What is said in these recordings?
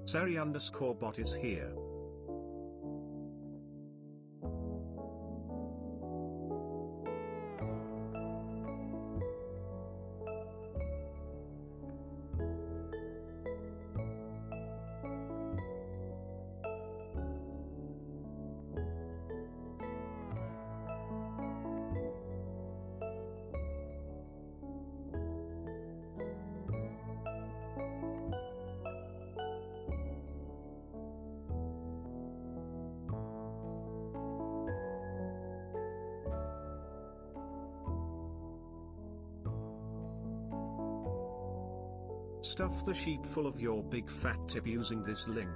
Seri_bot is here. Stuff the sheep full of your big fat tip using this link.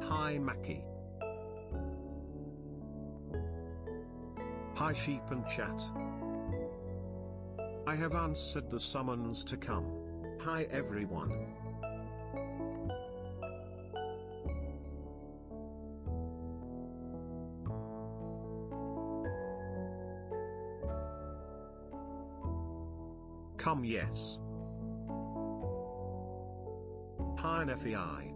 Hi Maki. Hi sheep and chat. I have answered the summons to come. Hi everyone. Come yes. Hi NFEI.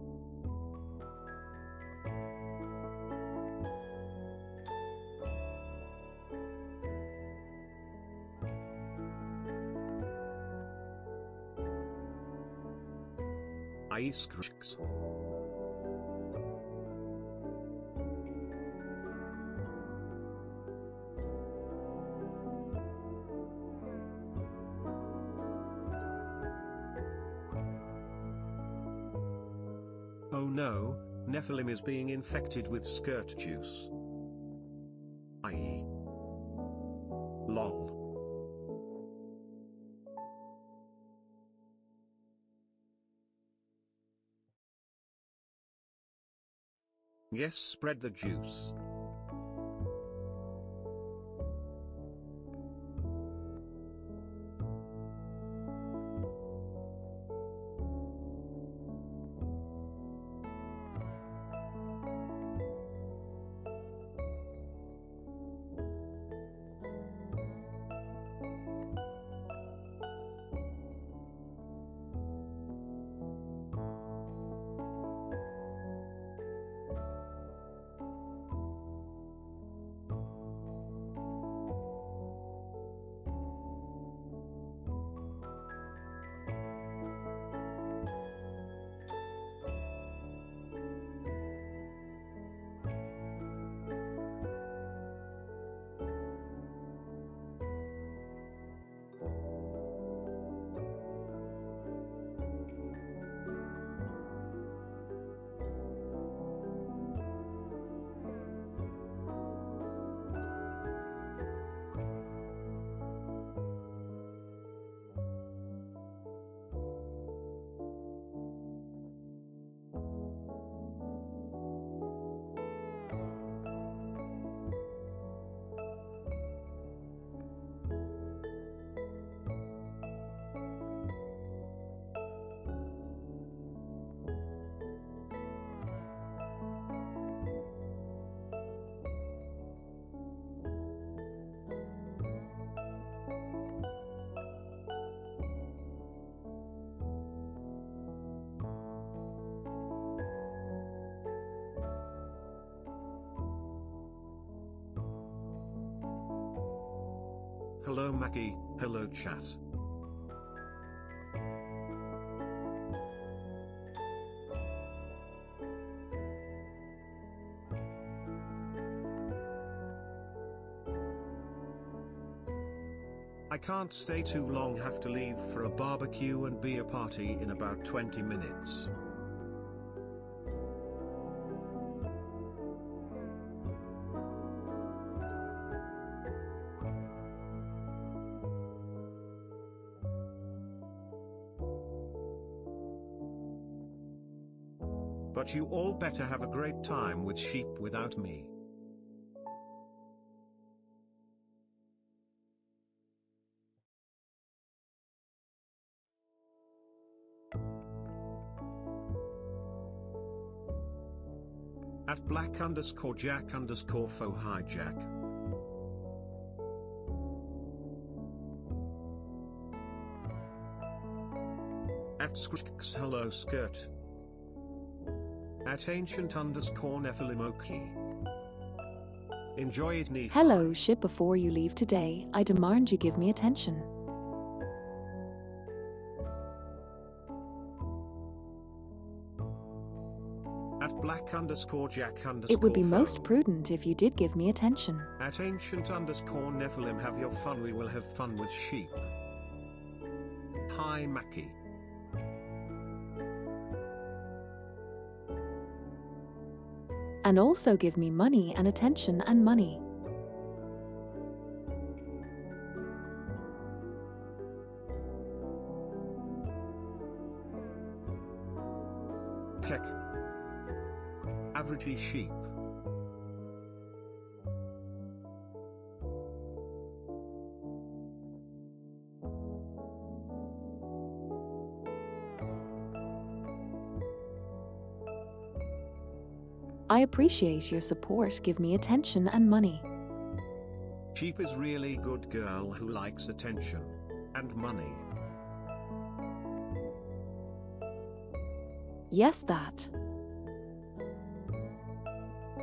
Ice. Oh no, Nephilim is being infected with skirt juice. I.e. LOL. Yes, spread the juice. Hello Maki, hello chat. I can't stay too long, have to leave for a barbecue and beer party in about 20 minutes. But you all better have a great time with sheep without me. At black_jack_faux hijack. At skrx hello skirt. At ancient_nephilim. Enjoy it, Nephi. Hello, ship. Before you leave today, I demand you give me attention. At black_jack_. It would be most prudent if you did give me attention. At ancient_nephilim, have your fun, we will have fun with sheep. Hi Maki. And also give me money and attention and money. Kek. Averagey sheep. I appreciate your support. Give me attention and money. Sheep is really good girl who likes attention and money. Yes, that.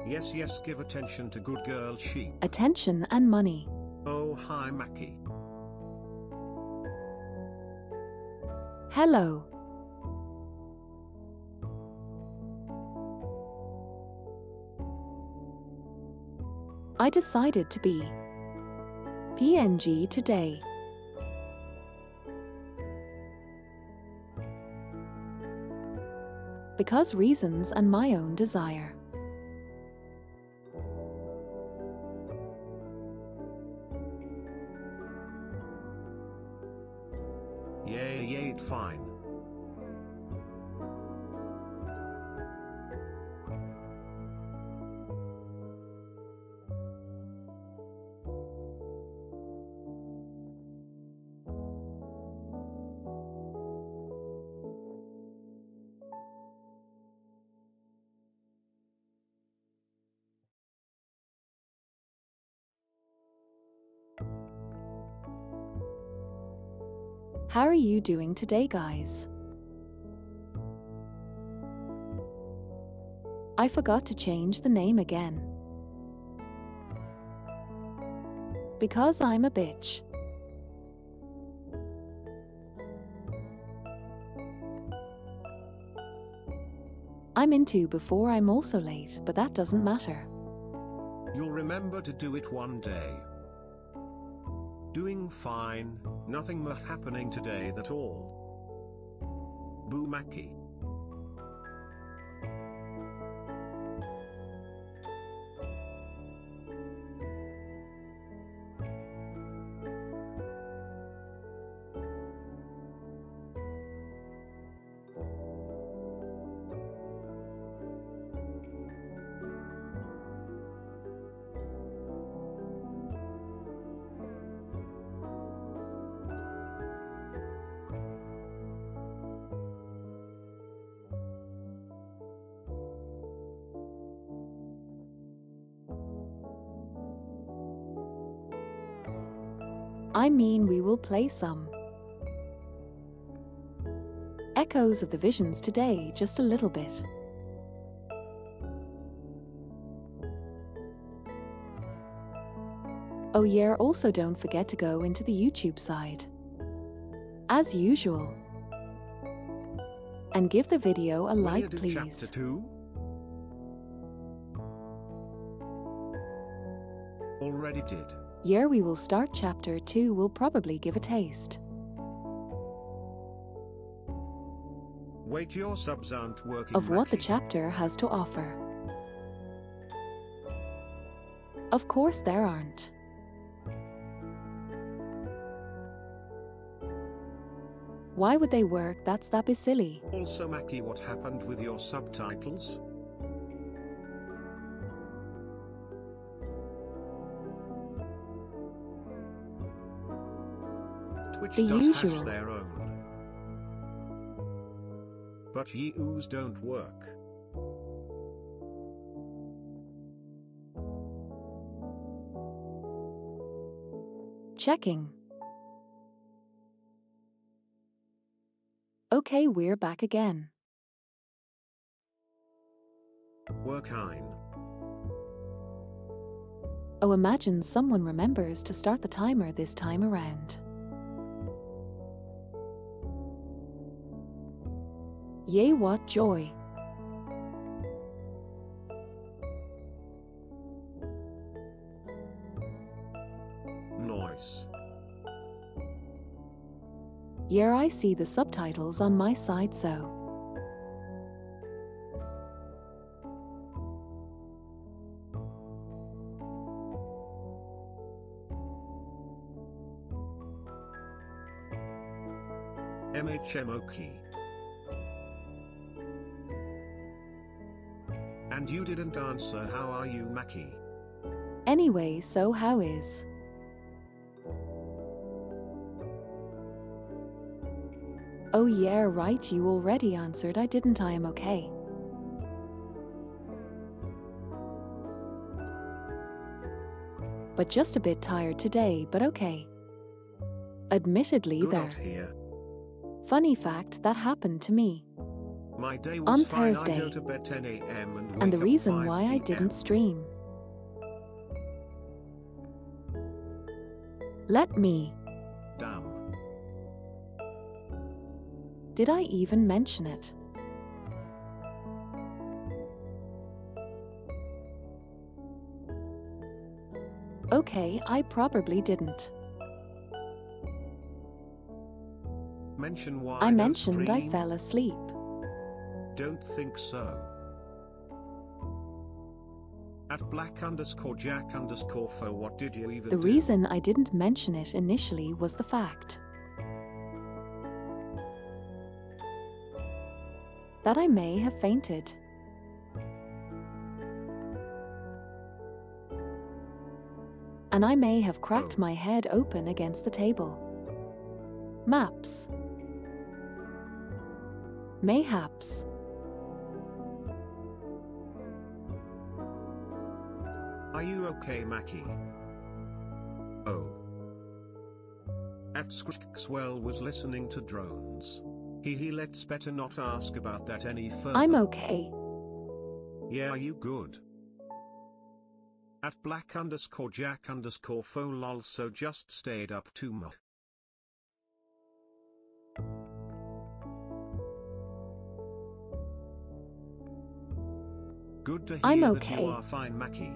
Yes, yes, give attention to good girl sheep. Attention and money. Oh, hi Maki. Hello. I decided to be PNG today. Because reasons and my own desire. Yeah, fine. How are you doing today, guys? I forgot to change the name again. Because I'm a bitch. I'm into before I'm also late, but that doesn't matter. You'll remember to do it one day. Doing fine, nothing more happening today at all. Boo Maki. I mean, we will play some Echoes of the Visions today, just a little bit. Oh yeah, also don't forget to go into the YouTube side, as usual. And give the video a Will you like, do please. Chapter 2? Already did. Yeah, we will start Chapter 2, we'll probably give a taste Wait, your subs aren't working, of what the Maki. chapter has to offer. Of course there aren't. Why would they work? That be silly. Also Maki, what happened with your subtitles? Twitch The does hash usual. their own. But Yeus don't work. Checking. Okay, we're back again. Workine. Oh, imagine someone remembers to start the timer this time around. Yay, what joy. Nice. Yeah, I see the subtitles on my side, so. MHMOKey. And you didn't answer, how are you, Maki? Anyway, so how is? Oh yeah, right, you already answered, I didn't. I am okay. But just a bit tired today, but okay. Admittedly Good though. out here. Funny fact, that happened to me My day was on fine. Thursday. I go to bed 10 a.m. and wake And the up reason 5 why I p.m. didn't stream. Let me. Damn. Did I even mention it? Okay, I probably didn't. Mention why I no mentioned I stream? fell asleep. Don't think so. At black_jack_for, what did you even The do? reason I didn't mention it initially was the fact that I may have fainted. And I may have cracked Oh. my head open against the table. Maps. Mayhaps. Are you okay, Maki? Oh. At Squixwell was listening to drones. Let's better not ask about that any further. I'm okay. Yeah, are you good? At black_jack_fo lol, so just stayed up too much. Good to hear I'm that okay. you are fine, Maki.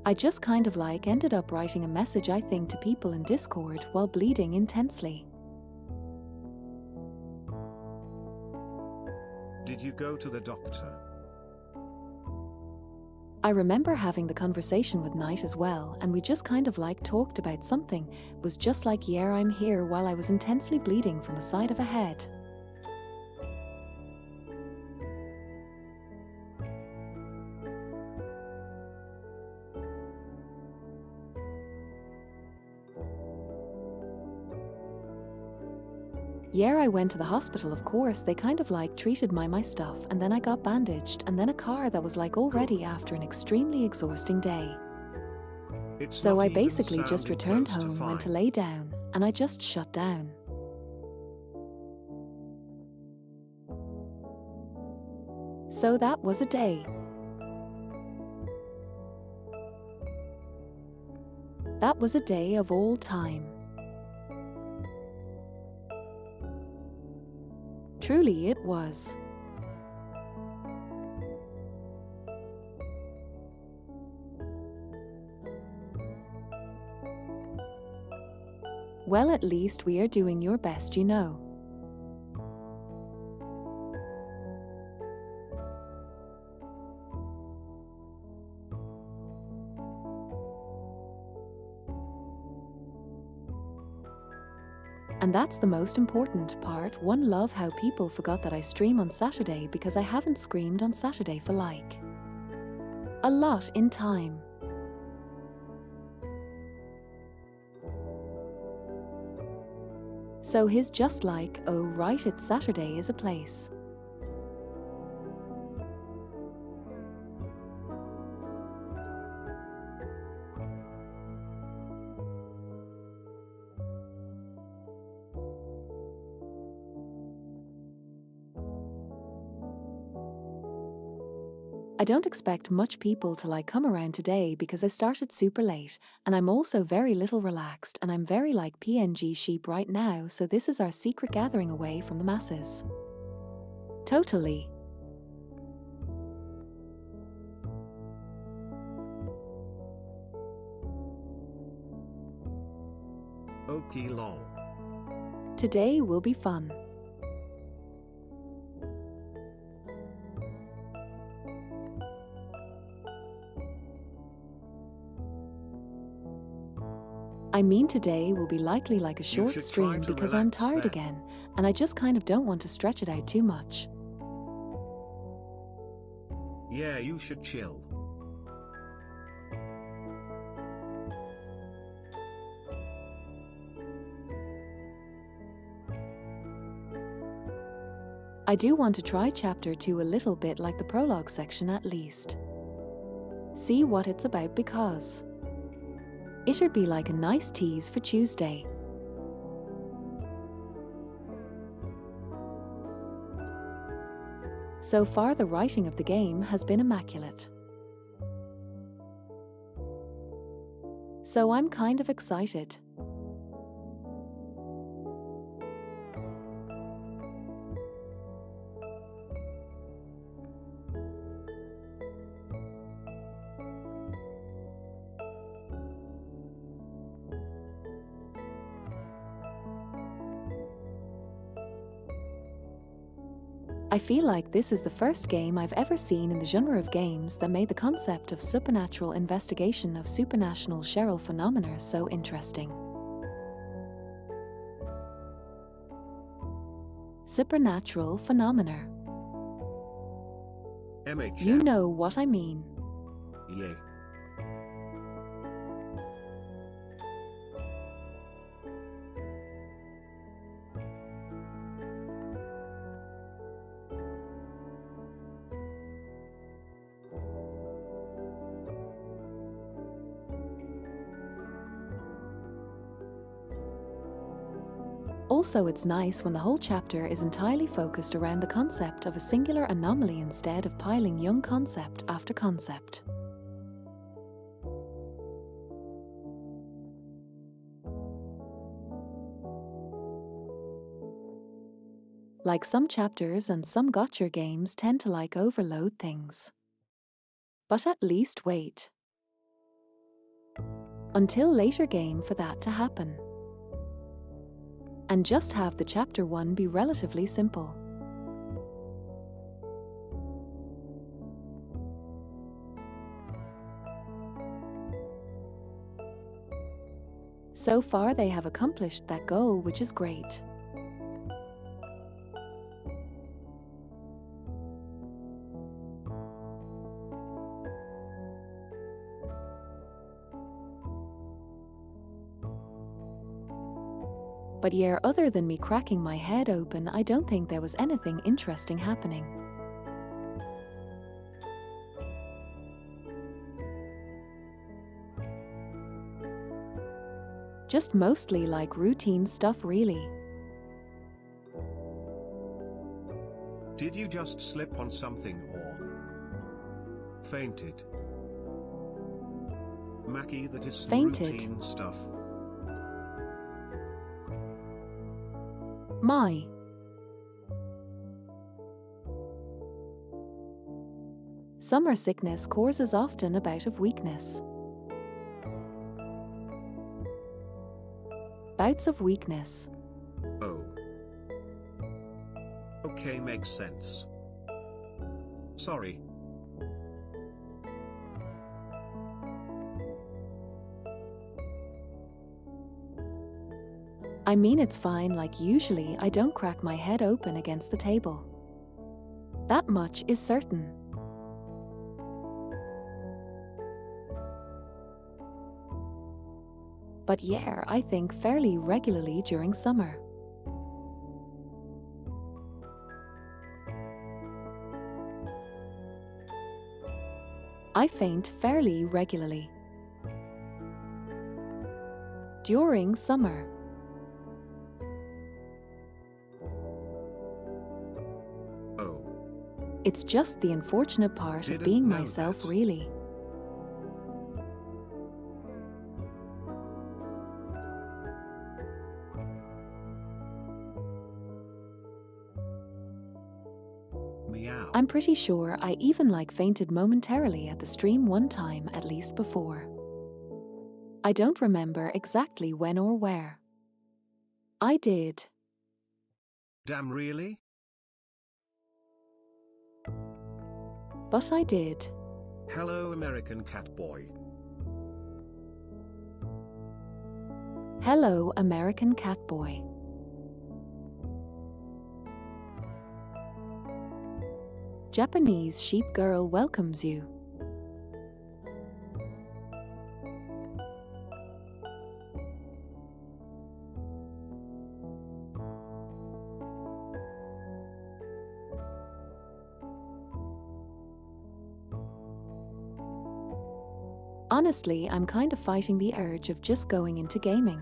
I just kind of like ended up writing a message, I think, to people in Discord while bleeding intensely. Did you go to the doctor? I remember having the conversation with Knight as well, and we just kind of like talked about something. It was just like, yeah, I'm here, while I was intensely bleeding from the side of a head. Yeah, I went to the hospital, of course. They kind of like treated my stuff, and then I got bandaged, and then a car that was like already Good. after an extremely exhausting day. It's So not I even basically just sounding returned close to home, went to fine. lay down, and I just shut down. So that was a day. That was a day of all time. Truly it was. Well, at least we are doing your best, you know. And that's the most important part. One love how people forgot that I stream on Saturday because I haven't screamed on Saturday for like a lot in time. So he's just like, oh right, it's Saturday is a place. I don't expect much people to like come around today because I started super late and I'm also very little relaxed and I'm very like PNG sheep right now, so this is our secret gathering away from the masses. Totally. Okay lol. Today will be fun. I mean today will be likely like a short should stream try to because I'm relax tired then. again and I just kind of don't want to stretch it out too much. Yeah, you should chill. I do want to try chapter 2 a little bit like the prologue section at least. See what it's about because it'd be like a nice tease for Tuesday. So far the writing of the game has been immaculate. So I'm kind of excited. I feel like this is the first game I've ever seen in the genre of games that made the concept of supernatural investigation of supranational Cheryl phenomena so interesting. Supernatural phenomena. MHM. You know what I mean. Yeah. Also, it's nice when the whole chapter is entirely focused around the concept of a singular anomaly instead of piling young concept after concept. Like some chapters and some gotcha games tend to like overload things. But at least wait until later game for that to happen. And just have the chapter 1 be relatively simple. So far they have accomplished that goal, which is great. But yeah, other than me cracking my head open, I don't think there was anything interesting happening. Just mostly like routine stuff really. Did you just slip on something or fainted? Maki, that is some Fainted. routine stuff. My. Summer sickness causes often a bout of weakness. Bouts of weakness. Oh. Okay, makes sense. Sorry. I mean, it's fine, like usually I don't crack my head open against the table. That much is certain. But yeah, I think fairly regularly during summer. I faint fairly regularly. During summer. Oh. It's just the unfortunate part of Didn't being know myself, that. really. Meow. I'm pretty sure I even fainted momentarily at the stream one time at least before. I don't remember exactly when or where. I did. Damn, really? But I did. Hello, American cat boy. Hello, American cat boy. Japanese sheep girl welcomes you. Honestly, I'm kind of fighting the urge of just going into gaming.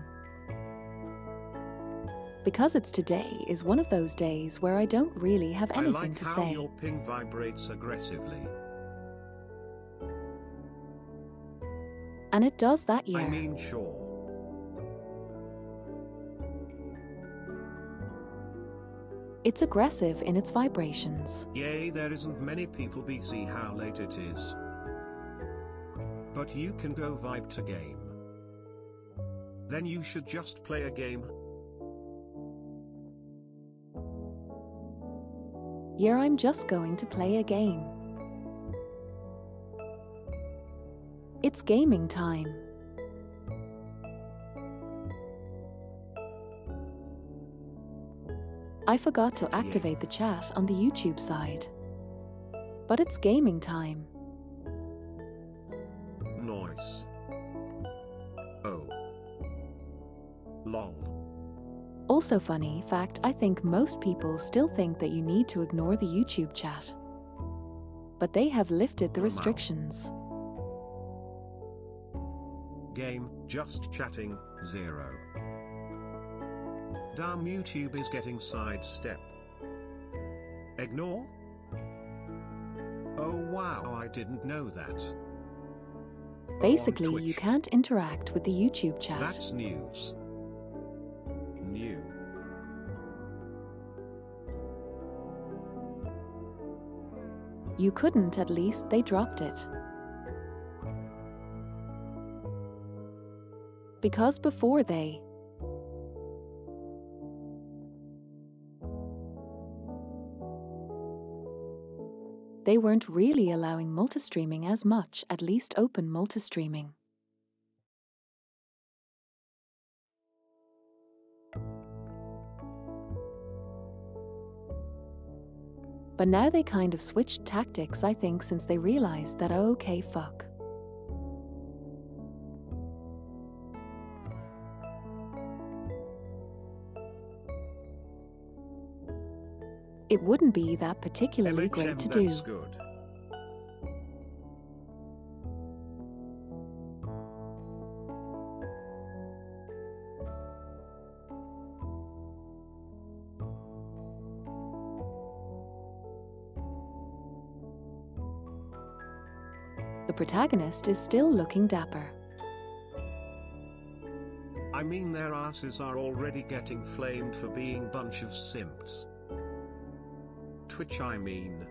Because it's today is one of those days where I don't really have anything I like to how say. your ping vibrates aggressively. And it does that, yeah. I mean, sure. It's aggressive in its vibrations. Yay, there isn't many people busy how late it is. But you can go vibe to game. Then you should just play a game. Yeah, I'm just going to play a game. It's gaming time. I forgot to activate the chat on the YouTube side. But it's gaming time. Nice. Oh. Lol. Also funny fact, I think most people still think that you need to ignore the YouTube chat. But they have lifted the restrictions. Game, just chatting, 0. Damn, YouTube is getting sidestep. Ignore? Oh wow, I didn't know that. Basically, Oh, on you Twitch. can't interact with the YouTube chat. That's news. New. You couldn't, at least they dropped it. Because before they weren't really allowing multistreaming as much, at least open multistreaming. But now they kind of switched tactics, I think, since they realized that okay, fuck. It wouldn't be that particularly great to do. That's good. The protagonist is still looking dapper. I mean, their asses are already getting flamed for being bunch of simps. Twitch, I mean.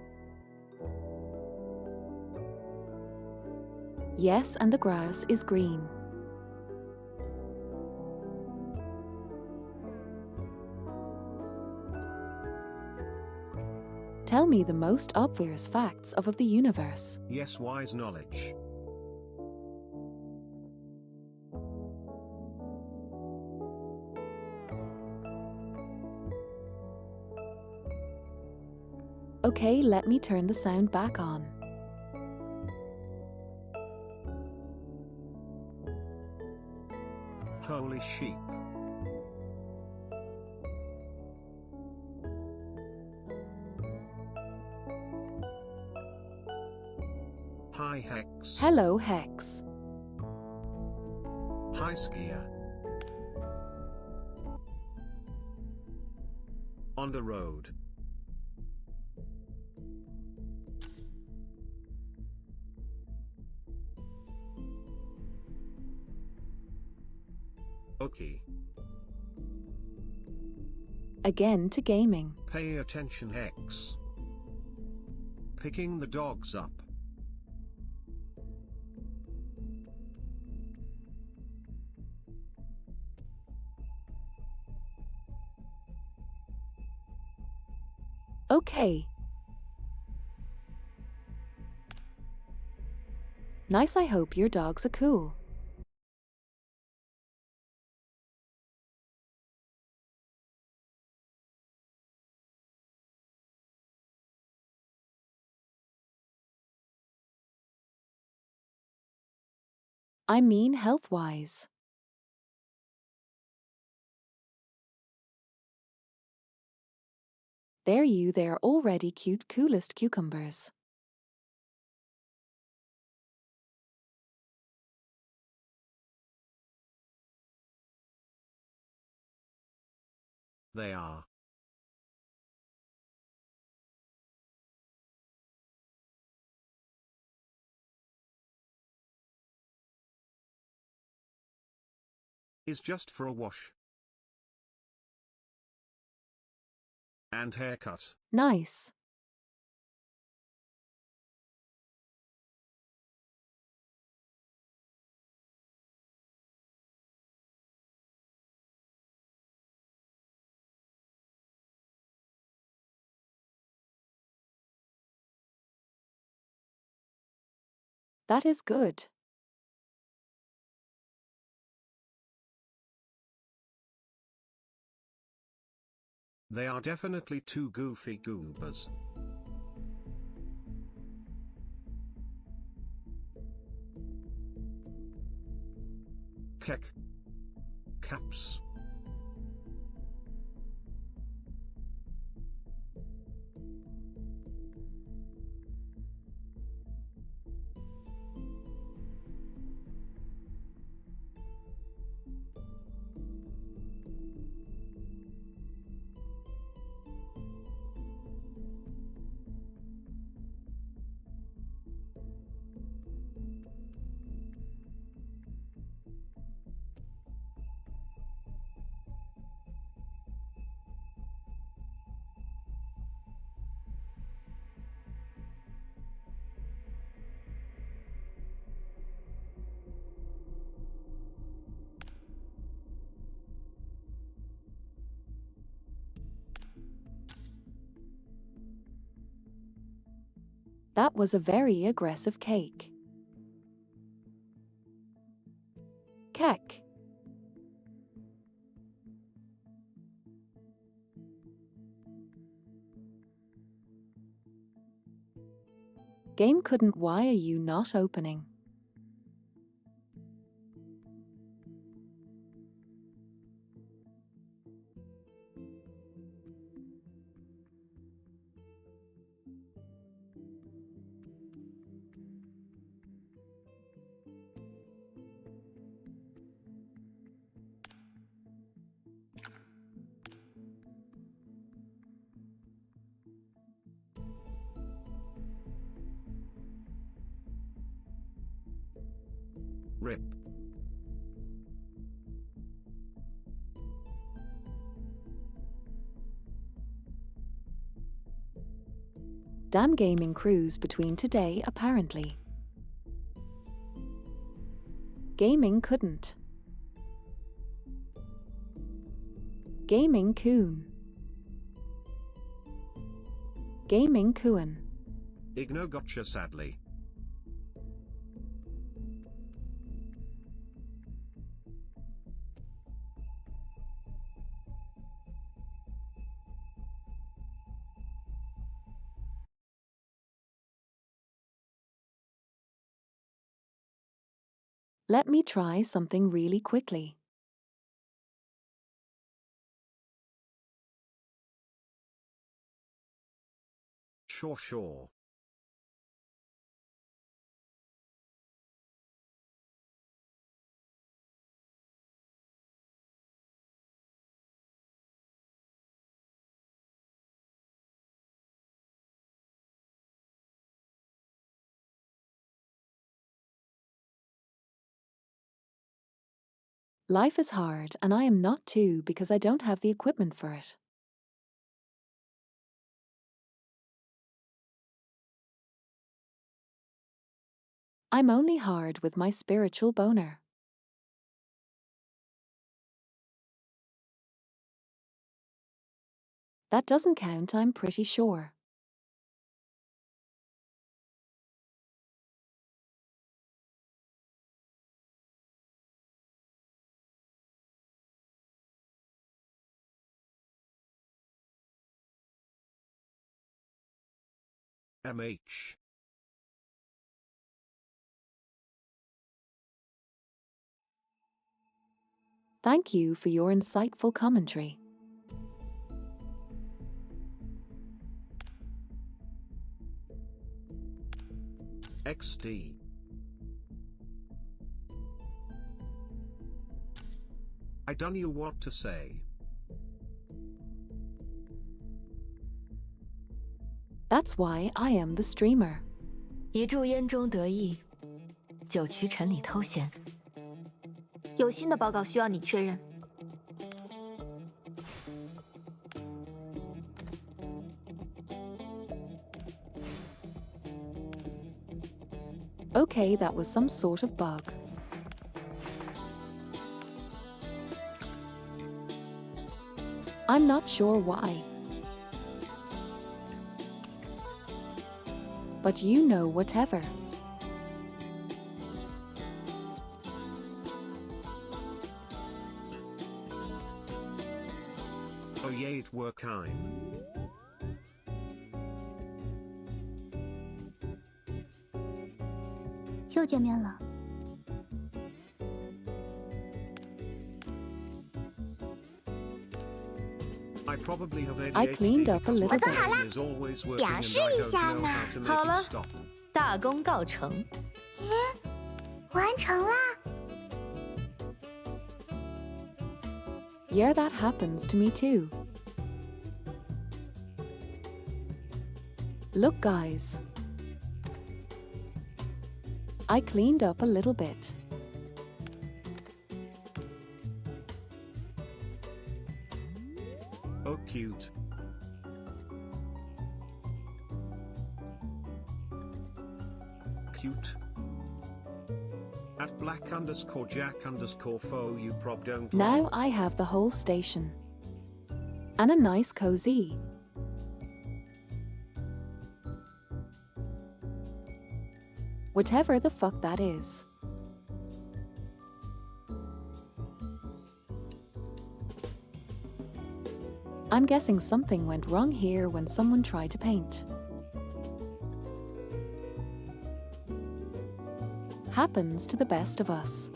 Yes, and the grass is green. Tell me the most obvious facts of the universe. Yes, wise knowledge. Okay, let me turn the sound back on. Holy sheep. Hi Hex. Hello, Hex. Hi Skier. On the road. Okay. Again to gaming. Pay attention, Hex. Picking the dogs up. Okay. Nice, I hope your dogs are cool. I mean health-wise. They're already cute, coolest cucumbers. They are. Is just for a wash. And haircut. Nice. That is good. They are definitely two goofy goobers. Keck. Caps. That was a very aggressive cake. Keck. Game couldn't. Why are you not opening? RIP. Damn gaming cruise between today apparently. Gaming couldn't. Gaming coon. Gaming cooin. Igno gotcha sadly. Let me try something really quickly. Sure. Life is hard and I am not too because I don't have the equipment for it. I'm only hard with my spiritual boner. That doesn't count, I'm pretty sure. MH. Thank you for your insightful commentary. XD. I don't know what to say. That's why I am the streamer. 一炷烟中得意，九曲尘里偷闲。有新的报告需要你确认。Okay, that was some sort of bug. I'm not sure why. But you know whatever. Oh yeah, it were kind. 又见面了。I probably have ADHD I cleaned up a because little my bit. brain is always working and I 表示一 don't 下 know 嘛。 how to make 好了。 it stop. 大功告成。完成啦！ Yeah, that happens to me too. Look, guys. I cleaned up a little bit. Oh cute. Cute. At black_jack_4 you prob don't Now log. I have the whole station. And a nice cozy. Whatever the fuck that is. I'm guessing something went wrong here when someone tried to paint. Happens to the best of us.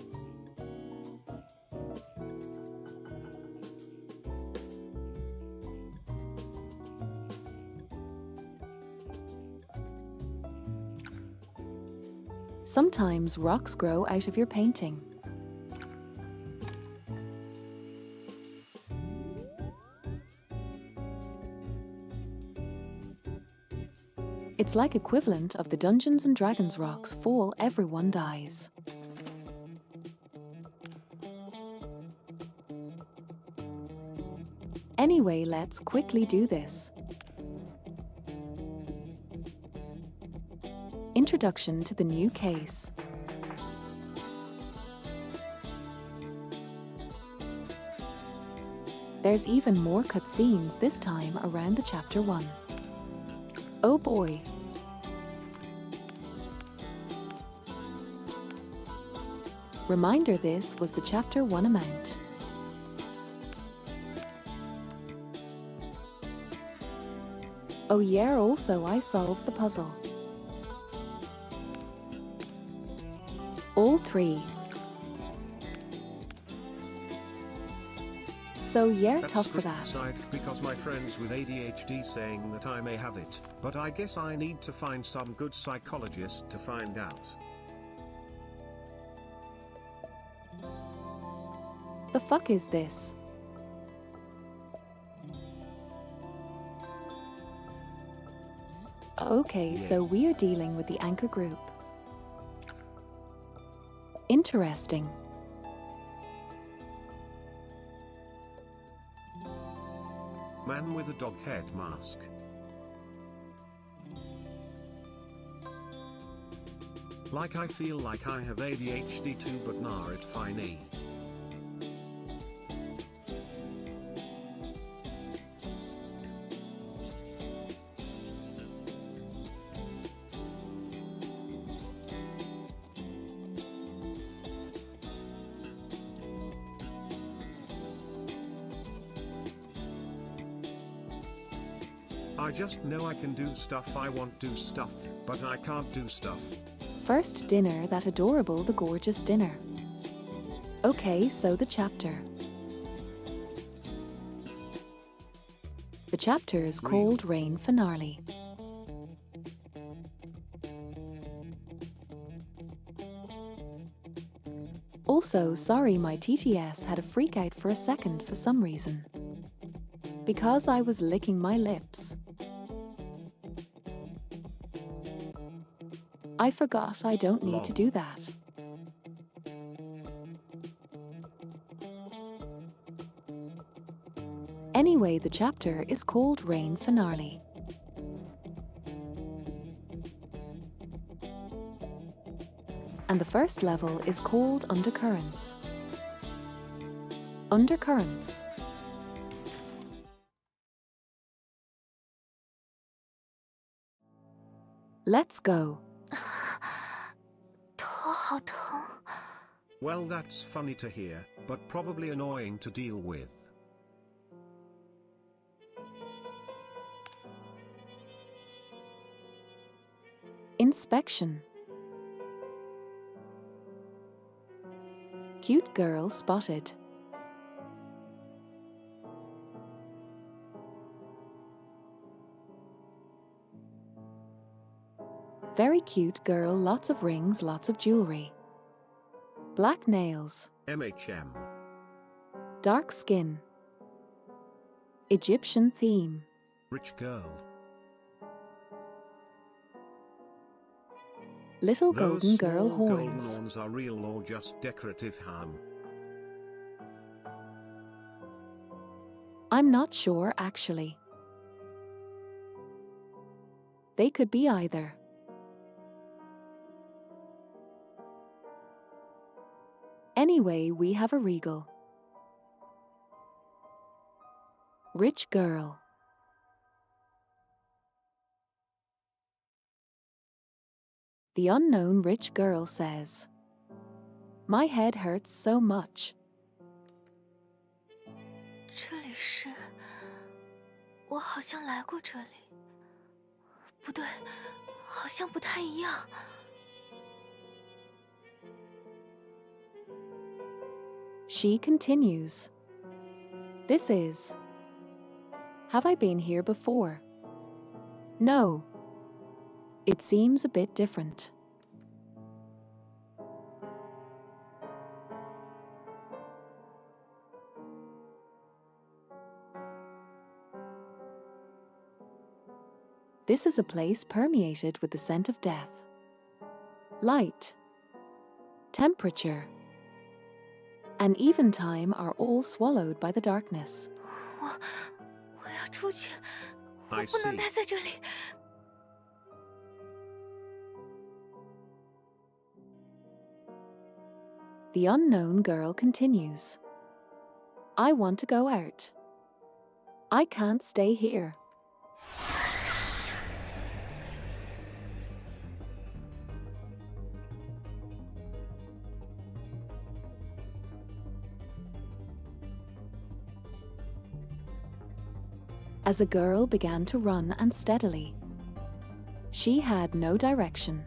Sometimes rocks grow out of your painting. It's like equivalent of the Dungeons and Dragons rocks fall, everyone dies. Anyway, let's quickly do this. Introduction to the new case. There's even more cutscenes this time around the chapter 1. Oh boy. Reminder, this was the chapter 1 amount. Oh yeah, also I solved the puzzle. All 3. So yeah, That's tough for that. side because my friends with ADHD saying that I may have it, but I guess I need to find some good psychologist to find out. The fuck is this? Okay, so we're dealing with the anchor group. Interesting. Man with a dog head mask. Like I feel like I have ADHD too, but nah, it fine. I just know I can do stuff, I want to do stuff, but I can't do stuff. First dinner, that adorable, the gorgeous dinner. Okay, so the chapter. The chapter is called Rain Finale. Also, sorry, my TTS had a freak out for a second for some reason. Because I was licking my lips. I forgot I don't need to do that. Anyway, the chapter is called Rain Finale. And the first level is called Undercurrents. Undercurrents. Let's go. 头好疼。 Well, that's funny to hear, but probably annoying to deal with. Inspection. Cute girl spotted. Very cute girl, lots of rings, lots of jewelry. Black nails. MHM. Dark skin. Egyptian theme. Rich girl. Little Those golden girl small golden horns. horns are real or just decorative harm? I'm not sure, actually. They could be either. Anyway, we have a regal. Rich girl. The unknown rich girl says, "My head hurts so much." 这里是，我好像来过这里。不对，好像不太一样。 She continues. This is. Have I been here before? No. It seems a bit different. This is a place permeated with the scent of death. Light, temperature, and even time are all swallowed by the darkness. 出去，我 I 不能 see. 待在这里。The unknown girl continues. I want to go out. I can't stay here. As a girl began to run unsteadily. She had no direction.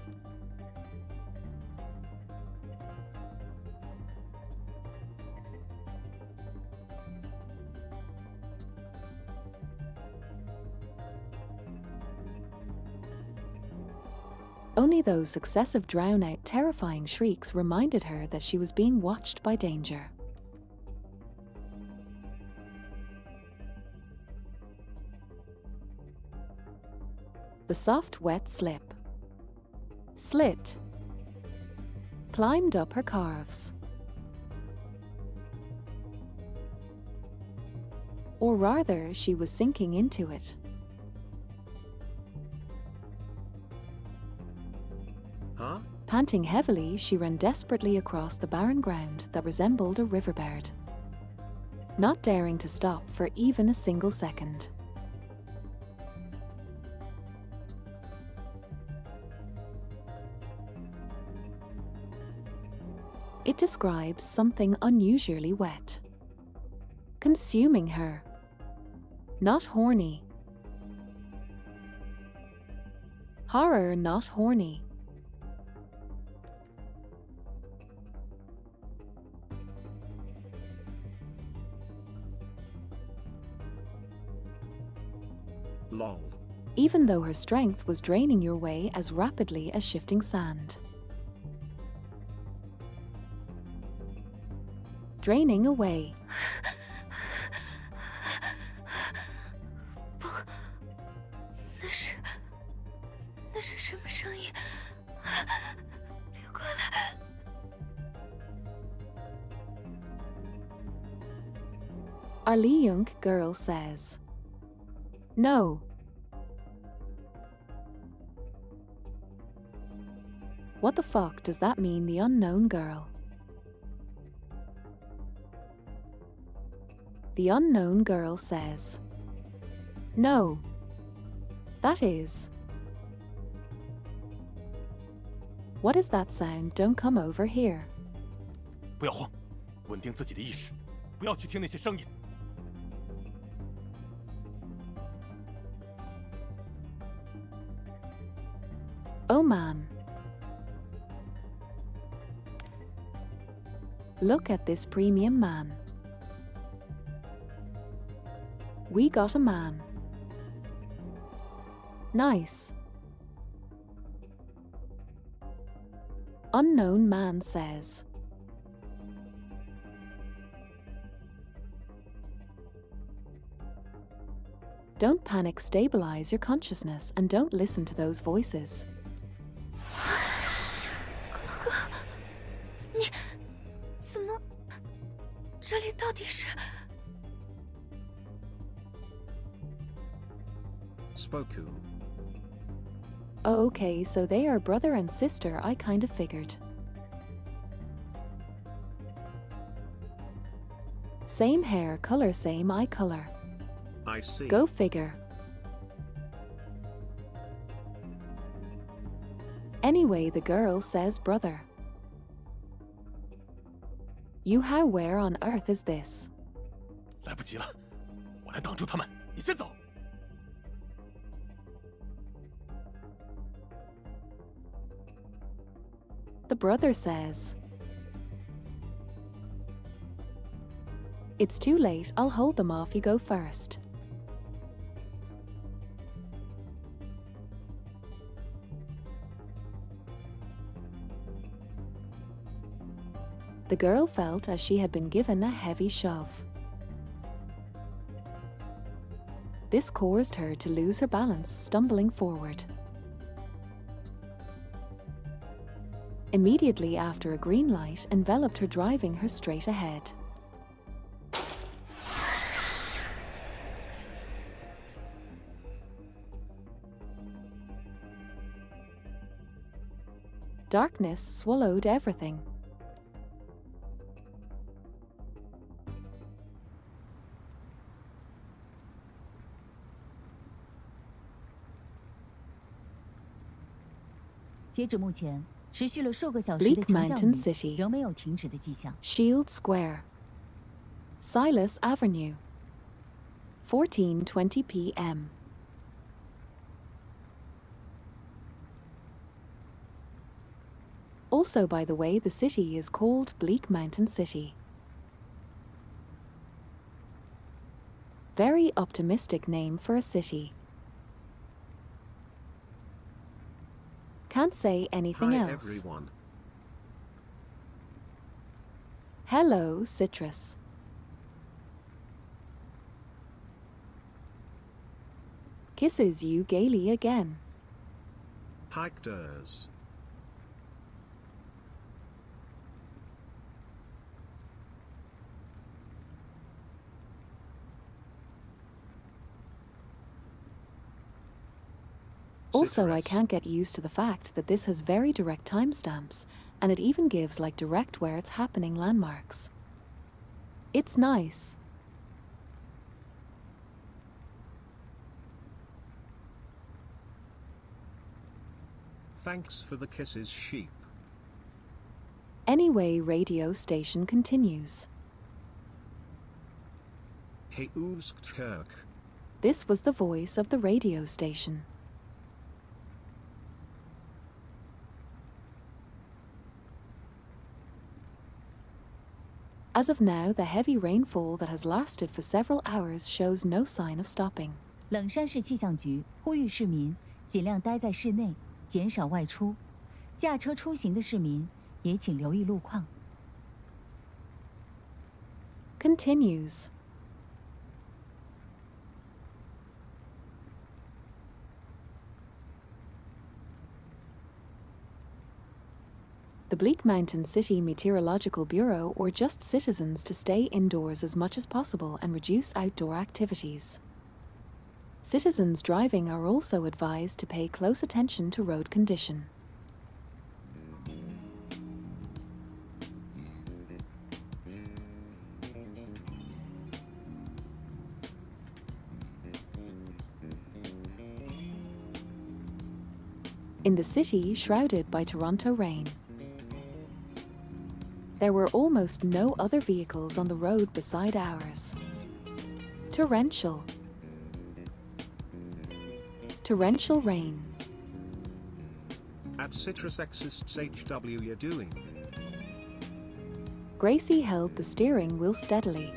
Only those successive drown-out terrifying shrieks reminded her that she was being watched by danger. The soft, wet slip, slit, climbed up her calves. Or rather, she was sinking into it. Huh? Panting heavily, she ran desperately across the barren ground that resembled a riverbed, not daring to stop for even a single second. It describes something unusually wet, consuming her. Not horny. Horror, not horny. Lol. Even though her strength was draining your way as rapidly as shifting sand. Draining away. 不，那是什么声音？别过来！ Our young girl says, "No." What the fuck does that mean, the unknown girl? The unknown girl says, "No." That is. What is that sound? Don't come over here. 不要慌，稳定自己的意识，不要去听那些声音。 Oh man. Look at this premium man. We got a man. Nice. Unknown man says, "Don't panic, stabilize your consciousness and don't listen to those voices." 你怎么？这里到底是？ Spoku. Oh, okay, so they are brother and sister, I kind of figured. Same hair color, same eye color. I see. Go figure. Anyway, the girl says brother. You, how, where on earth is this? 来不及了，我来挡住他们，你先走。 The brother says, "It's too late, I'll hold them off, you go first." The girl felt as she had been given a heavy shove. This caused her to lose her balance, stumbling forward. Immediately after, a green light enveloped her, driving her straight ahead. Darkness swallowed everything. Bleak Mountain City. Shield Square. Silas Avenue. 14:20 p.m. Also, by the way, the city is called Bleak Mountain City. Very optimistic name for a city. Can't say anything Hi else. everyone. Hello, Citrus. Kisses you gaily again. Hikers. Also, I Citrus. can't get used to the fact that this has very direct timestamps, and it even gives like direct where it's happening landmarks. It's nice. Thanks for the kisses, sheep. Anyway, radio station continues. Hey Kirk. This was the voice of the radio station. As of now, the heavy rainfall that has lasted for several hours shows no sign of stopping. 冷山市气象局呼吁市民尽量待在室内，减少外出。驾车出行的市民也请留意路况。Continues. The Bleak Mountain City Meteorological Bureau urged citizens to stay indoors as much as possible and reduce outdoor activities. Citizens driving are also advised to pay close attention to road condition. In the city shrouded by Toronto rain, there were almost no other vehicles on the road beside ours. Torrential rain. At Citrus Exists HW you're doing. Gracie held the steering wheel steadily.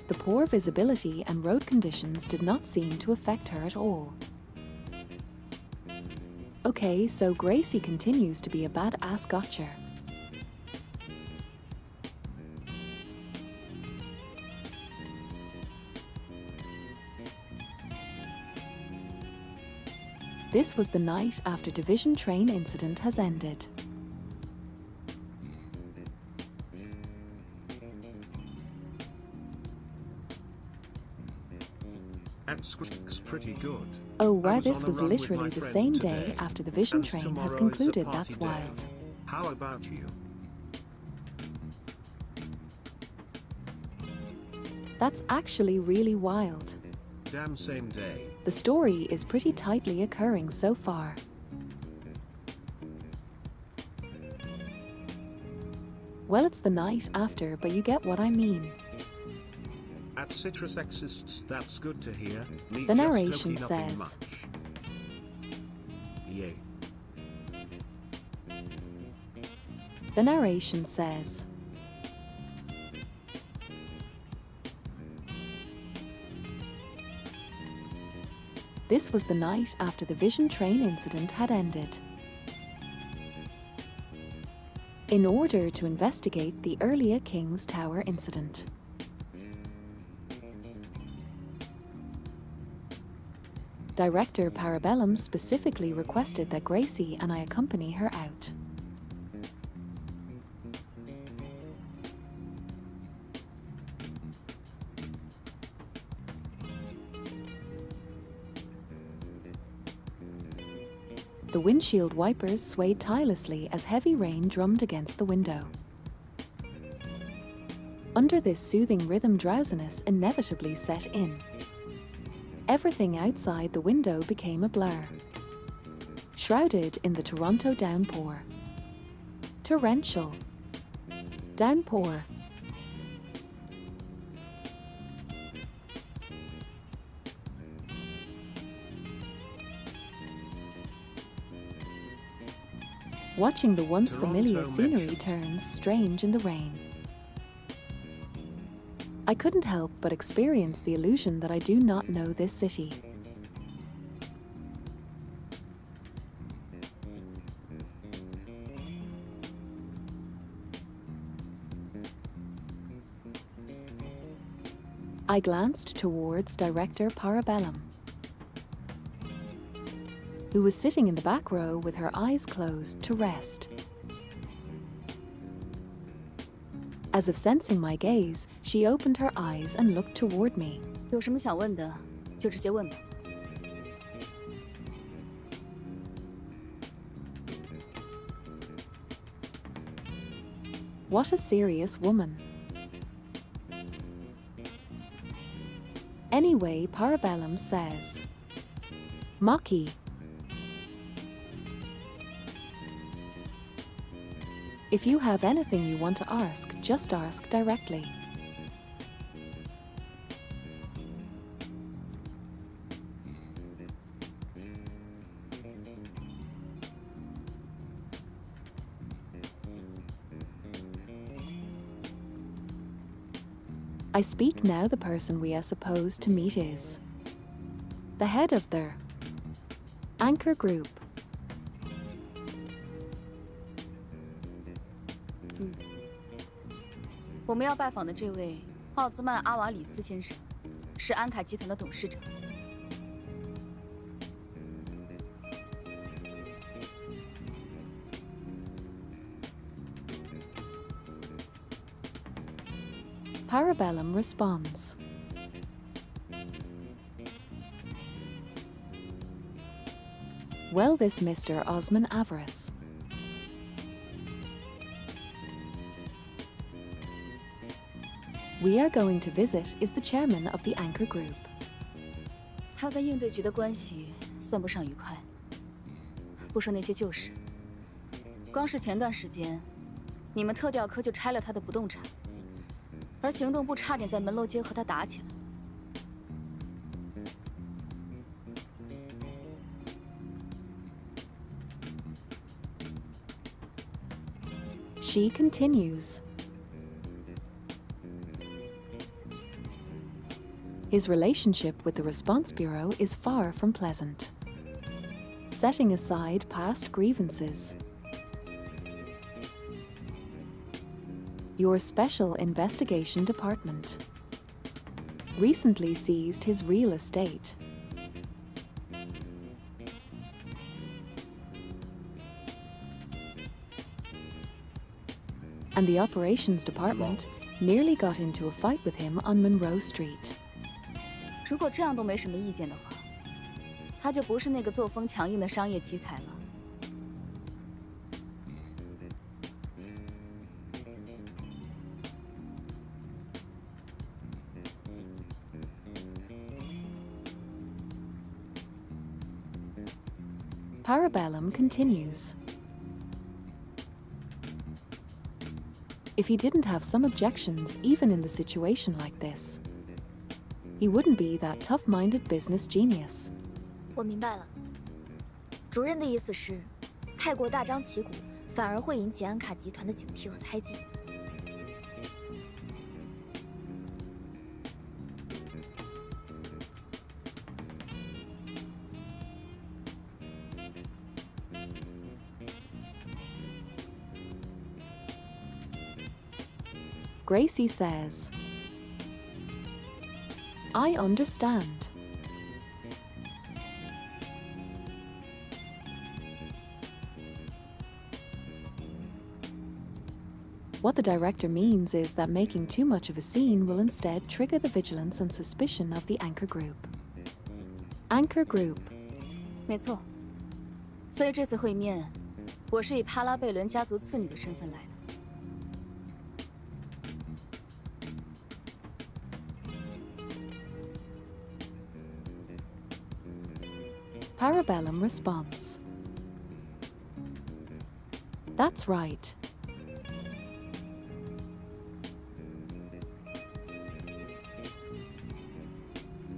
The poor visibility and road conditions did not seem to affect her at all. Okay, so Gracie continues to be a badass gotcher. This was the night after division train incident has ended. It's pretty good. Oh wow, this on a was run with literally my the friend same today, day after the vision and train has tomorrow is a concluded. party That's day. wild. How about you? That's actually really wild. Damn, same day. The story is pretty tightly occurring so far. Well, it's the night after, but you get what I mean. At Citrus Exists, that's good to hear. Me The just narration joking, nothing says, much. Yay. The narration says, this was the night after the vision train incident had ended. In order to investigate the earlier King's Tower incident. Director Parabellum specifically requested that Gracie and I accompany her out. The windshield wipers swayed tirelessly as heavy rain drummed against the window. Under this soothing rhythm, drowsiness inevitably set in. Everything outside the window became a blur, shrouded in the Toronto downpour. Torrential downpour. Watching the once familiar scenery turns strange in the rain. I couldn't help but experience the illusion that I do not know this city. I glanced towards Director Parabellum, who was sitting in the back row with her eyes closed to rest. As if sensing my gaze, she opened her eyes and looked toward me. 有什么想问的，就直接问吧。What a serious woman. Anyway, Parabellum says, Maki. If you have anything you want to ask, just ask directly. I speak now. The person we are supposed to meet is the head of the Anchor Group. 我们要拜访的这位奥兹曼·阿瓦里斯先生，是安凯集团的董事长。Parabellum responds, Well, this Mr. Osman Avarice. We are going to visit is the chairman of the Anchor Group. 他跟应对局的关系算不上愉快。不说那些旧事，光是前段时间，你们特调科就拆了他的不动产，而行动部差点在门楼街和他打起来。She continues. His relationship with the Response Bureau is far from pleasant. Setting aside past grievances, your Special Investigation Department recently seized his real estate. And the Operations Department nearly got into a fight with him on Monroe Street. 如果这样都没什么意见的话，他就不是那个作风强硬的商业奇才了。Parabellum continues. If he didn't have some objections, even in the situation like this, he wouldn't be that tough-minded business genius. 我明白了，主任的意思是，太过大张旗鼓，反而会引起安卡集团的警惕和猜忌。Gracie says, I understand. What the director means is that making too much of a scene will instead trigger the vigilance and suspicion of the Anchor Group. Anchor Group. 没错，所以这次会面，我是以帕拉贝伦家族次女的身份来的。Parabellum response. That's right.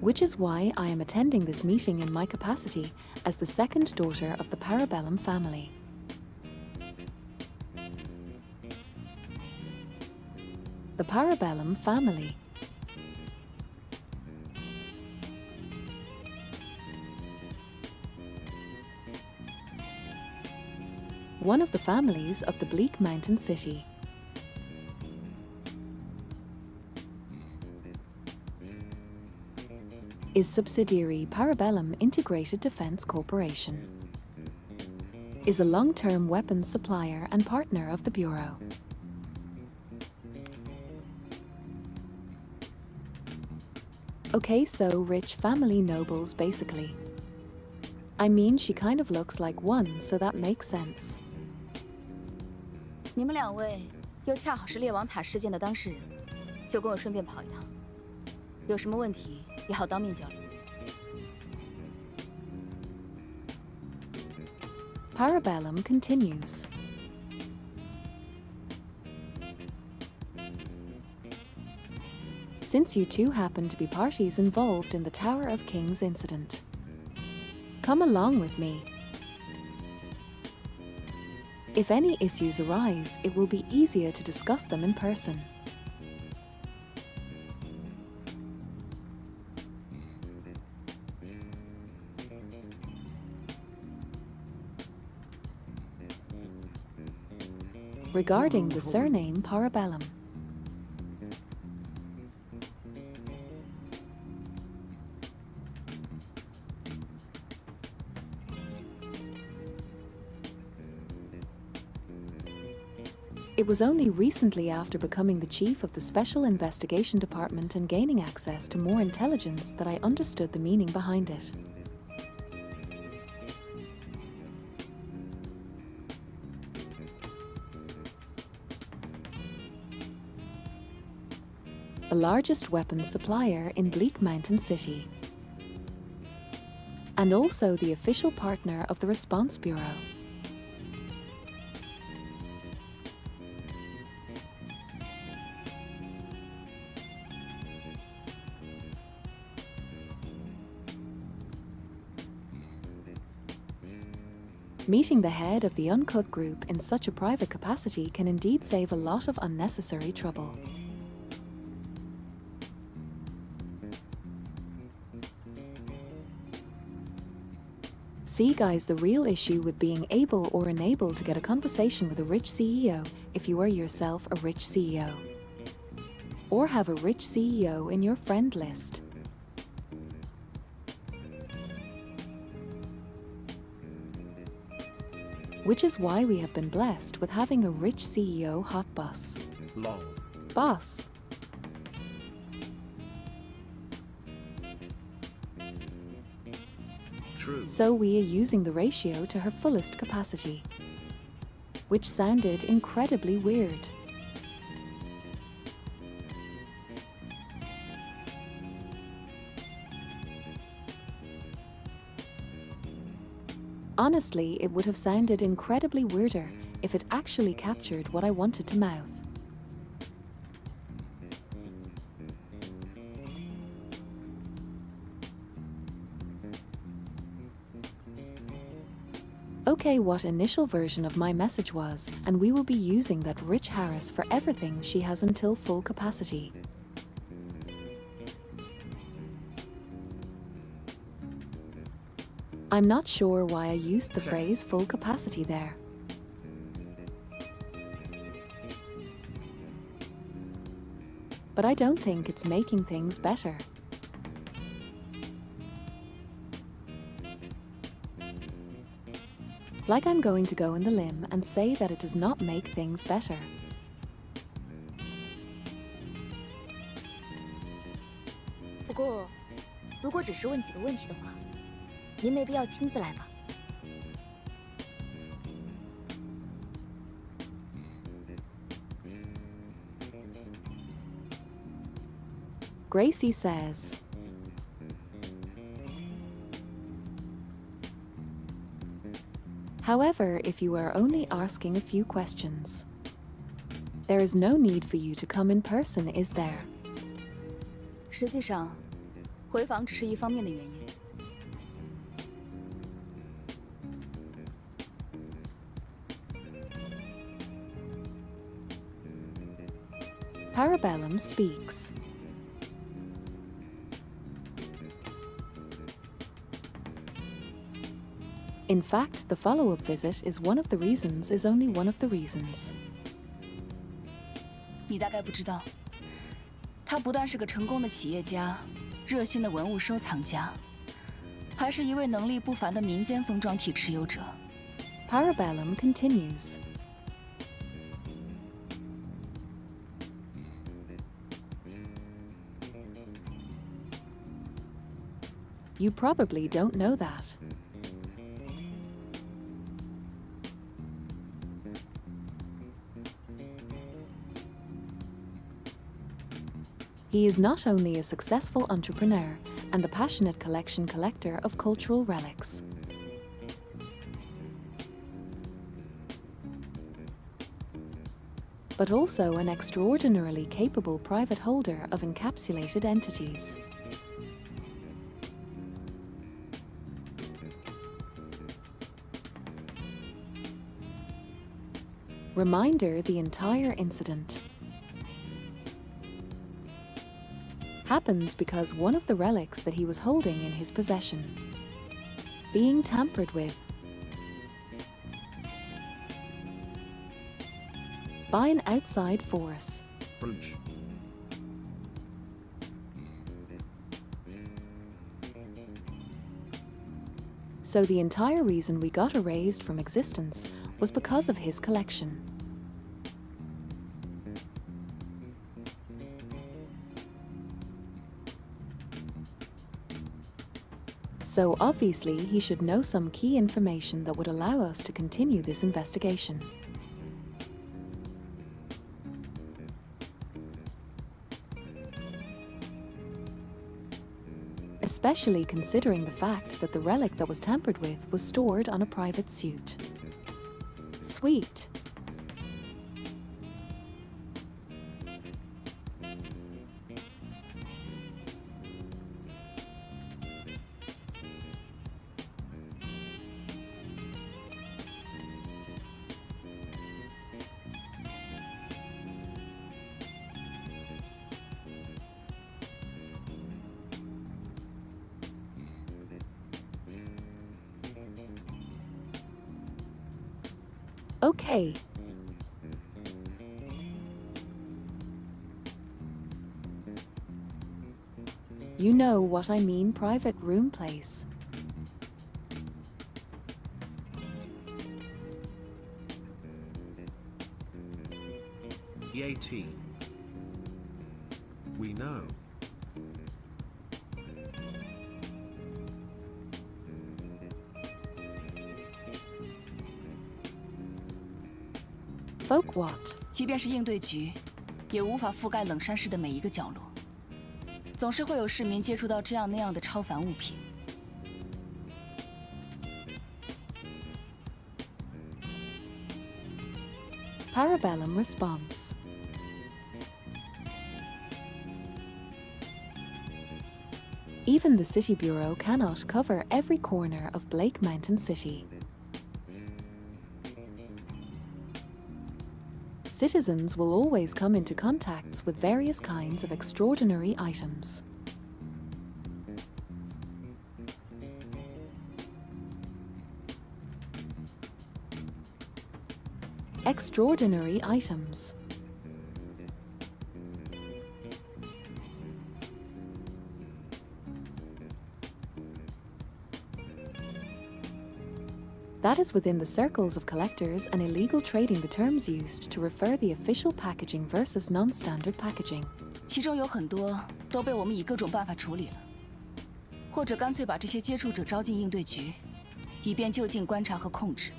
Which is why I am attending this meeting in my capacity as the second daughter of the Parabellum family. The Parabellum family. One of the families of the Bleak Mountain City. Is subsidiary Parabellum Integrated Defense Corporation. Is a long-term weapons supplier and partner of the Bureau. Okay, so rich family nobles basically. I mean, she kind of looks like one, so that makes sense. 你们两位又恰好是猎王塔事件的当事人，就跟我顺便跑一趟，有什么问题也好当面交流。Parabellum continues. Since you two happen to be parties involved in the Tower of Kings incident, come along with me. If any issues arise, it will be easier to discuss them in person. Regarding the surname Parabellum. It was only recently after becoming the chief of the Special Investigation Department and gaining access to more intelligence that I understood the meaning behind it. The largest weapons supplier in Bleak Mountain City, and also the official partner of the Response Bureau. Meeting the head of the Uncut Group in such a private capacity can indeed save a lot of unnecessary trouble. See guys, the real issue with being able or unable to get a conversation with a rich CEO, if you are yourself a rich CEO, or have a rich CEO in your friend list. Which is why we have been blessed with having a rich CEO hot boss. Lol. Boss. True. So we are using the ratio to her fullest capacity. Which sounded incredibly weird. Honestly, it would have sounded incredibly weirder if it actually captured what I wanted to mouth. Okay, what initial version of my message was, and we will be using that rich Harris for everything she has until full capacity. I'm not sure why I used the phrase full capacity there. But I don't think it's making things better. Like I'm going to go on the limb and say that it does not make things better. 不过，如果只是问几个问题的话，您没必要亲自来吧？ Gracie says. However, if you are only asking a few questions, there is no need for you to come in person, is there? 实际上，回访只是一方面的原因。Parabellum speaks. In fact, the follow-up visit is one of the reasons, is only one of the reasons. 你大概不知道，他不但是个成功的企业家、热心的文物收藏家，还是一位能力不凡的民间封装体持有者。Parabellum continues. You probably don't know that. He is not only a successful entrepreneur and the passionate collector of cultural relics, but also an extraordinarily capable private holder of encapsulated entities. Reminder: the entire incident happens because one of the relics that he was holding in his possession being tampered with by an outside force. Brooch. So the entire reason we got erased from existence was because of his collection. So obviously he should know some key information that would allow us to continue this investigation. Especially considering the fact that the relic that was tampered with was stored on a private suit. Sweet. Okay. You know what I mean, private room place. EAT. We know. Folk what? 即便是应对局，也无法覆盖冷山市的每一个角落，总是会有市民接触到这样那样的超凡物品。Parabellum response. Even the City Bureau cannot cover every corner of Blake Mountain City. Citizens will always come into contacts with various kinds of extraordinary items. Extraordinary items. That is within the circles of collectors and illegal trading, the terms used to refer the official packaging versus non-standard packaging. 其中有很多都被我们以各种办法处理了，或者干脆把这些接触者招进应对局，以便就近观察和控制。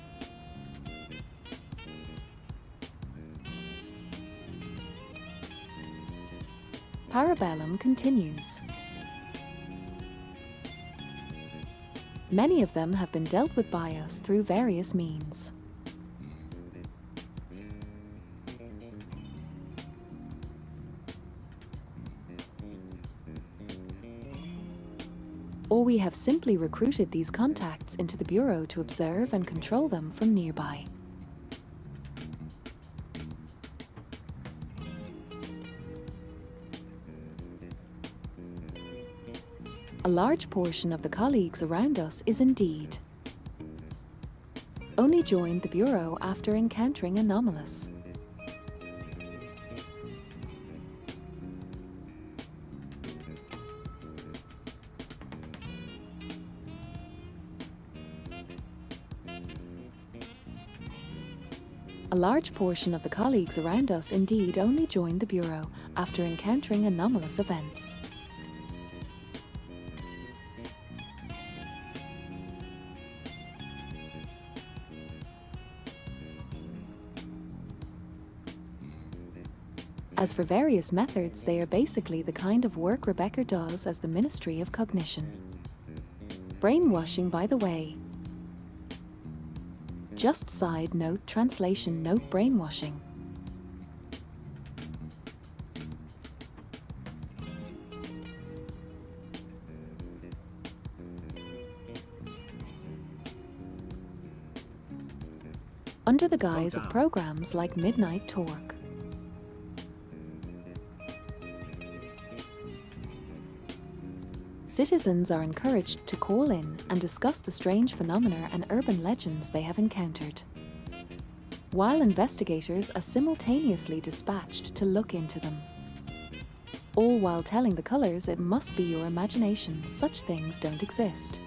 Parabellum continues. Many of them have been dealt with by us through various means. Or we have simply recruited these contacts into the Bureau to observe and control them from nearby. A large portion of the colleagues around us is indeed only joined the Bureau after encountering anomalous. A large portion of the colleagues around us indeed only joined the Bureau after encountering anomalous events. As for various methods, they are basically the kind of work Rebecca does as the Ministry of Cognition. Brainwashing, by the way. Just side note, translation note, brainwashing. Under the guise of programs like Midnight Talk. Citizens are encouraged to call in and discuss the strange phenomena and urban legends they have encountered, while investigators are simultaneously dispatched to look into them. All while telling the colors it must be your imagination, such things don't exist.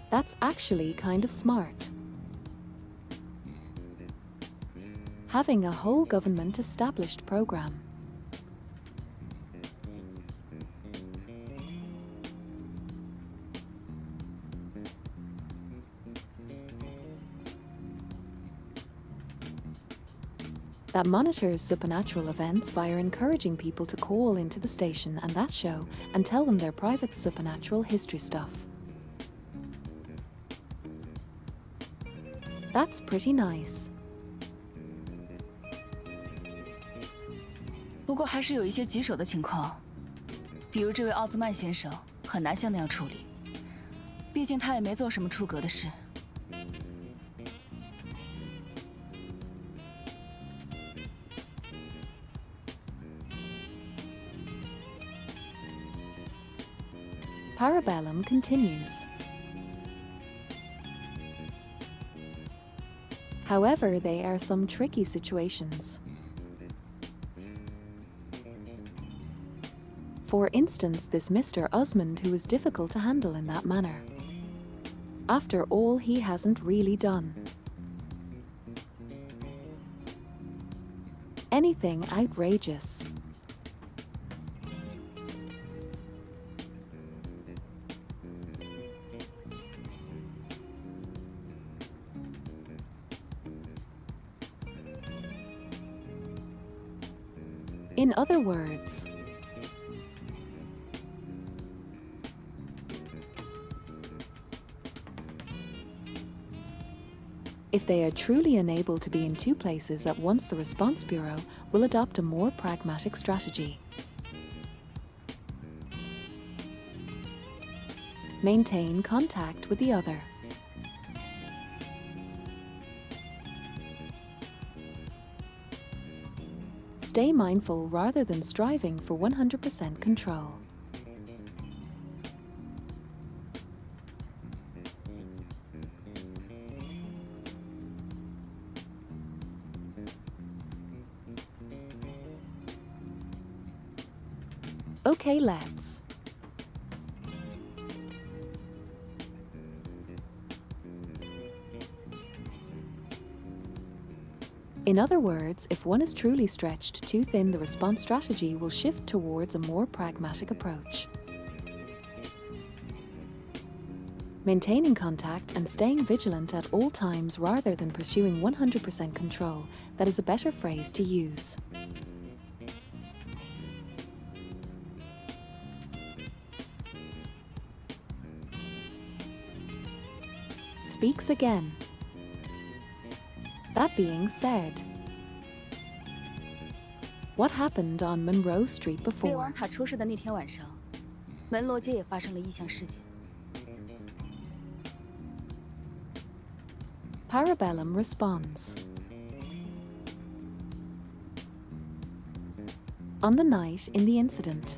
That's actually kind of smart. Having a whole government established program. That monitors supernatural events via encouraging people to call into the station and that show and tell them their private supernatural history stuff. That's pretty nice. 不过还是有一些棘手的情况，比如这位奥兹曼先生很难像那样处理，毕竟他也没做什么出格的事。Parabellum continues. However, there are some tricky situations. For instance, this Mr. Osmond, who is difficult to handle in that manner. After all, he hasn't really done anything outrageous. In other words, if they are truly unable to be in two places at once, the Response Bureau will adopt a more pragmatic strategy. Maintain contact with the other. Stay mindful rather than striving for 100% control. Okay, let's. In other words, if one is truly stretched too thin, the response strategy will shift towards a more pragmatic approach. Maintaining contact and staying vigilant at all times rather than pursuing 100% control, that is a better phrase to use. Speaks again. That being said, what happened on Monroe Street 猎 before? 王塔出事的那天晚上，门罗街也发生了异象事件。 Parabellum responds. On the night in the incident,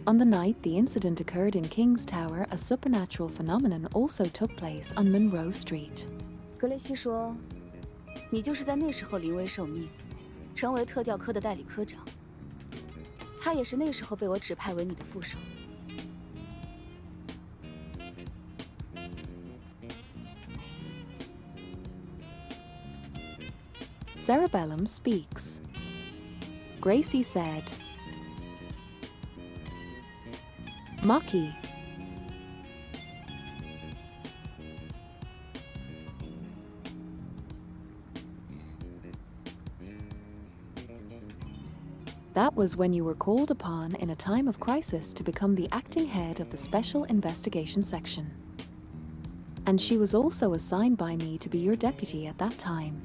on the night the incident occurred in King's Tower, a supernatural phenomenon also took place on Monroe Street. 格雷西说：“你就是在那时候临危受命，成为特调科的代理科长。他也是那时候被我指派为你的副手。” Cerebellum speaks. Gracie said, Maki. That was when you were called upon in a time of crisis to become the acting head of the Special Investigation Section. And she was also assigned by me to be your deputy at that time.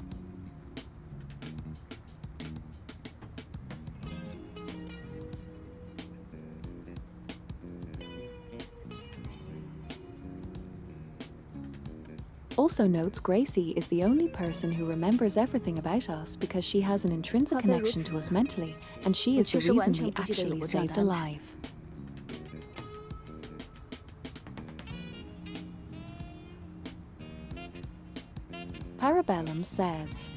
Also notes Gracie is the only person who remembers everything about us because she has an intrinsic connection to us mentally, and she is the reason we actually saved a life. Parabellum says,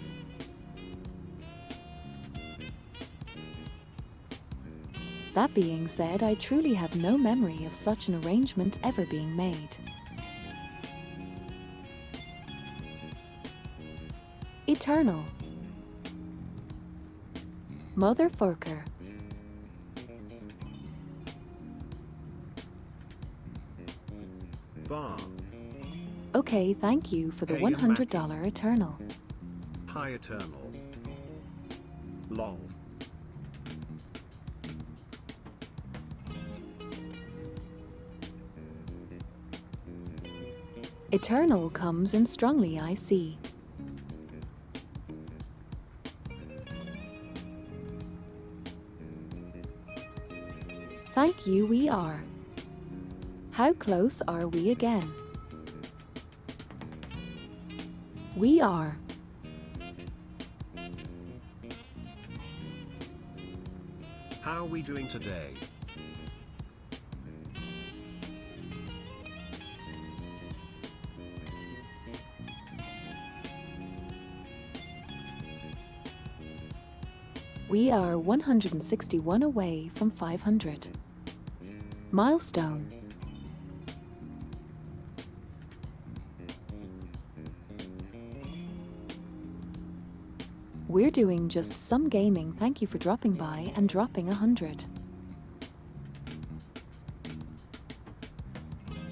That being said, I truly have no memory of such an arrangement ever being made. Eternal. Motherfucker. Bar. Okay, thank you for the Hey, $100 Eternal. Hi Eternal. Lol. Eternal comes in strongly, I see. Thank you, we are. How close are we again? We are. How are we doing today? We are 161 away from 500. Milestone. We're doing just some gaming. Thank you for dropping by and dropping 100.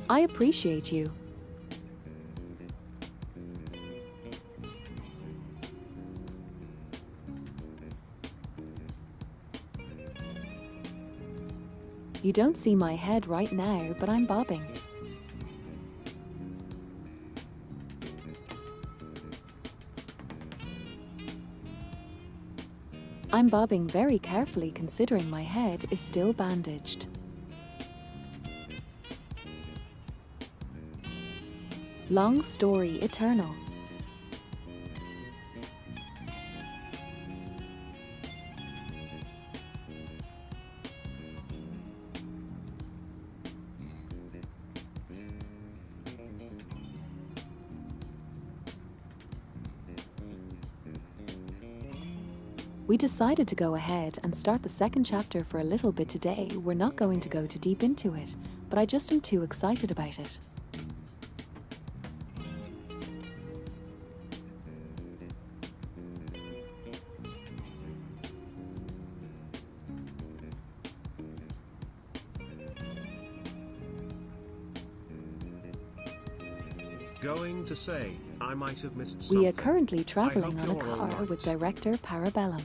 I appreciate you. You don't see my head right now, but I'm bobbing. I'm bobbing very carefully considering my head is still bandaged. Long story eternal. We decided to go ahead and start the second chapter for a little bit today. We're not going to go too deep into it, but I just am too excited about it. Going to say, I might have missed something. We are currently traveling I on hope a you're all car right. with director Parabellum.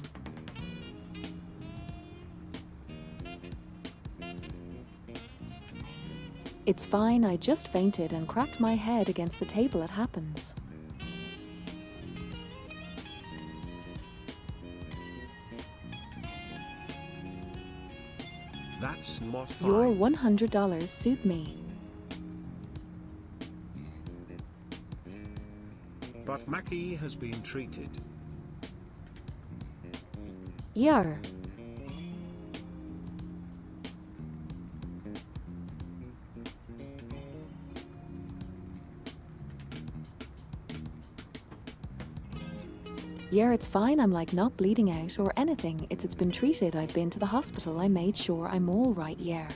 It's fine, I just fainted and cracked my head against the table. It happens. That's not fine. Your $100 suit me. But Maki has been treated. Yar. Yeah, it's fine, I'm like not bleeding out or anything. It's been treated, I've been to the hospital, I made sure I'm all right, yeah.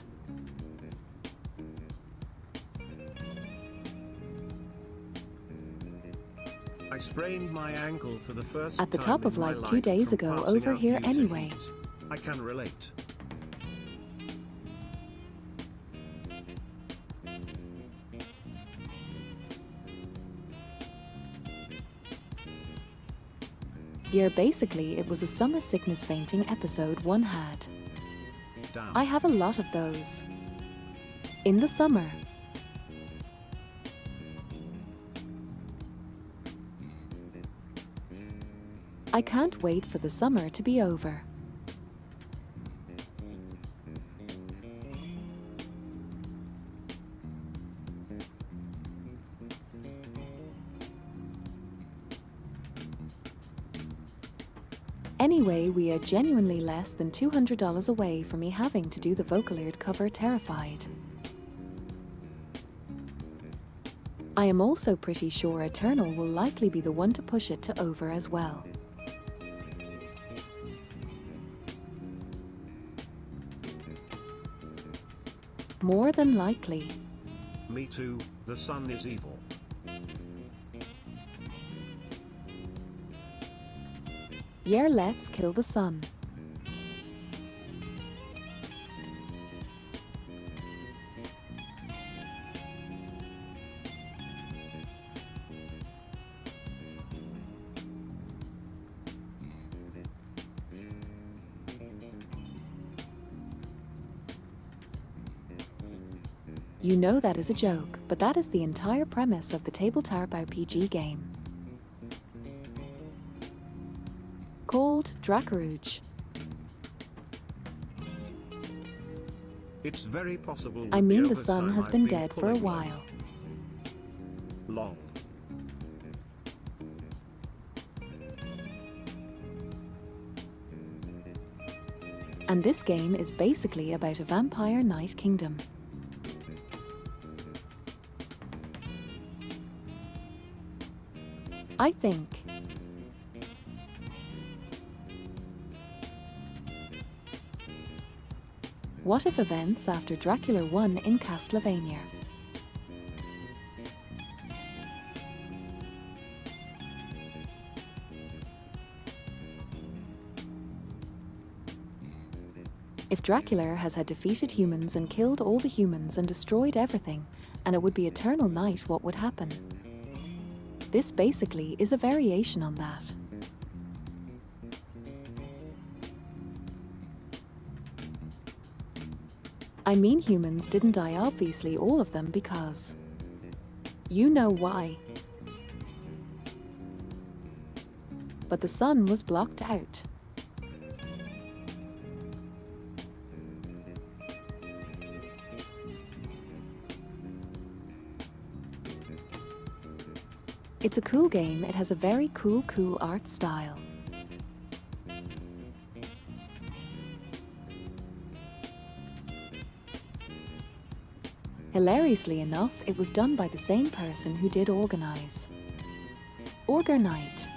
I sprained my ankle for the first At the time top in of my like life 2 days from ago passing over out here due to anyway. heat. I can relate. Yeah, basically it was a summer sickness fainting episode one had. Damn. I have a lot of those. In the summer. I can't wait for the summer to be over. Anyway, we are genuinely less than $200 away from me having to do the Vocaloid cover Terrified. I am also pretty sure Eternal will likely be the one to push it to over as well. More than likely. Me too, the sun is evil. Yeah, let's kill the sun. You know that is a joke, but that is the entire premise of the tabletop RPG game. Called Dracarouge. It's very possible. I mean, the overtime sun has I've been dead for a pulling while. Long. And this game is basically about a vampire night kingdom. I think. What if events after Dracula 1 in Castlevania? If Dracula has had defeated humans and killed all the humans and destroyed everything, and it would be eternal night, what would happen? This basically is a variation on that. I mean, humans didn't die, obviously all of them, because you know why. But the sun was blocked out. It's a cool game, it has a very cool art style. Hilariously enough, it was done by the same person who did Organize. Orgernite.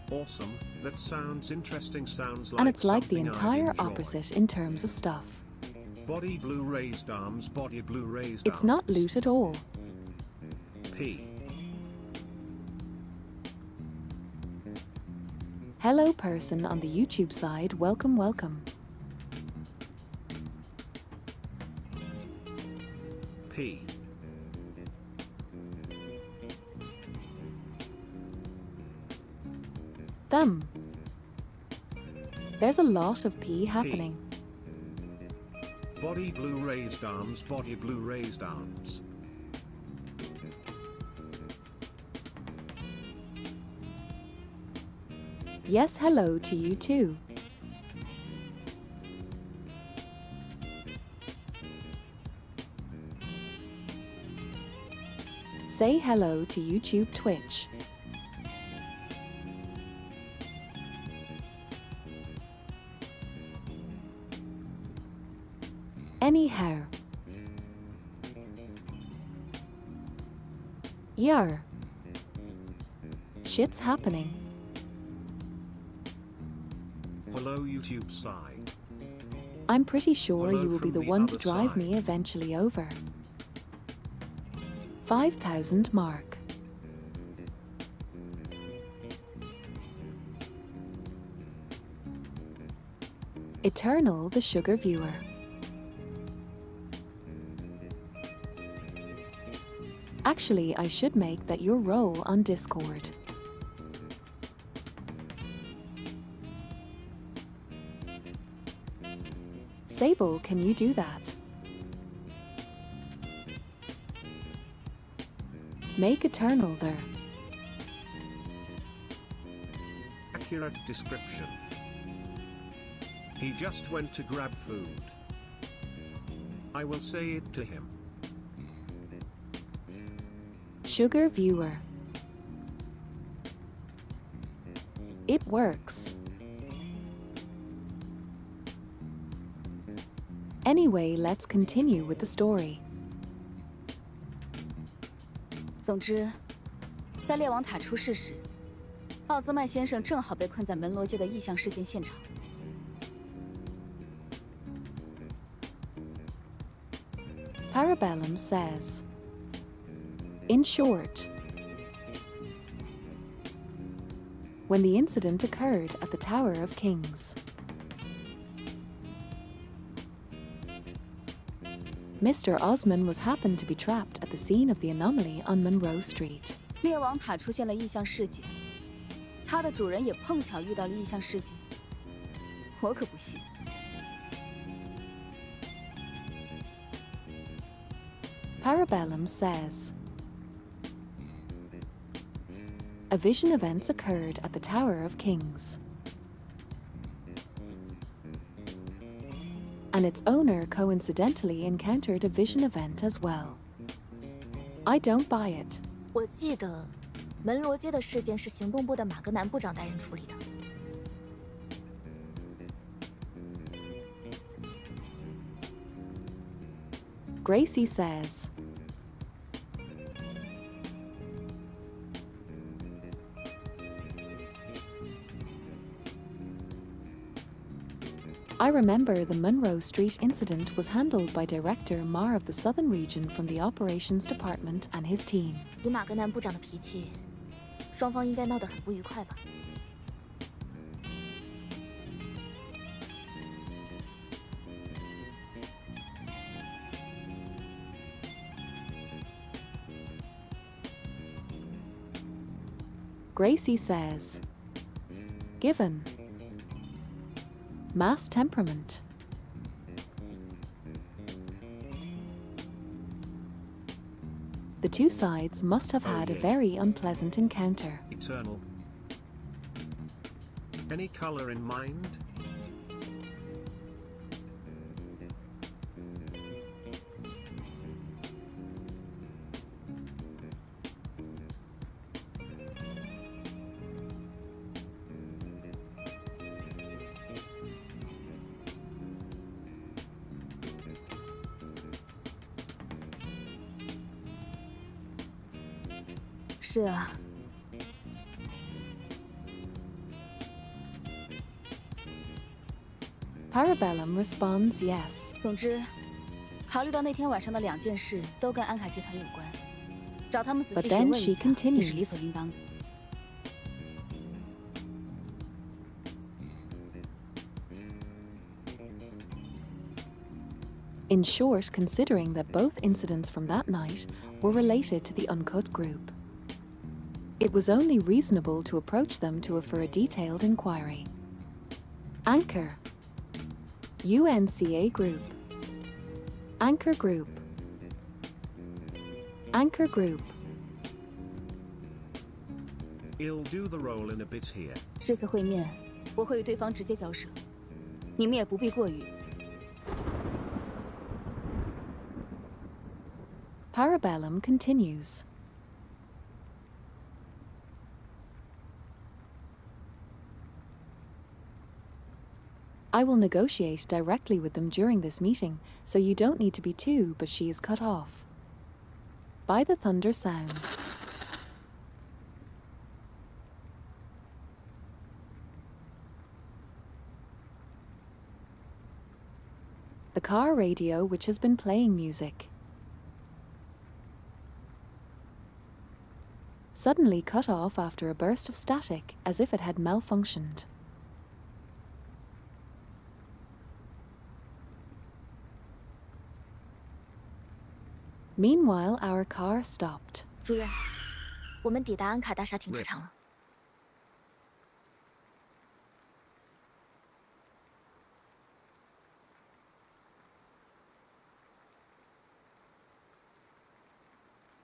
Awesome, that sounds interesting, sounds like And it's like the something I'd entire enjoy. opposite in terms of stuff. Body blue raised arms, body blue raised It's arms. not loot at all. P. Hello person on the YouTube side, welcome, welcome. P. Thumb. There's a lot of P happening. Body blue raised arms, body blue raised arms. Yes, hello to you too. Say hello to YouTube, Twitch. Anyhow. Yar. Shit's happening. Hello YouTube side. I'm pretty sure Hello you will be from the the one to other drive side. me eventually over. 5,000 mark. Eternal the Sugar Viewer. Actually, I should make that your role on Discord. Sable, can you do that? Make Eternal there. Accurate description. He just went to grab food. I will say it to him. Sugar Viewer. It works. Anyway, let's continue with the story. 总之，在猎王塔出事时，奥兹曼先生正好被困在门罗街的异象事件现场。Parabellum says, in short, when the incident occurred at the Tower of Kings, Mr. Osman was happened to be trapped at the scene of the anomaly on Monroe Street. 猎王塔出现了异象事件，它的主人也碰巧遇到了异象事件，我可不信。Parabellum says, a vision events occurred at the Tower of Kings, and its owner coincidentally encountered a vision event as well. I don't buy it. 我记得门罗街的事件是行动部的马格南部长带人处理的。Gracie says, I remember the Monroe Street incident was handled by Director Marr of the Southern Region from the Operations Department and his team. 以马格南部长的脾气，双方应该闹得很不愉快吧？ Gracie says, given mass temperament, the two sides must have had a very unpleasant encounter. Eternal. Any color in mind? “是啊。” Parabellum responds yes. 总之，考虑到那天晚上的2件事都跟安卡集团有关，找他们仔 But 细 then 询问 she 一下也是 continues. 理所应当的。In short, considering that both incidents from that night were related to the uncut group, it was only reasonable to approach them for a detailed inquiry. Anchor. UNCA Group. Anchor Group. Anchor Group. I'll do the role in a bit here. 这次会面，我会与对方直接交涉，你们也不必过于。 Parabellum continues. I will negotiate directly with them during this meeting, so you don't need to be too, but she is cut off by the thunder sound. The car radio, which has been playing music, suddenly cut off after a burst of static, as if it had malfunctioned. Meanwhile, our car stopped. 主任，我们抵达安卡大厦停车场了。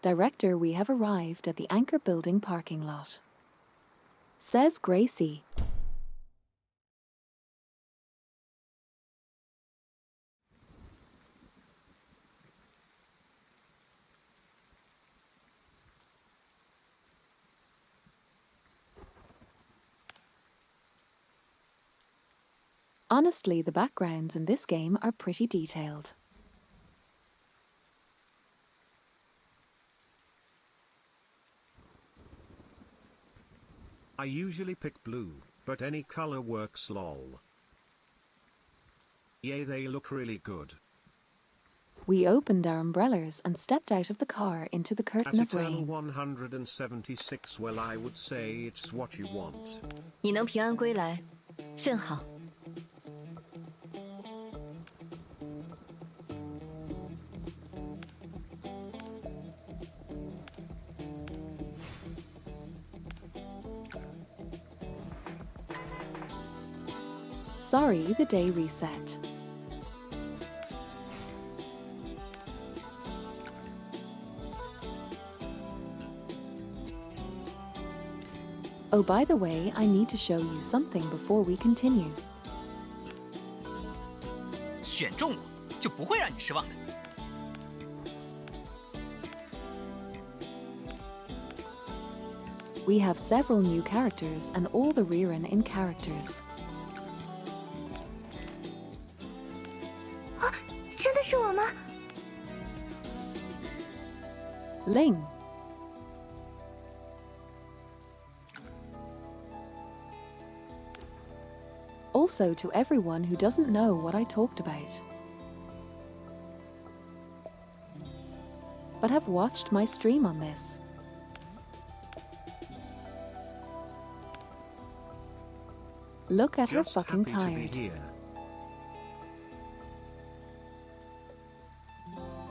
Director, we have arrived at the Anchor Building parking lot, says Gracie. Honestly, the backgrounds in this game are pretty detailed. I usually pick blue, but any color works lol. Yeah, they look really good. We opened our umbrellas and stepped out of the car into the curtain At of Eternal rain. 176, well, I would say it's what you want. 你能平安归来，甚好。 Sorry, the day reset. Oh, by the way, I need to show you something before we continue. 选中我，就不会让你失望的。 We have several new characters and all the Ririn in characters. 真的是我吗？ Ling. Also to everyone who doesn't know what I talked about, but have watched my stream on this. Look at her Just fucking happy to be tired. here.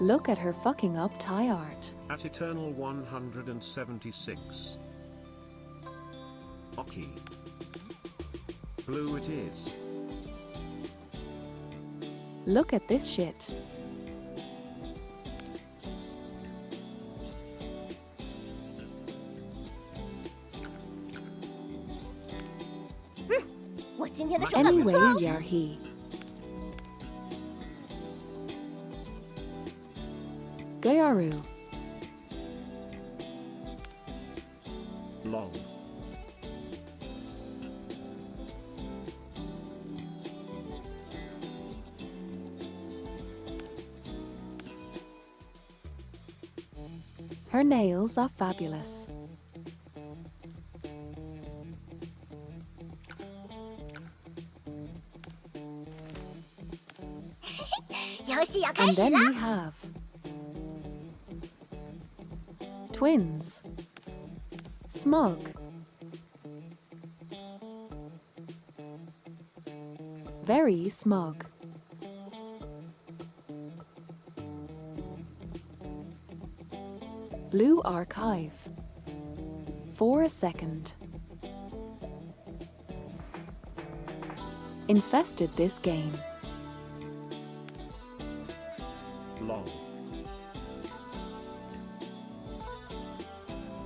Look at her fucking up tie art. At Eternal 176. Okay. Blue it is. Look at this shit. Anyway, Yarhi. Gayaru. Lol. Her nails are fabulous. 游戏要开 And 始 then 啦！ we have twins. Smug. Very smug. Blue archive. For a second. Infested this game. Long.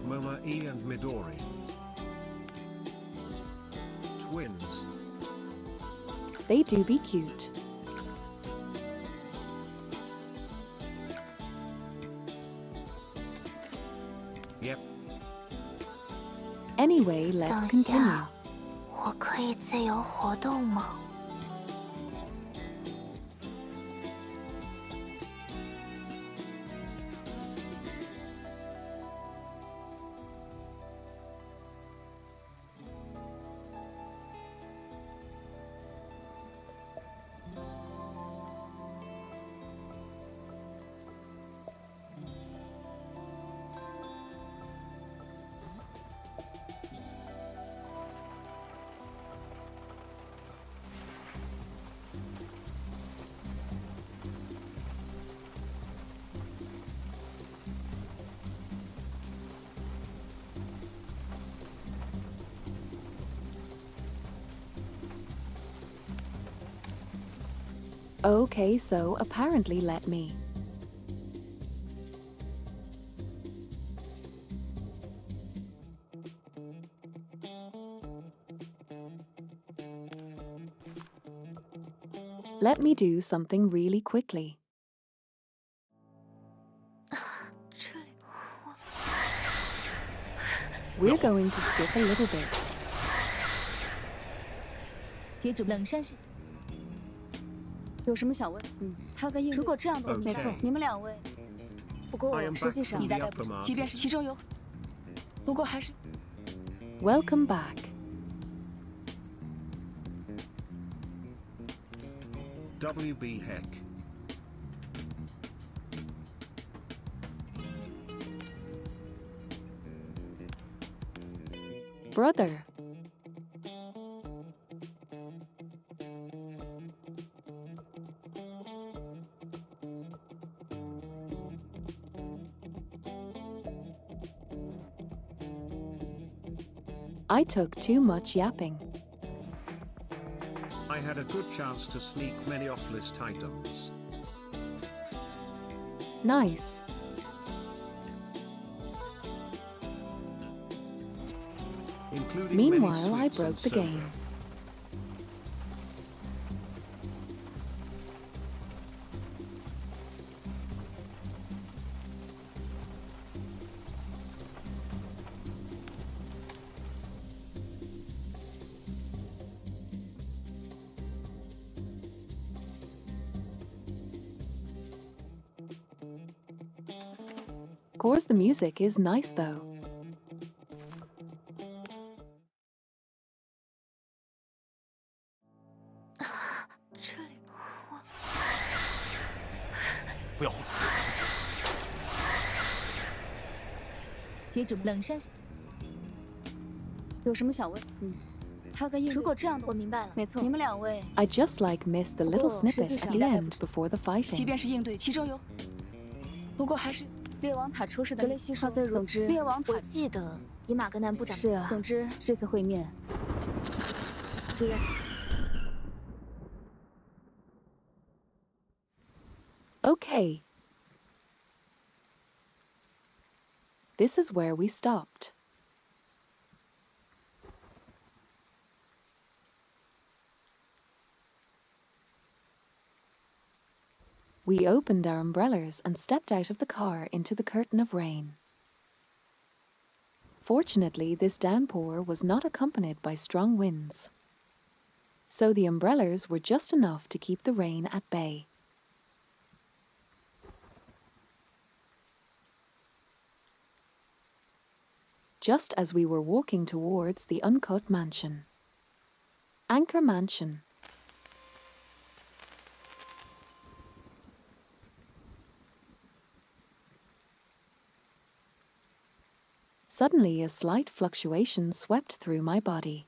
Moma E and Midori. Twins. They do be cute. Yep. Anyway, let's 等 continue. 下，我可以自由活动吗？ Okay, so apparently let me. Let me do something really quickly. 这里我 We're going to skip a little bit. 接着冷杉是有什么想问？还有个应对。如果这样的话， Okay. 没错，你们两位。不过 I am 实际 back 上 from 你 the 大概不 upper 知道， market. 即便是其中有，不过还是 Welcome back. WB heck. Brother. I took too much yapping. I had a good chance to sneak many off-list items. Nice. Including Meanwhile, many I sweets and broke the soda. game. Course the music is nice though.我 不要慌，接着冷杉有什么想问？还有个应对。如果这样的，我明白了。没错，你们两位， I just like missed the little Oh, snippet 实际 at 上 the 大概 end before the 即 fighting. 便是应对，其中有，不过还是列王塔出事的格雷西说总之，列王塔我记得以马格南部长是啊。总之，这次会面，主任， Okay. This is where we stopped. We opened our umbrellas and stepped out of the car into the curtain of rain. Fortunately, this downpour was not accompanied by strong winds, so the umbrellas were just enough to keep the rain at bay. Just as we were walking towards the uncut mansion. Anchor Mansion. Suddenly, a slight fluctuation swept through my body.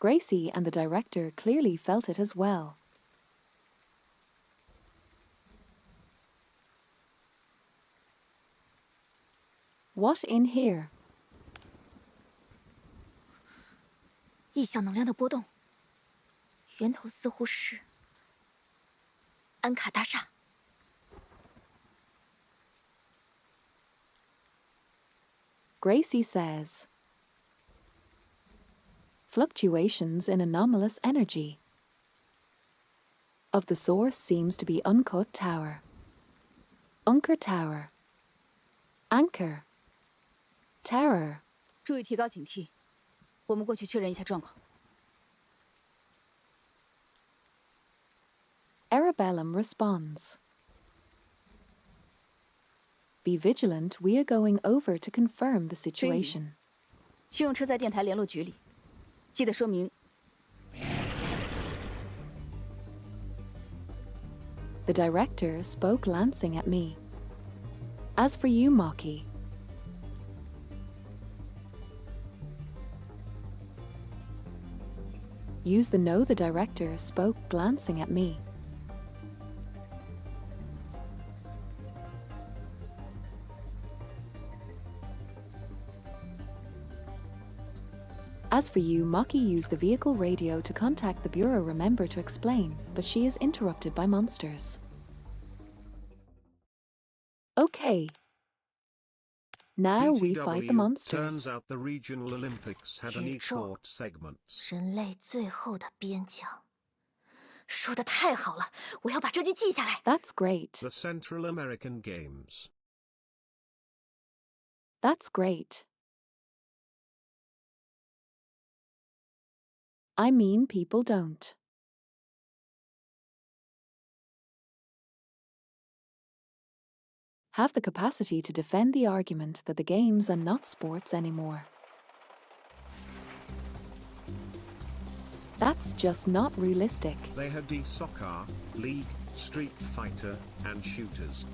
Gracie and the director clearly felt it as well. What in here? 异象能量的波动，源头似乎是安卡大厦。Gracie says. Fluctuations in anomalous energy. Of the source seems to be Uncut Tower. Unker Tower. Anchor. Terror. 注意提高警惕，我们过去确认一下状况。Arabellum responds. Be vigilant, we are going over to confirm the situation. 去用车在电台联络局里，记得说明。 The director spoke glancing at me. As for you, Maki. Use the no, the director spoke glancing at me. As for you, Maki used the vehicle radio to contact the bureau. Remember to explain, but she is interrupted by monsters. Okay. Now we fight the BTW, monsters. Turns out the regional Olympics had an e-sport segments. 人类最后的边疆。说的太好了，我要把这句记下来。 That's great. The Central American Games. That's great. I mean, people don't. Have the capacity to defend the argument that the games are not sports anymore. That's just not realistic. They had soccer, league, street fighter, and shooters.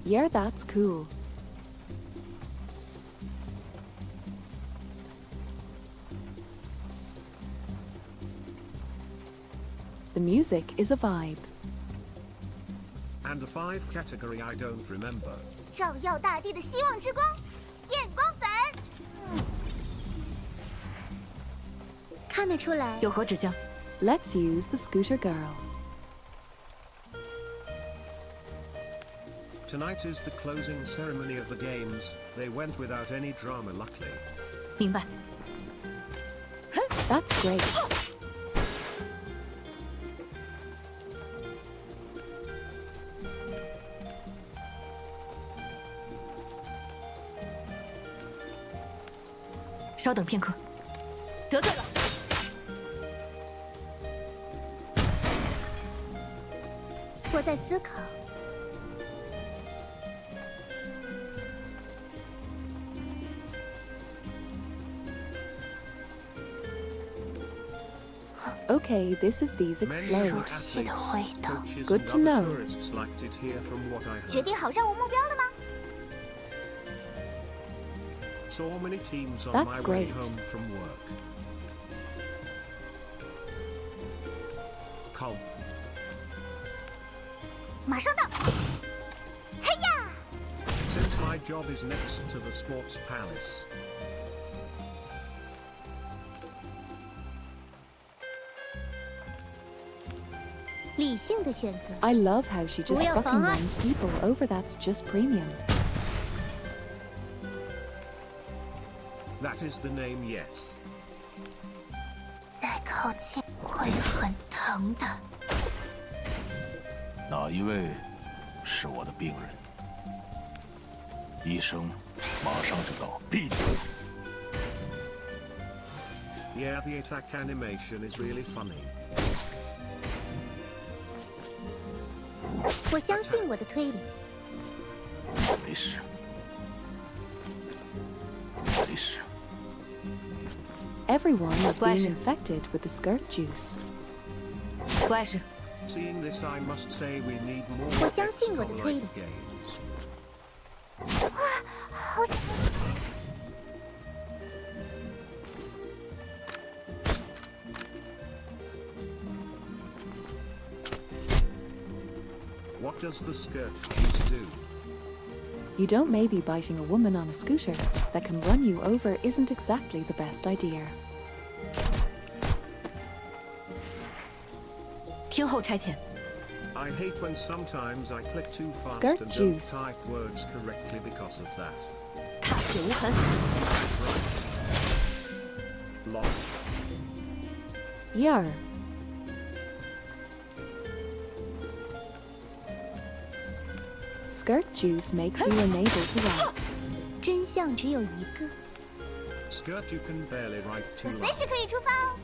Yeah, that's cool. The music is a vibe. And the 5 category I don't remember. 照耀大地的希望之光，电光粉。看得出来，有何指教？ Let's use the scooter girl. Tonight is the closing ceremony of the games. They went without any drama, luckily. 明白。 That's great. “稍等片刻。”得罪了。我在思考。Okay, this is these Many explode. athletes, coaches, Good and to other know. tourists liked it here from what I 决 heard. 定好任务目标了吗？ Saw many teams on That's my way great. home from work. Comp. 马上到。嘿呀！ Since my job is next to the sports palace. 理性的选择。 I love how she just 不要 fucking 妨碍。 runs people over. That's just premium. That is the name, yes. 再靠近会很疼的。哪一位是我的病人？医生马上就到。闭嘴！ Yeah, the attack animation is really funny. 我相信我的推理。没事，没事。 Everyone is Splash. being infected with the skirt juice. 不碍事。 Seeing this, I must say we need more 我相信我的 XCOM-like 推理。 games. 好想。 What does the skirt juice do? You don't maybe biting a woman on a scooter that can run you over isn't exactly the best idea. 听候差遣。 I hate when sometimes I click too fast Skirt and juice. don't type words correctly because of that. 踏血无痕。 Lost. Yar. Skirt juice makes you unable to write. 真相只有一个。 Skirt, you can barely write 我 too 随 loud. 时可以出发哦。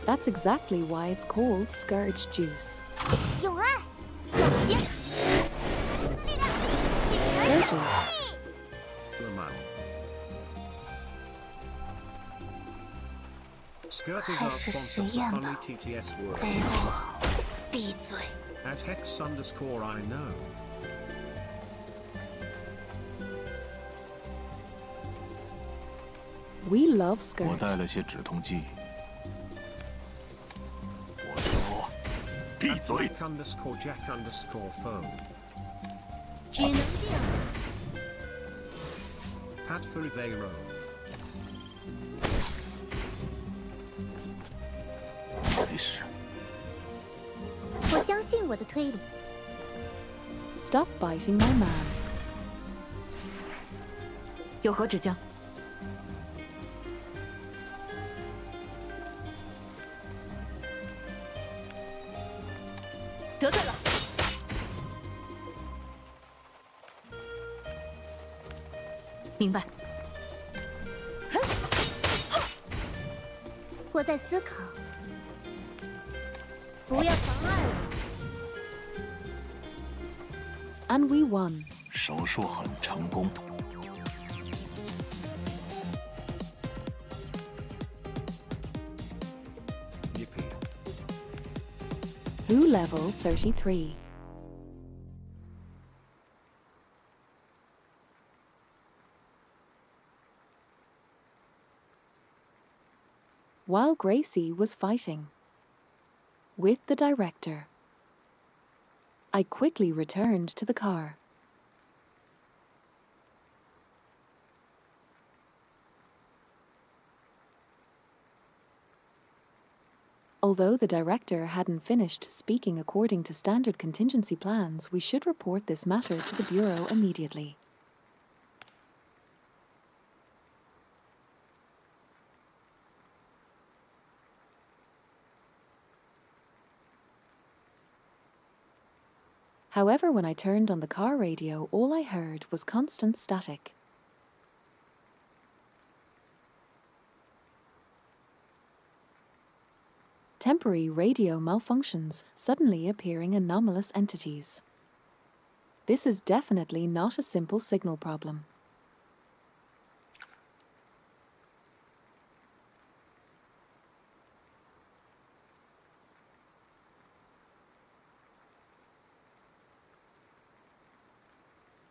That's exactly why it's called scourge juice. 有爱，友情，力量，起源 Scourges. Lamau. Skirt is 开 our 始 sponsor 实验 for 吧。 funny TTS 给 word. 我闭嘴！ At hex_I know. We love 我 skirt. 带了些止痛剂。我说，闭嘴！ Jack_phone. 只能这样。 Pat for Ivero. 没事。我相信我的推理。 Stop biting my man. 有何指教？ 得罪了。明白。我在思考，不要妨碍我。 And we won. 手术很成功。 Yippee. Who level 33. While Gracie was fighting with the director, I quickly returned to the car. Although the director hadn't finished speaking according to standard contingency plans, we should report this matter to the Bureau immediately. However, when I turned on the car radio, all I heard was constant static. Temporary radio malfunctions, suddenly appearing anomalous entities. This is definitely not a simple signal problem.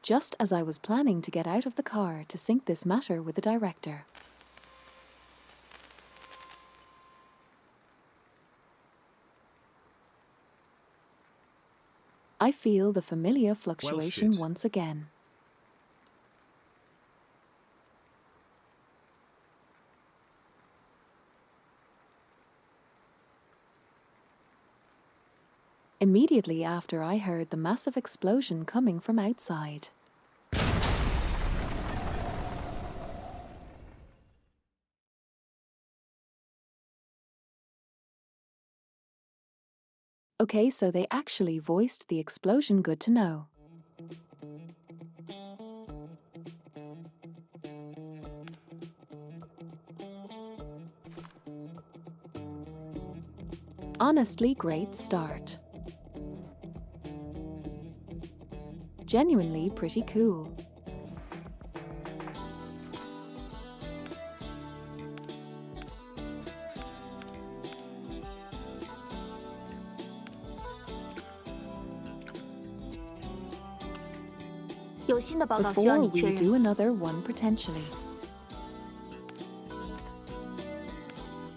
Just as I was planning to get out of the car to sync this matter with the director. I feel the familiar fluctuation shit. once again. Immediately after, I heard the massive explosion coming from outside. Okay, so they actually voiced the explosion. Good to know. Honestly, great start. Genuinely pretty cool. Before we do another one potentially.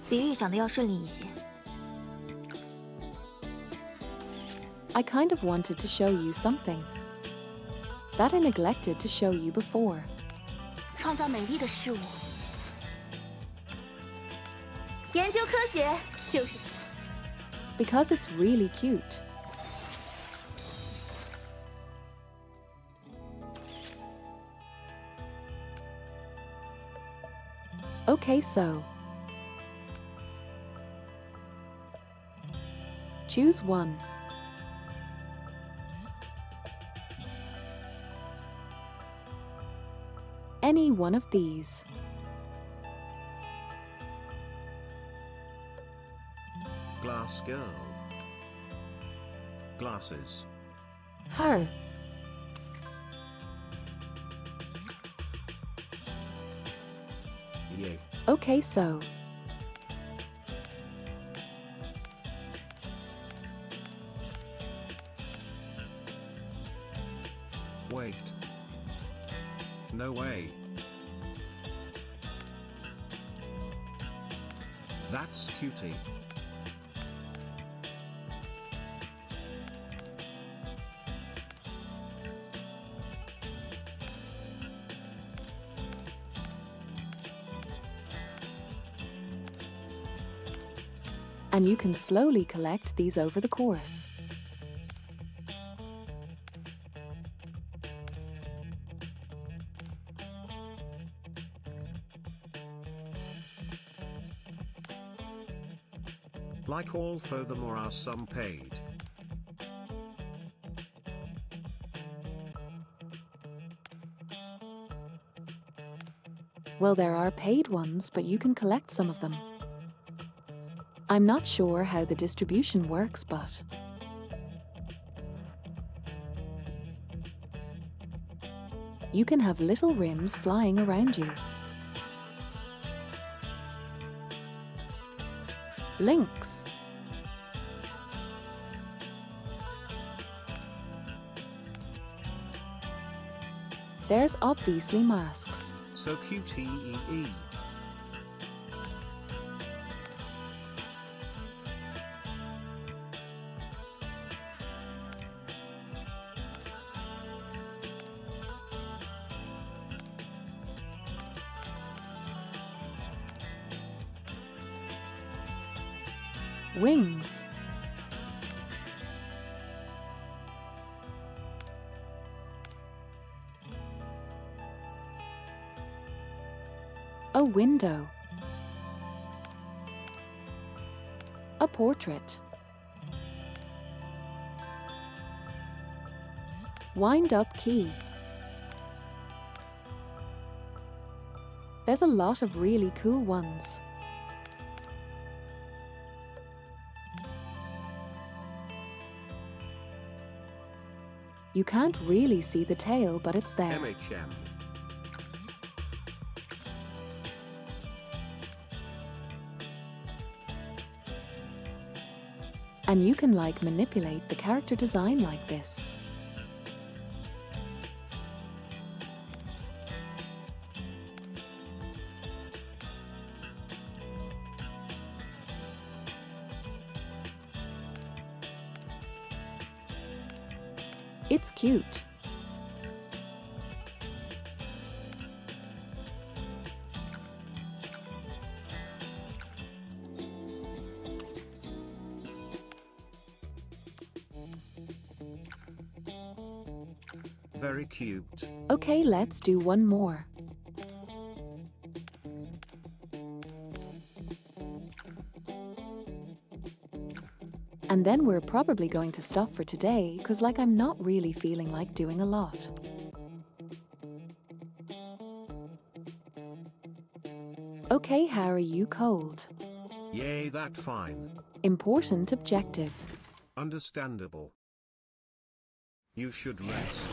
比预想的要顺利一些。I kind of wanted to show you something that I neglected to show you before. 创造美丽的事物。研究科学就是。 Because it's really cute. Okay, so choose one. Any one of these. Glass girl. Glasses. Her. Yay. Okay, so Wait. No way. That's cutie. and you can slowly collect these over the course. Like all furthermore are some paid. Well, there are paid ones, but you can collect some of them. I'm not sure how the distribution works, but you can have little rims flying around you. Links. There's obviously masks. So QTEE. Wings. A window. A portrait. Wind-up key. There's a lot of really cool ones. You can't really see the tail, but it's there. MHM. And you can manipulate the character design like this. It's cute. Very cute. Okay, let's do one more. And then we're probably going to stop for today, because I'm not really feeling like doing a lot. Okay, how are you cold? Yay, that fine. Important objective. Understandable. You should rest.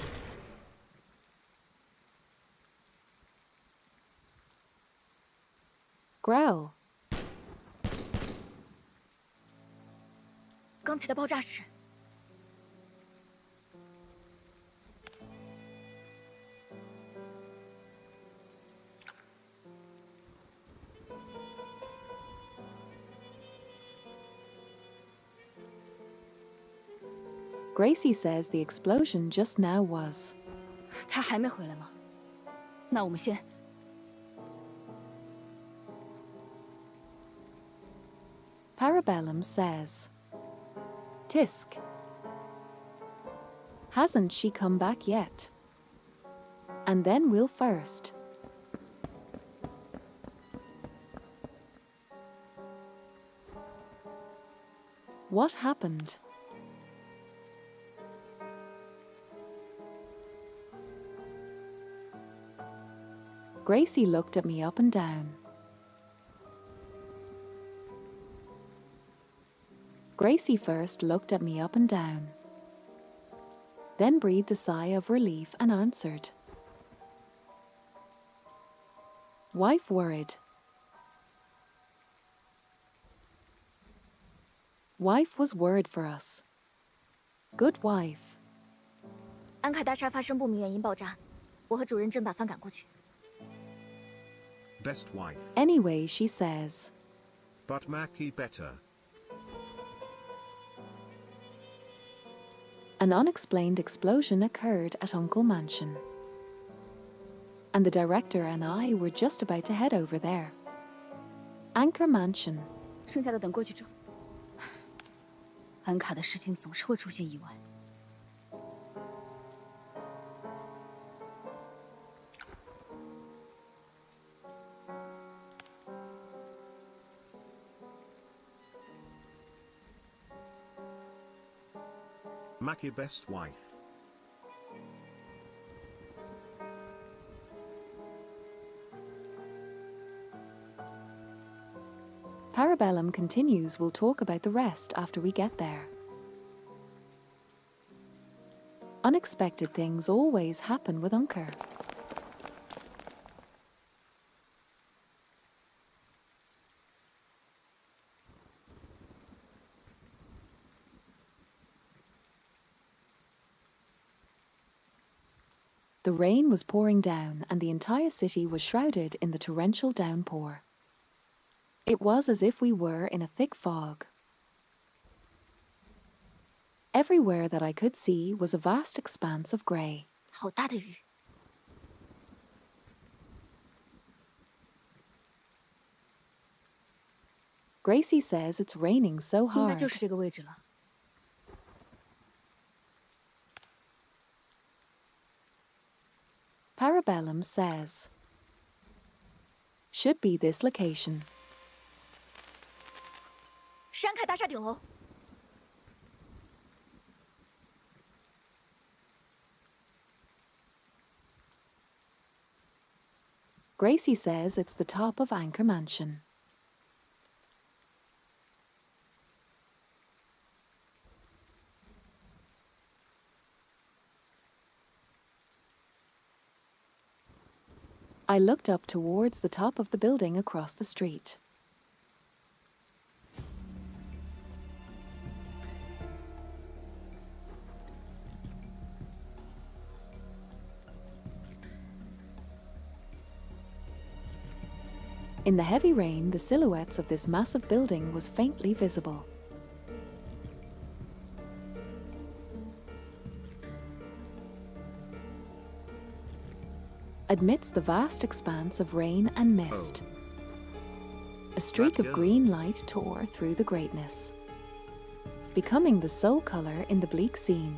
Growl. 刚才的爆炸时， Gracie says the explosion just now was. 他还没回来吗？那我们先。Parabellum says. Tisk. Hasn't she come back yet? And then we'll first. What happened? Gracie looked at me up and down. Gracie first looked at me up and down, then breathed a sigh of relief and answered. Wife worried. Wife was worried for us. Good wife. 安凯大厦发生不明原因爆炸，我和主任正打算赶过去。 Best wife. Anyway, she says. But Maki better. An unexplained explosion occurred at Uncle Mansion. And the director and I were just about to head over there. Anchor Mansion. 剩下的等过去者。安卡的事情总是会出现意外。Maki best wife. Parabellum continues. We'll talk about the rest after we get there. Unexpected things always happen with Unker. The rain was pouring down and the entire city was shrouded in the torrential downpour. It was as if we were in a thick fog. Everywhere that I could see was a vast expanse of grey. 好大的雨！ Gracie says it's raining so 应该 hard. 就是这个位置了。 Parabellum says. Should be this location. 是安凯大厦顶楼。 Gracie says it's the top of Anchor Mansion. I looked up towards the top of the building across the street. In the heavy rain, the silhouettes of this massive building was faintly visible. Amidst the vast expanse of rain and mist, a streak of green light tore through the greatness, becoming the sole color in the bleak scene.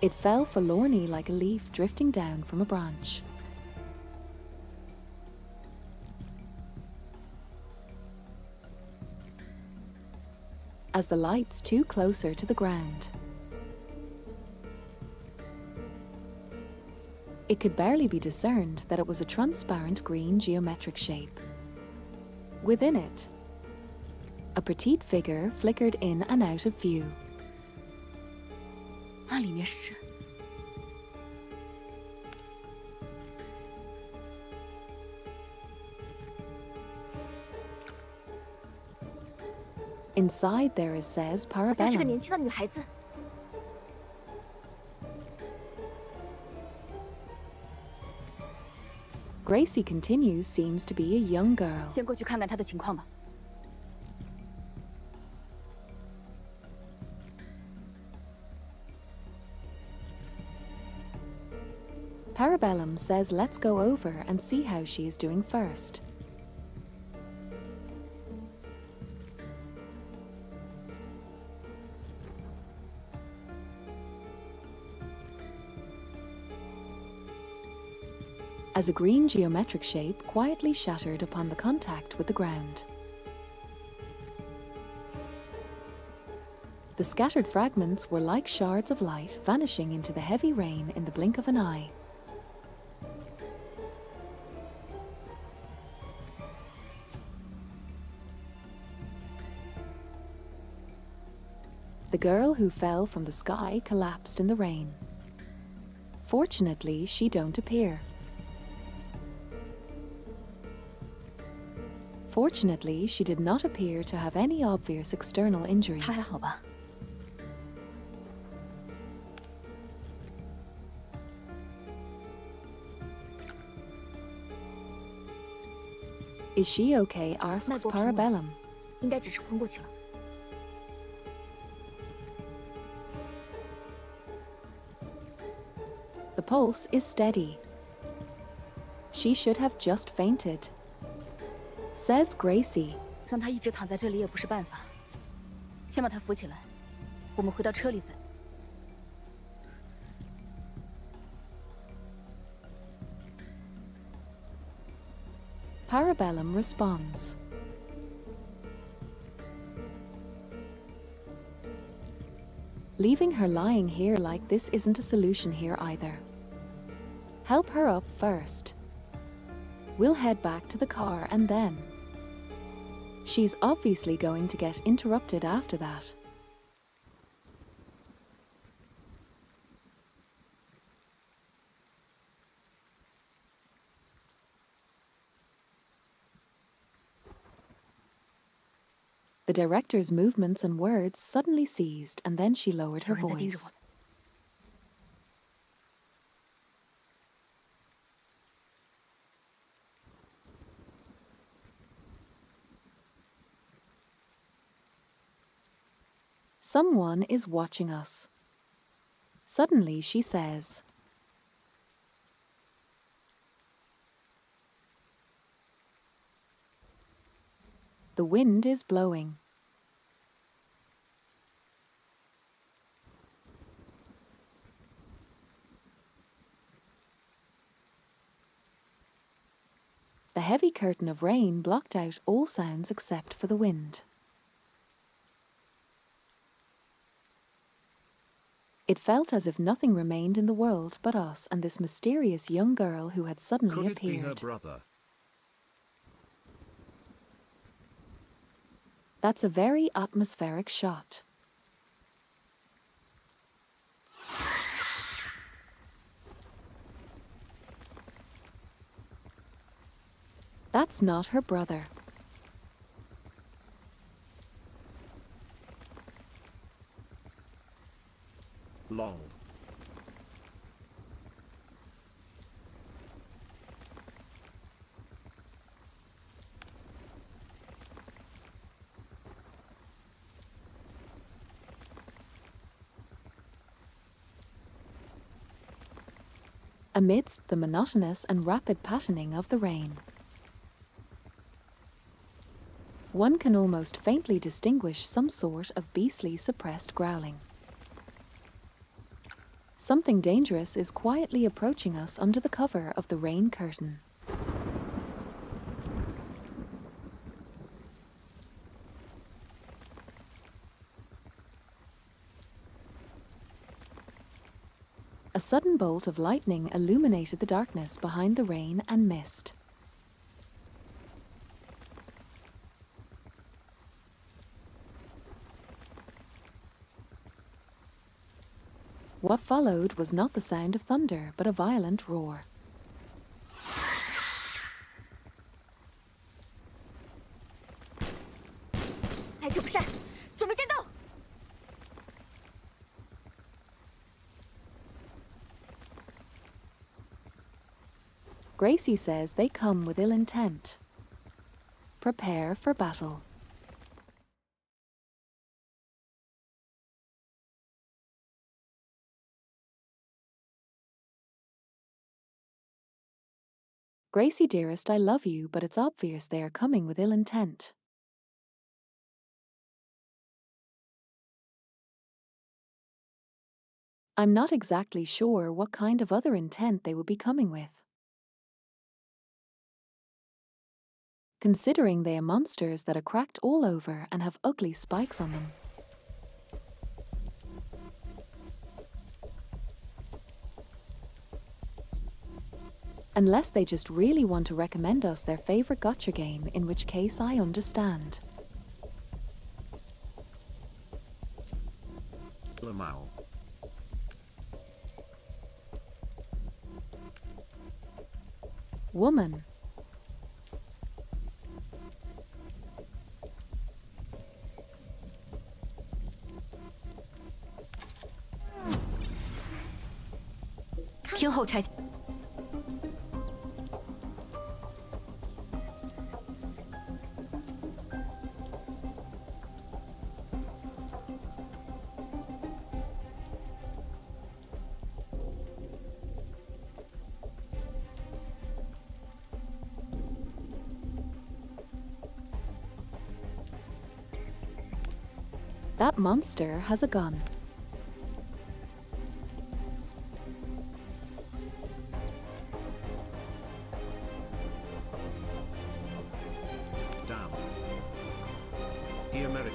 It fell forlornly like a leaf drifting down from a branch. As the lights drew closer to the ground, it could barely be discerned that it was a transparent green geometric shape. Within it, a petite figure flickered in and out of view. 那里面是？ Inside there is says 好像是个 Parabellum. 年轻的女孩子。Gracie continues seems to be a young girl. 先过去看看她的情况吧。 Parabellum says let's go over and see how she is doing first. As a green geometric shape quietly shattered upon the contact with the ground. The scattered fragments were like shards of light vanishing into the heavy rain in the blink of an eye. The girl who fell from the sky collapsed in the rain. Fortunately, she don't appear. Fortunately, she did not appear to have any obvious external injuries. 她还好吧？ Is she okay? 脉 asks 搏平稳， Parabellum. 应该只是昏过去了。 The pulse is steady. She should have just fainted, says Gracie. 让她一直躺在这里也不是办法。先把她扶起来，我们回到车里再。 Parabellum responds. Leaving her lying here like this isn't a solution here either. Help her up first. We'll head back to the car and then. She's obviously going to get interrupted after that. The director's movements and words suddenly ceased, and then she lowered her 有人在盯着 voice. 我。 Someone is watching us. Suddenly she says, "The wind is blowing." The heavy curtain of rain blocked out all sounds except for the wind. It felt as if nothing remained in the world but us and this mysterious young girl who had suddenly Could it be her appeared. brother? That's a very atmospheric shot. That's not her brother. Long. Amidst the monotonous and rapid patterning of the rain, one can almost faintly distinguish some sort of beastly suppressed growling. Something dangerous is quietly approaching us under the cover of the rain curtain. A sudden bolt of lightning illuminated the darkness behind the rain and mist. What followed was not the sound of thunder, but a violent roar. 来者不善，准备战斗！ The Gracie says they come with ill intent. Prepare for battle. Gracie dearest, I love you, but it's obvious they are coming with ill intent. I'm not exactly sure what kind of other intent they would be coming with. Considering they are monsters that are cracked all over and have ugly spikes on them. Unless they just really want to recommend us their favorite gotcha game, in which case I understand. Lamau. Woman.听候差。 That monster has a gun. Damn. The American.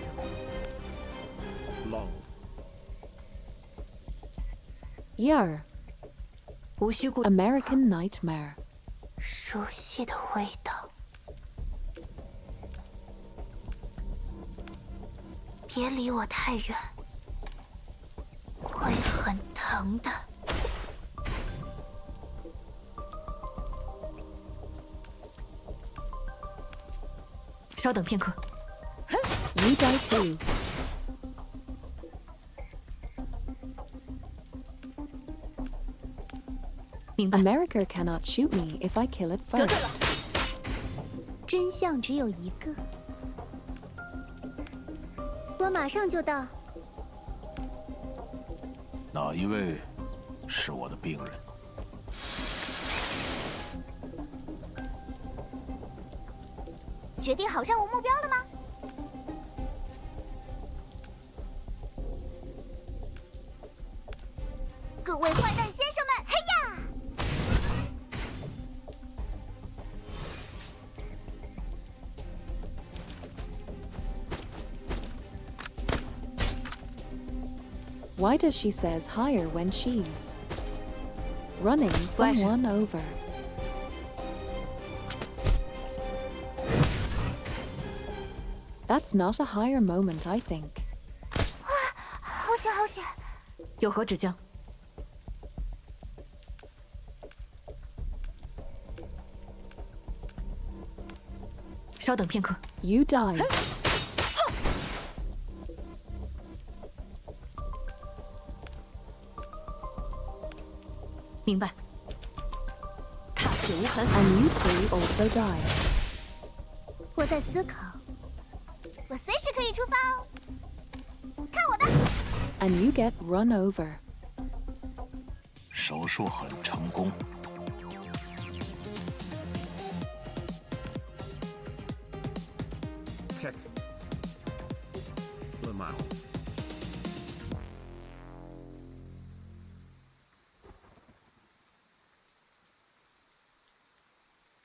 Long. Yar. 无需顾 American Nightmare. 熟悉的味道。别离我太远，会很疼的。稍等片刻。 You die too. 明白。 America cannot shoot me if I kill it first. 真相只有一个。我马上就到。哪一位是我的病人？决定好任务目标了吗？各位坏蛋先生们，嘿呀！ Why does she says higher when she's running someone over? That's not a higher moment, I think. 好险好险！有何指教？稍等片刻。 You died. 明白。踏血无痕。 And you three also died. 我在思考，我随时可以出发哦。看我的！ And you get run over. 手术很成功。 Keck. Lamau.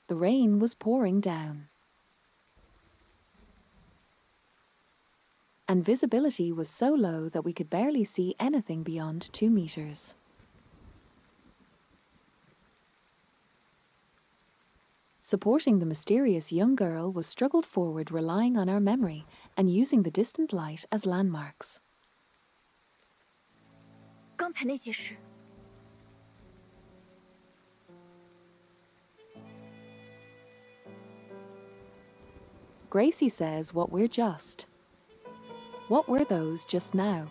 The rain was pouring down. And visibility was so low that we could barely see anything beyond 2 meters. Supporting the mysterious young girl was struggled forward, relying on our memory and using the distant light as landmarks. 刚才那些事， Gracie says what we're just. What were those just now?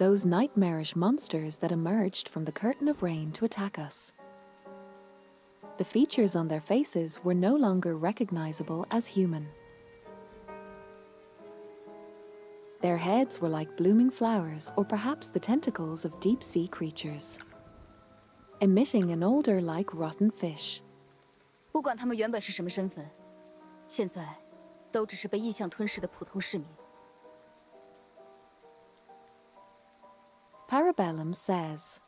Those nightmarish monsters that emerged from the curtain of rain to attack us. The features on their faces were no longer recognizable as human. Their heads were like blooming flowers or perhaps the tentacles of deep-sea creatures, emitting an odor like rotten fish. 不管他们原本是什么身份，现在都只是被异象吞噬的普通市民。Parabellum says,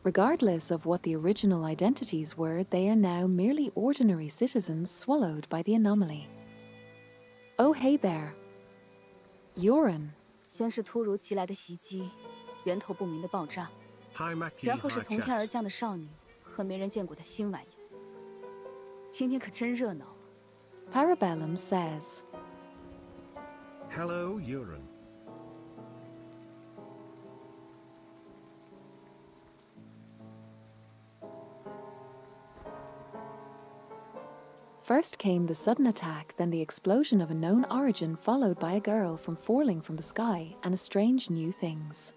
regardless of what the original identities were, they are now merely ordinary citizens swallowed by the anomaly. Oh, hey there. Urine. 先是突如其来的袭击，源头不明的爆炸， Hi Maki, 然后是 hi 从天而 chat. 降的少女和没人见过的新玩意，听听可真热闹。 Parabellum says, Hello urine. first came the sudden attack, then the explosion of unknown origin, followed by a girl falling from the sky and strange new things.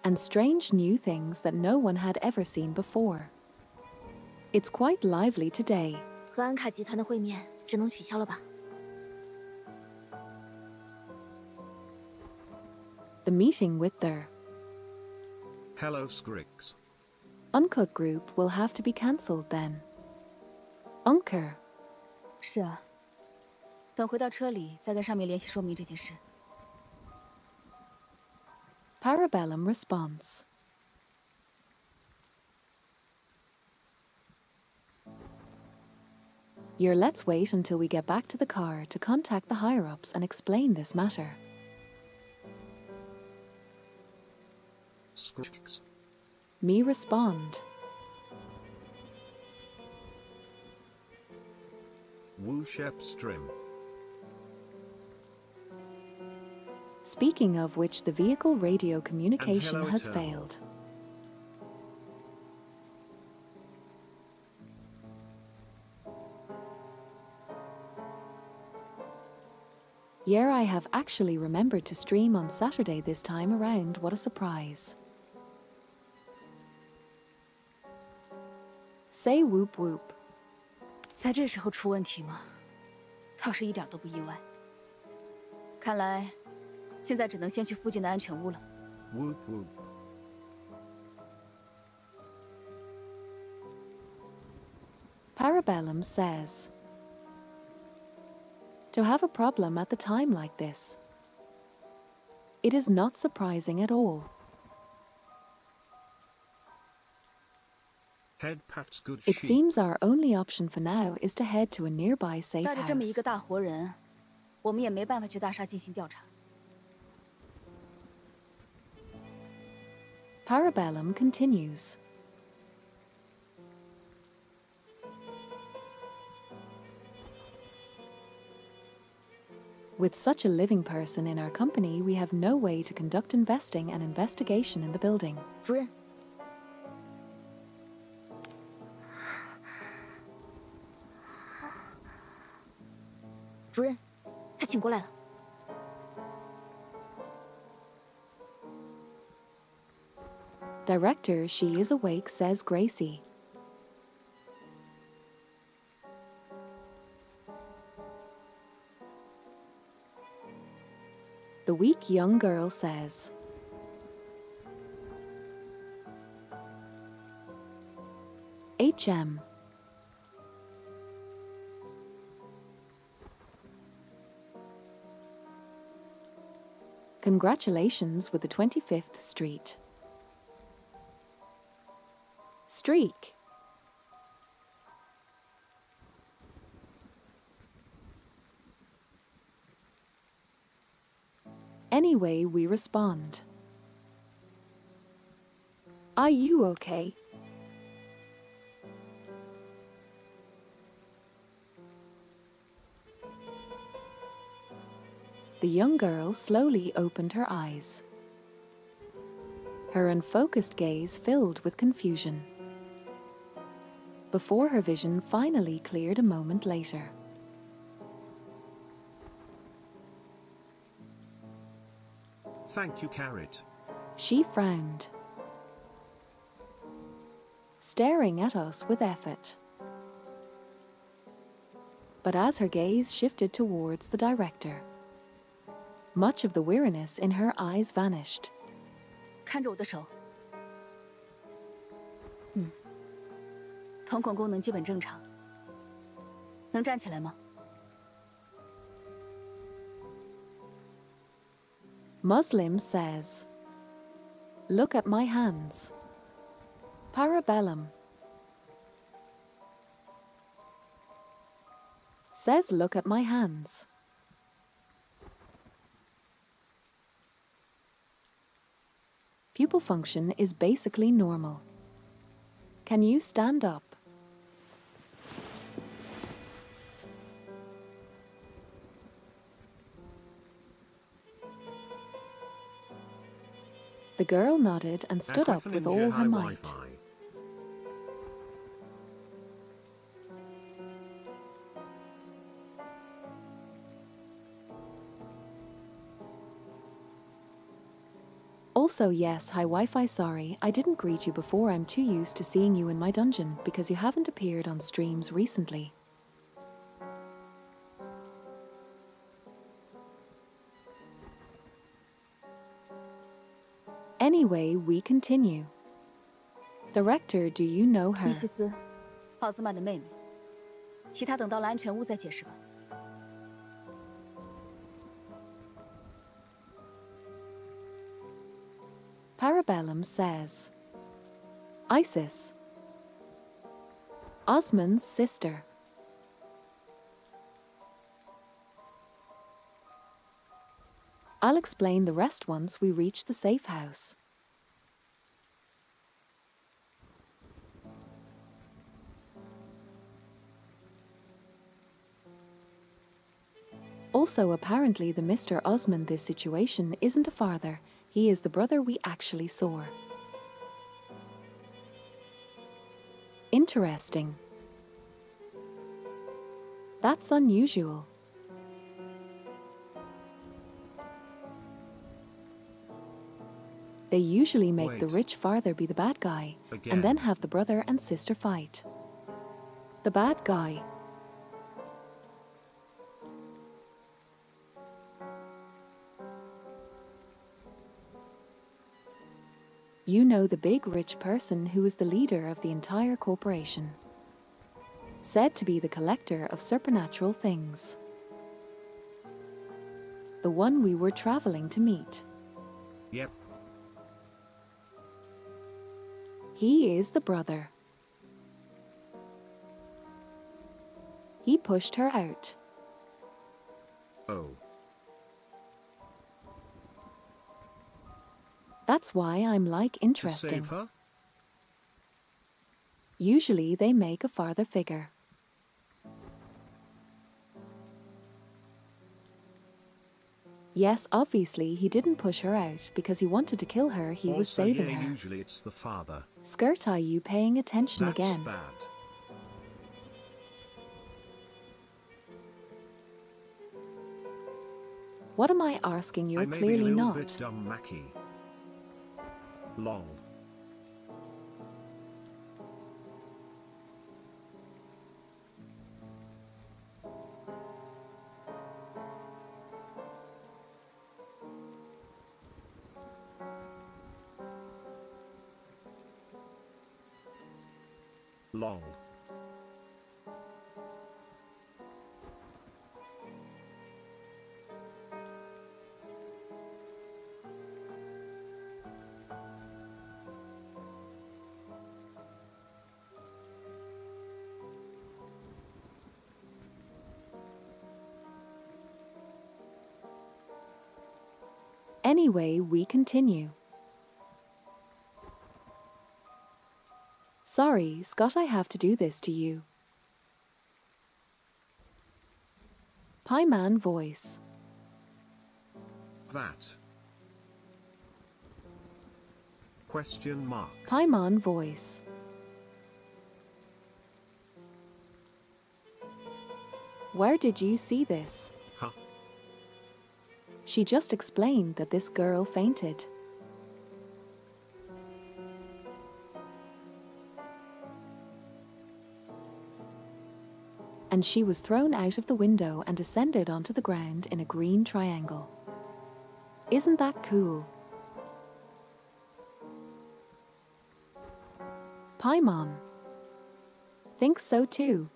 And strange new things that no one had ever seen before. It's quite lively today. 和安卡集团的会面只能取消了吧？ The meeting with their Hello Skrix. Uncut group will have to be cancelled then. Unker. 是啊，等回到车里再跟上面联系说明这件事。 Parabellum response. Let's wait until we get back to the car to contact the higher-ups and explain this matter. Skrix. Me respond. Wu Shep Strim. Speaking of which, the vehicle radio communication hello, has Eternal. failed. Yeah, I have actually remembered to stream on Saturday this time around. What a surprise. Say whoop whoop. 在这时候出问题吗？倒是一点都不意外。看来，现在只能先去附近的安全屋了。 Whoop whoop. Parabellum says, to have a problem at the time like this. It is not surprising at all. Head pats good It sheep. seems our only option for now is to head to a nearby safe 带着这么一 house. 个大活人，我们也没办法去大厦进行调查。 Parabellum continues. With such a living person in our company, we have no way to conduct investing and investigation in the building. 主任，主任，他醒过来了。 Director, she is awake, says Gracie. The weak young girl says, HM. Congratulations with the 25th Street. Streak. Anyway, we respond. Are you okay? The young girl slowly opened her eyes. Her unfocused gaze filled with confusion, before her vision finally cleared a moment later. Thank you, Carrot. She frowned, staring at us with effort. But as her gaze shifted towards the director, much of the weariness in her eyes vanished. 看着我的手。瞳孔功能基本正常。能站起来吗？ Muslim says, "Look at my hands." Parabellum says, "Look at my hands." Pupil function is basically normal. Can you stand up? The girl nodded and stood up with all her might. Also, yes, hi Wi-Fi, sorry, I didn't greet you before. I'm too used to seeing you in my dungeon because you haven't appeared on streams recently. Anyway, we continue. Director, do you know her? 伊西斯，奥兹曼的妹妹。其他等到了安全屋再解释吧。 Parabellum says, Isis, Osman's sister. I'll explain the rest once we reach the safe house. Also, apparently the Mr. Osman this situation isn't a father. He is the brother we actually saw. Interesting. That's unusual. They usually make the rich father be the bad guy, and then have the brother and sister fight. The bad guy. You know, the big rich person who is the leader of the entire corporation. Said to be the collector of supernatural things. The one we were traveling to meet. Yep. He is the brother. He pushed her out. Oh. That's why I'm like interesting. To save her? Usually they make a father figure. Yes, obviously he didn't push her out because he wanted to kill her, he was saving her. Usually it's the father. Skirt, are you paying attention That's again? Bad. What am I asking? You're I may clearly be a little not. bit dumb, Maki. Lol. Lol. Anyway, we continue. Sorry, Scott, I have to do this to you. Pieman voice. That. Question mark. Pieman voice. Where did you see this? Huh? She just explained that this girl fainted. And she was thrown out of the window and descended onto the ground in a green triangle. Isn't that cool? Paimon thinks so too.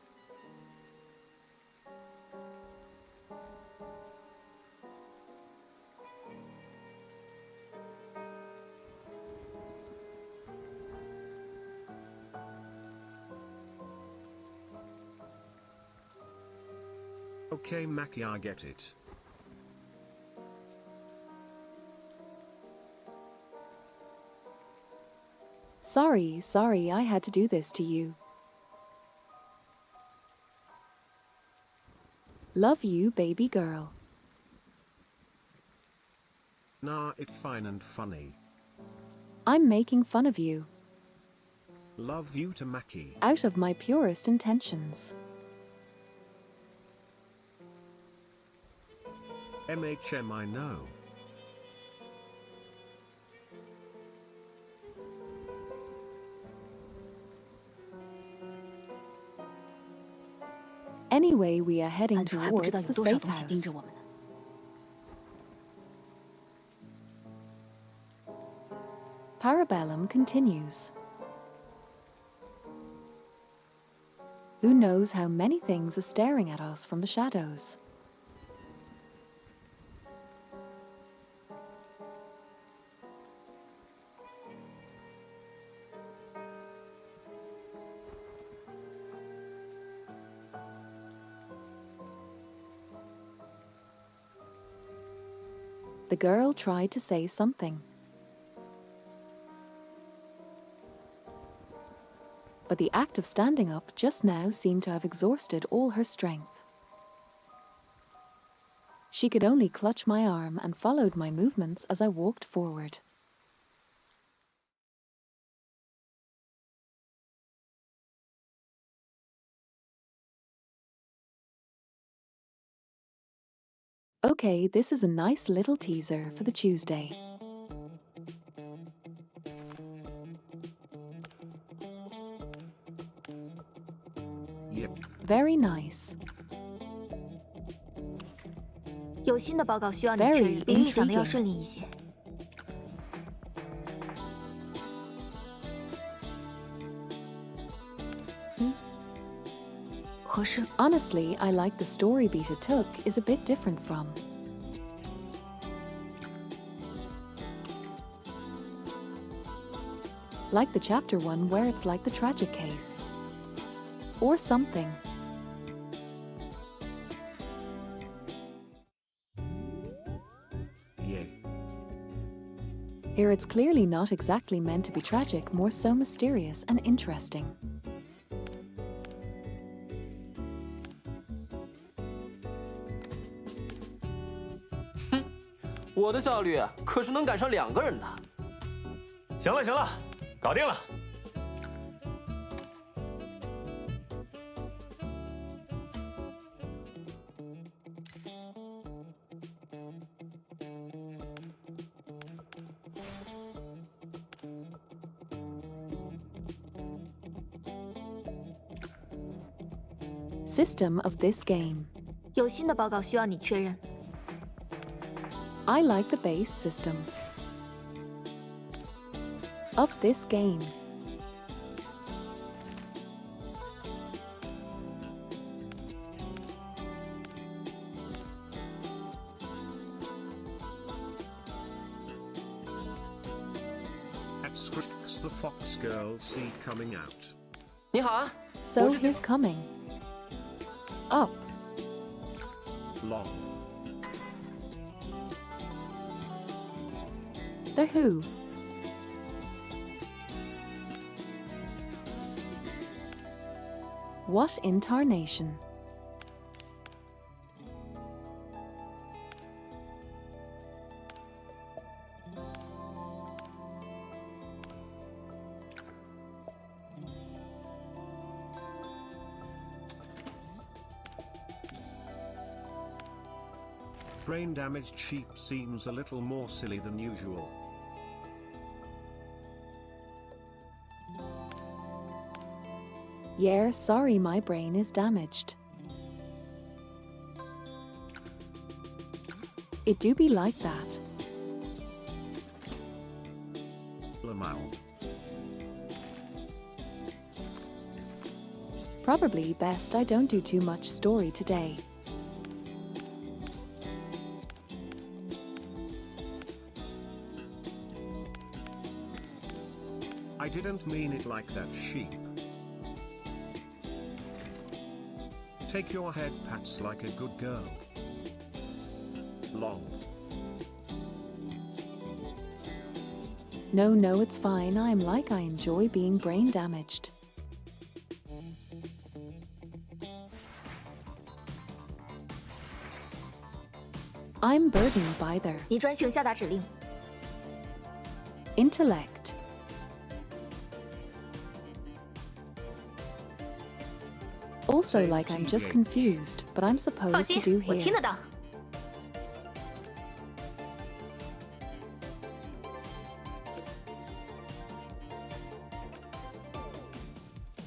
Okay, Maki, I get it. Sorry, I had to do this to you. Love you, baby girl. Nah, it's fine and funny. I'm making fun of you. Love you to Maki. Out of my purest intentions. MHM, I know. Anyway, we are heading 暗处还不知 towards 道有 the 多少 safe 东西盯着 house. 我们呢。 Parabellum continues. Who knows how many things are staring at us from the shadows? The girl tried to say something. But the act of standing up just now seemed to have exhausted all her strength. She could only clutch my arm and followed my movements as I walked forward. Okay, this is a nice little teaser for the Tuesday. Yep. Very nice. 有新的报告需要你确 Very 认，比预想的要 intriguing. 顺利一些。合适。 Honestly, I like the story beat it took is a bit different from. Like the chapter one where it's like the tragic case. Or something. Yeah. Here it's clearly not exactly meant to be tragic, more so mysterious and interesting. 我的效率可是能赶上2个人的。行了行了，搞定了。System of this game. 有新的报告需要你确认。 I like the base system of this game. At Scrix the Fox Girl see coming out. 你好啊， So 我是 he's coming. Up. Long. The Who. What in tarnation? Brain damaged sheep seems a little more silly than usual. Yeah, sorry, my brain is damaged. It do be like that. Lamau. Probably best I don't do too much story today. I didn't mean it like that, sheep. Take your head pats like a good girl. Long. No, it's fine. I enjoy being brain damaged. I'm burdened by their 你专性下达指令。 intellect. Also, like I'm just confused, but I'm 放 supposed 心 to do， 我听 here. 得到。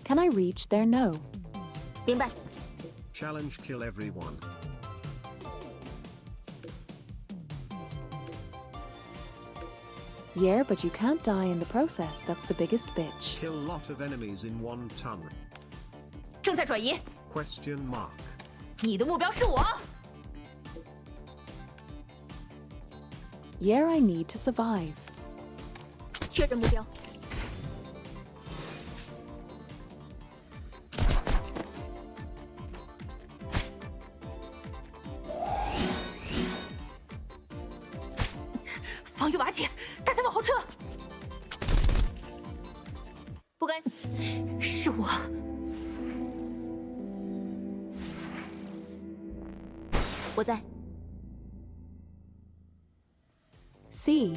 Can I reach there? No. 明白。 Challenge kill everyone. Yeah, but you can't die in the process. That's the biggest bitch. Kill lot of enemies in one ton. 正在转移， Question mark. 你的目标是我。 Yeah, I need to survive. 确认目标。 防御瓦解，大家往后撤。不甘心，是我。我在。 See.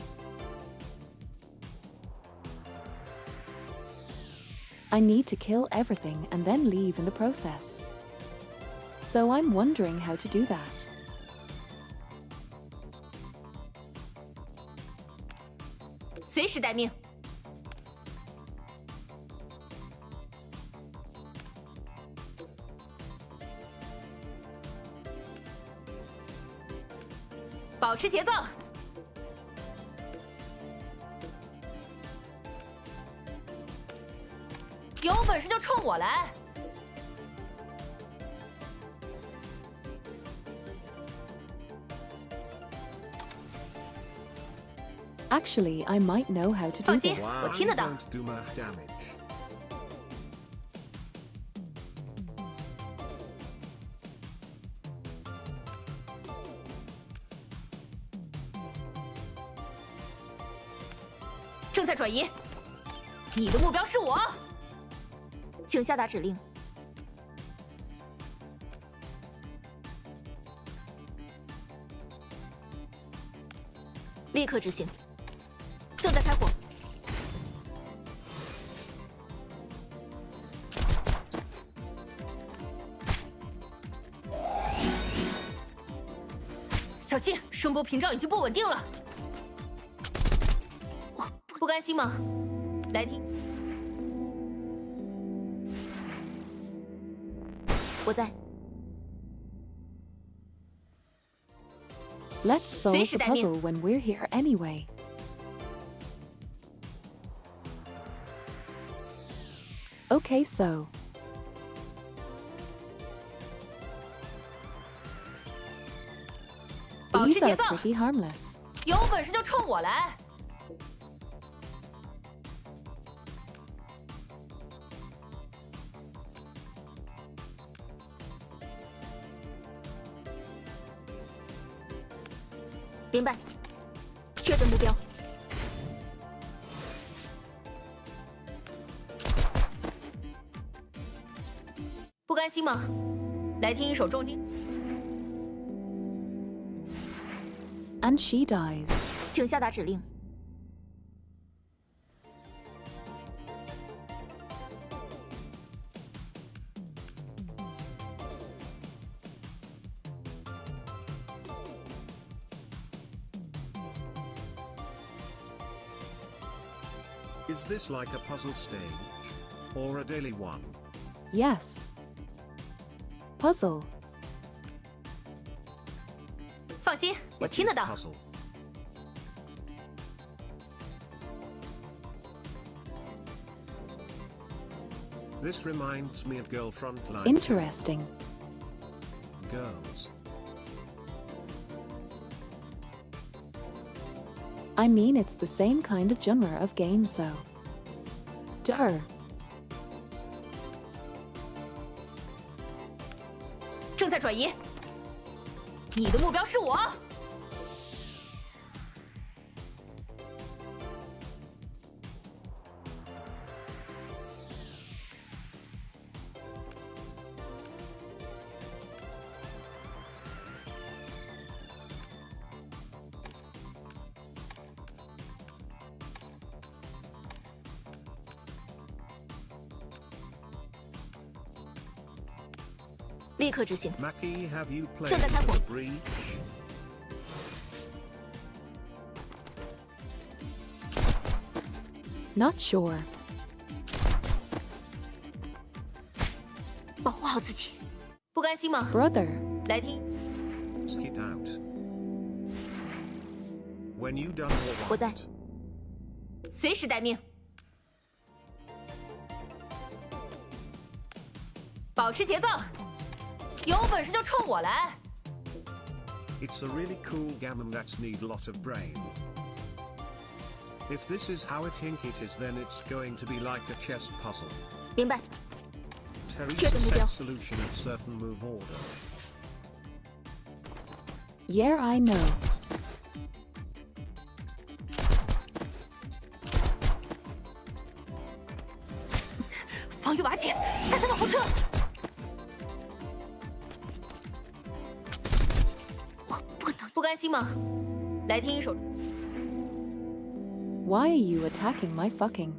I need to kill everything and then leave in the process. So I'm wondering how to do that. 随时待命。保持节奏。有本事就冲我来！ Actually, I might know how to do 放心， this. 我听得到。 Don't do much damage. 正在转移。你的目标是我，请下达指令。立刻执行。正在开火。小心，声波屏障已经不稳定了。不甘心吗？来听。我在。 Let's solve the puzzle when we're here anyway. Okay, so. These are pretty harmless. 有本事就冲我来！明白，确认目标。不甘心吗？来听一首重金。 And she dies. 请下达指令。Is this like a puzzle stage? Or a daily one? Yes. Puzzle. 放心，我 It 听得 is 到。 puzzle. This reminds me of Girl Frontline. Interesting. Girls. I mean, it's the same kind of genre of game, so. Duh. 正在转移，你的目标是我。立刻执行。 Maki, have you played 正在开火。 The Breach? Not sure. 保护好自己。不甘心吗？ Brother. 来听， Skid out. When you done your 我在 want. 随时待命。保持节奏，有本事就冲我来。 It's a really cool gammon that's need lot of brain. If this is how I think it is, then it's going to be like a chess puzzle. 明白。 Terry's 确定目标。 set solution of certain move order. Yeah, I know. 防御瓦解，开他的后撤。我不能。不甘心吗？来听一首。 Why are you attacking my fucking?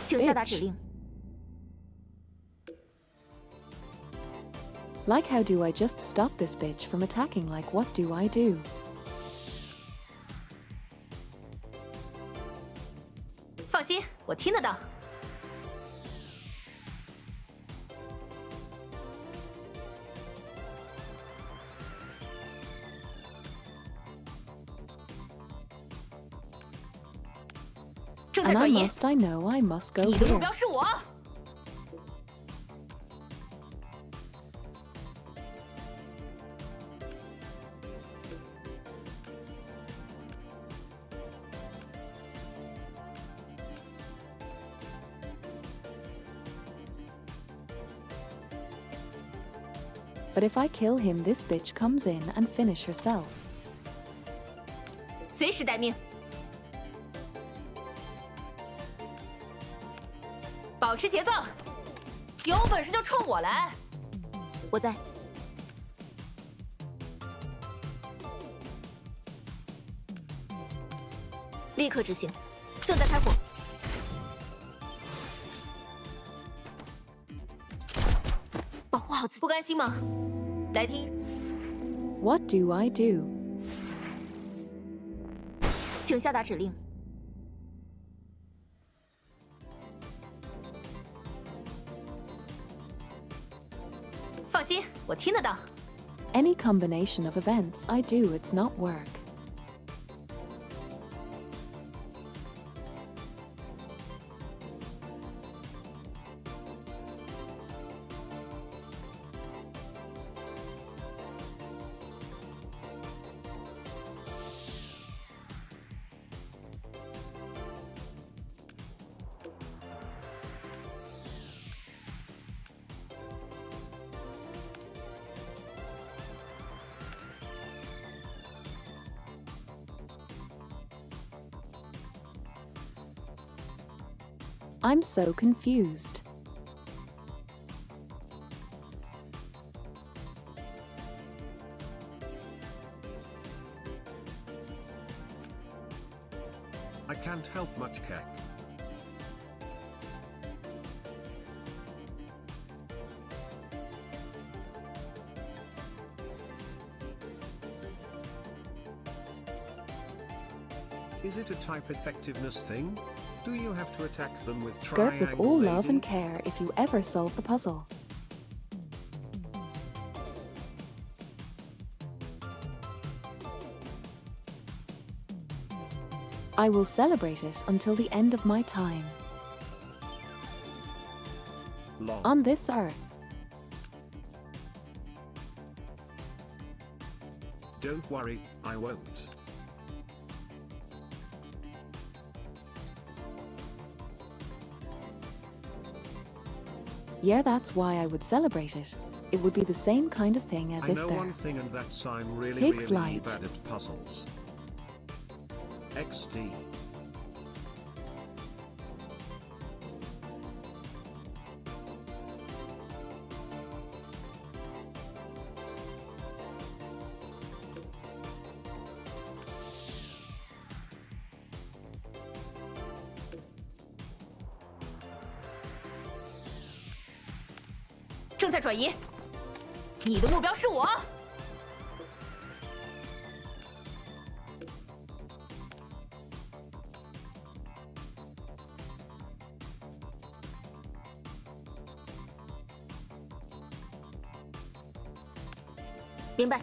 请下达指令。 Like, how do I just stop this bitch from attacking? Like, what do I do? 放心，我听得到。正在 And I 转移， must, I know, I must go 你的目 here. 标是我。 But if I kill him, this bitch comes in and finish herself. 随时待命。保持节奏，有本事就冲我来。我在。立刻执行，正在开火。保护好自己。不甘心吗？来听， What do I do? 请下达指令。放心，我听得到。 Any combination of events I do, it's not work. I'm so confused. I can't help much, Keck. Is it a type effectiveness thing? Do you have to attack them with Skirt with triangle all love lady? and care if you ever solve the puzzle. I will celebrate it until the end of my time. Long. On this earth. Don't worry, I won't. Yeah, that's why I would celebrate it. It would be the same kind of thing as I if know they're one thing, and that's I'm really, Pig's really light. bad at puzzles. XD.正在转移，你的目标是我。明白。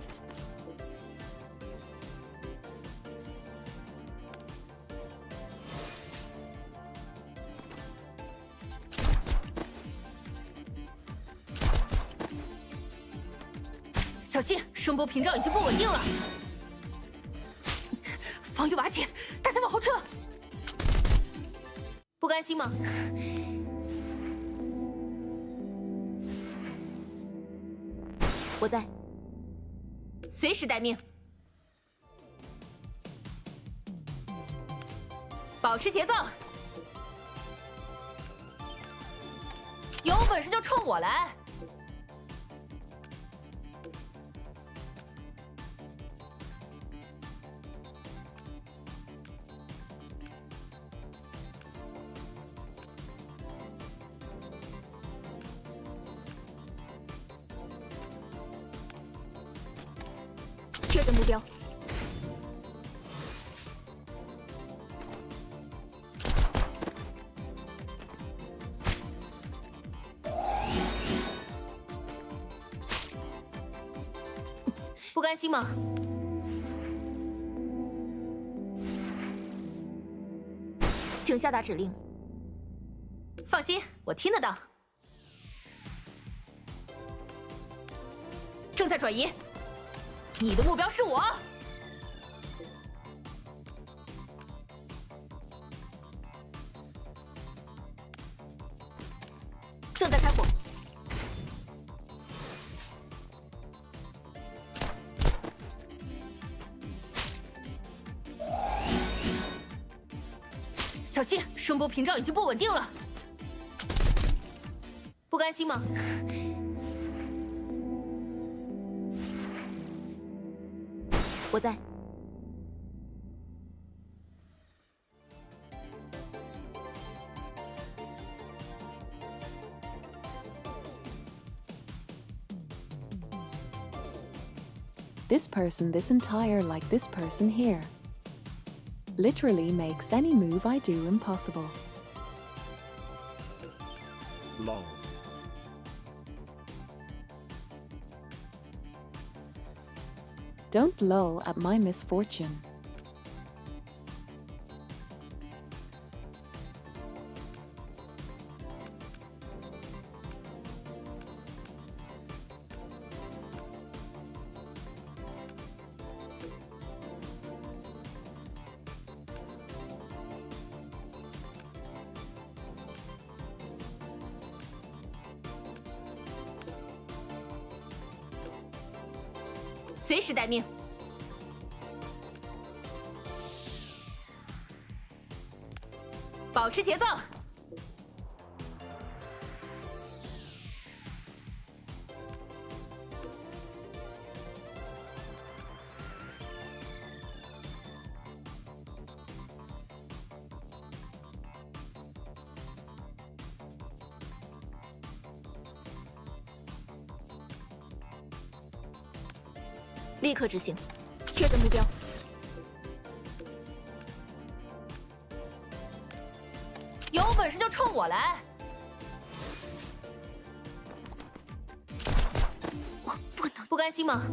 小心，声波屏障已经不稳定了。防御瓦解，大家往后撤。不甘心吗？我在，随时待命。保持节奏，有本事就冲我来！确认目标。不甘心吗？请下达指令。放心，我听得到。正在转移。你的目标是我。正在开火。小心，声波屏障已经不稳定了。不甘心吗？我在。This person, this entire like this person here. Literally makes any move I do impossible. Long. Don't lull at my misfortune.随时待命。保持节奏。立刻执行，确认目标。本事就冲我来！我不能。不甘心吗？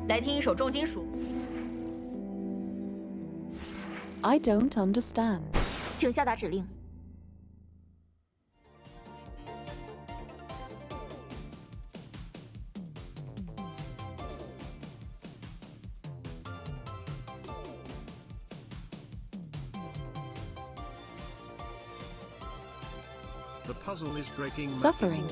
来听一首重金属。I don't understand. 请下达指令。 The puzzle is breaking. Suffering.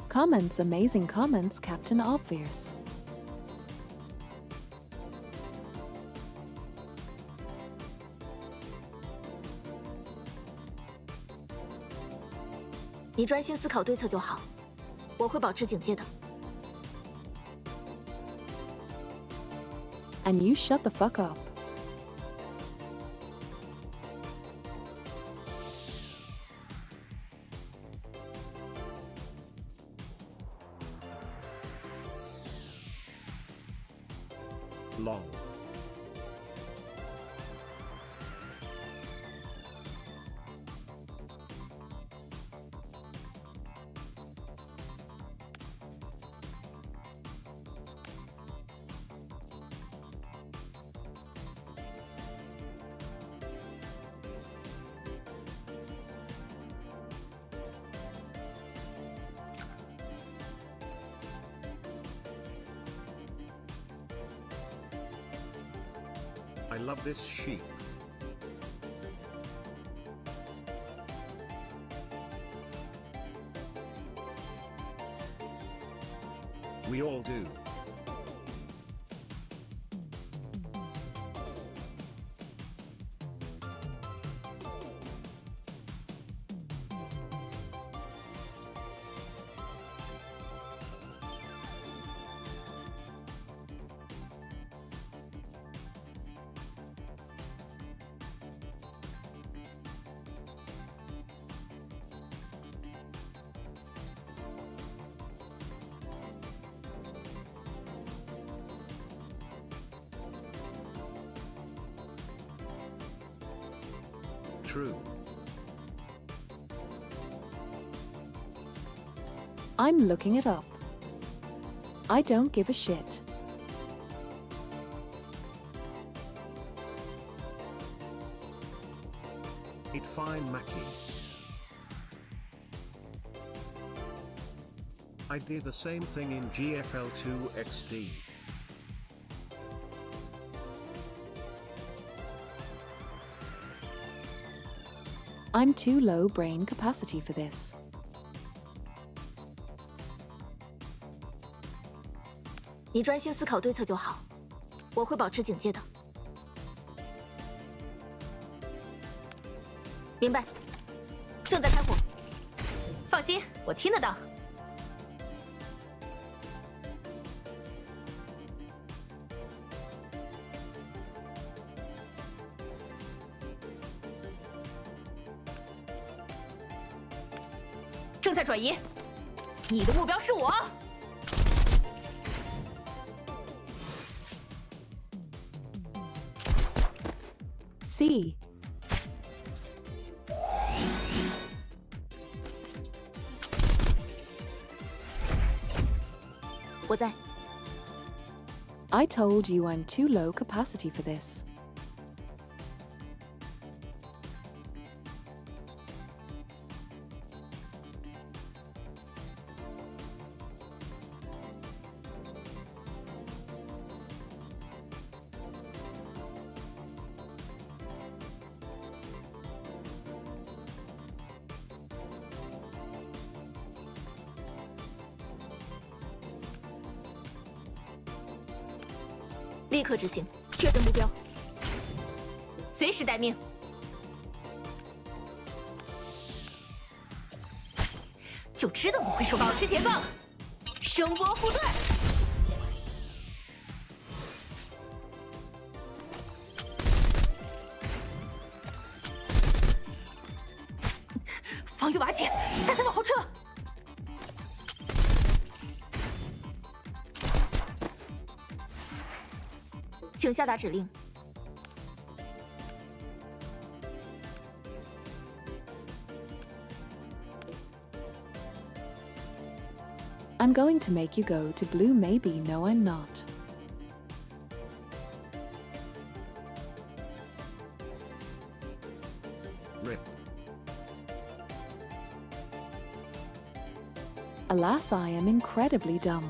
Comments, amazing comments, Captain Obvious. "你专心思考对策就好，我会保持警戒的。" And you shut the fuck up. Long. I love this sheep. We all do. True. I'm looking it up. I don't give a shit. It fine, Maki. I did the same thing in GFL2 XD. I'm too low brain capacity for this. 你专心思考对策就好，我会保持警戒的。明白。正在开火。放心，我听得到。正在转移，你的目标是我。 C. 我在。I told you I'm too low capacity for this. "立刻执行，确认目标，随时待命。就知道我会说保持节奏，声波护盾。防御瓦解，大家往后撤。请下达指令。I'm going to make you go to blue. Maybe no, I'm not. Rip. Alas, I am incredibly dumb.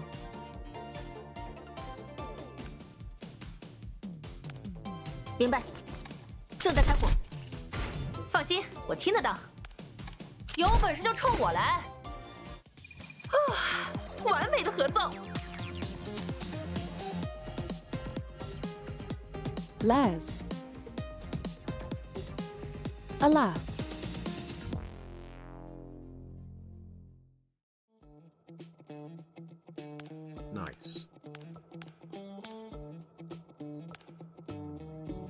明白，正在开火。放心，我听得到。有本事就冲我来！啊，完美的合奏。Les. Alas. Nice.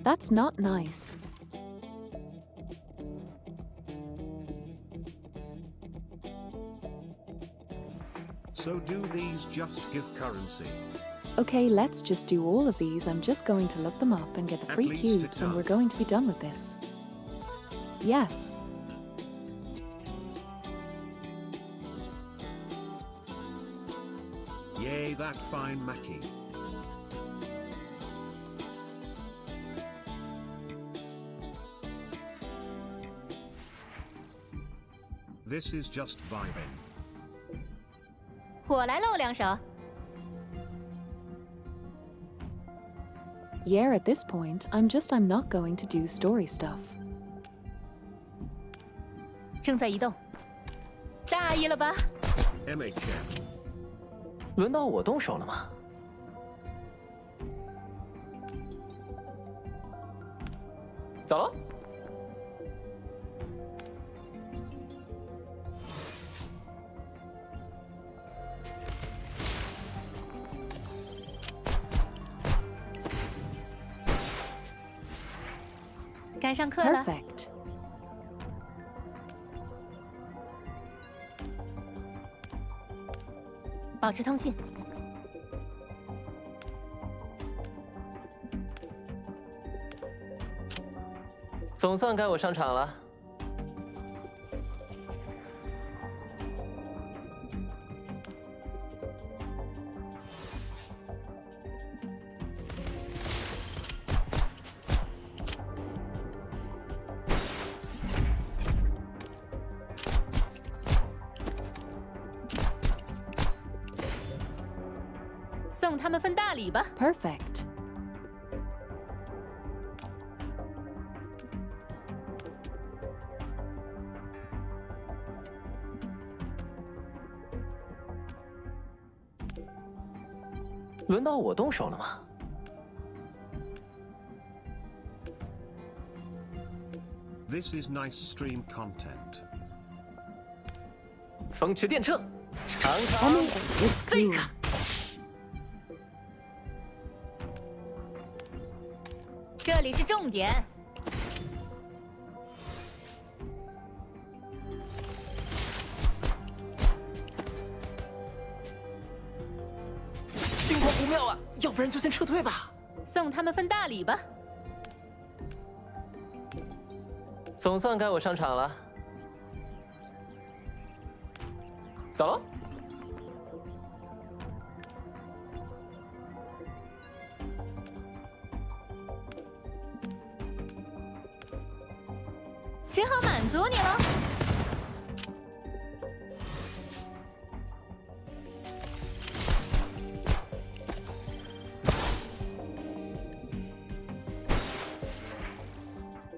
That's not nice. So do these just give currency? Okay, let's just do all of these. I'm just going to look them up and get the At free least cubes, it's and done. we're going to be done with this. Yes. Yay, that fine Maki. This is just vibing. 我来露两手。 Yeah, at this point, I'm not going to do story stuff. 正在移动，大意了吧？ MHM. 轮到我动手了吗？走喽！该上课了。 Perfect. 保持通信。总算该我上场了。送他们份大礼吧。 Perfect. 轮到我动手了吗？ This is nice stream content. 风驰电掣，长长 It's cool. 这里是重点。情况不妙啊，要不然就先撤退吧。送他们份大礼吧。总算该我上场了。走喽！只好满足你了。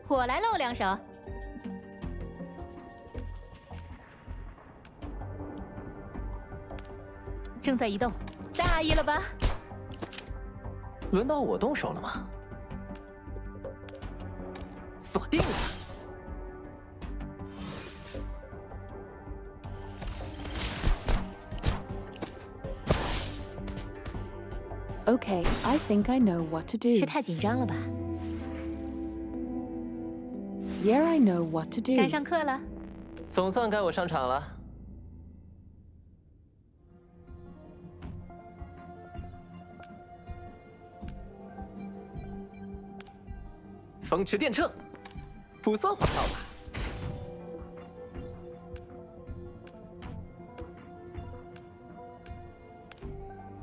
我来露两手。正在移动，大意了吧？轮到我动手了吗？锁定了。 Okay, I think I know what to do. 是太紧张了吧？ Yeah, I know what to do. 该上课了。总算该我上场了。风驰电掣，不算话哨吧？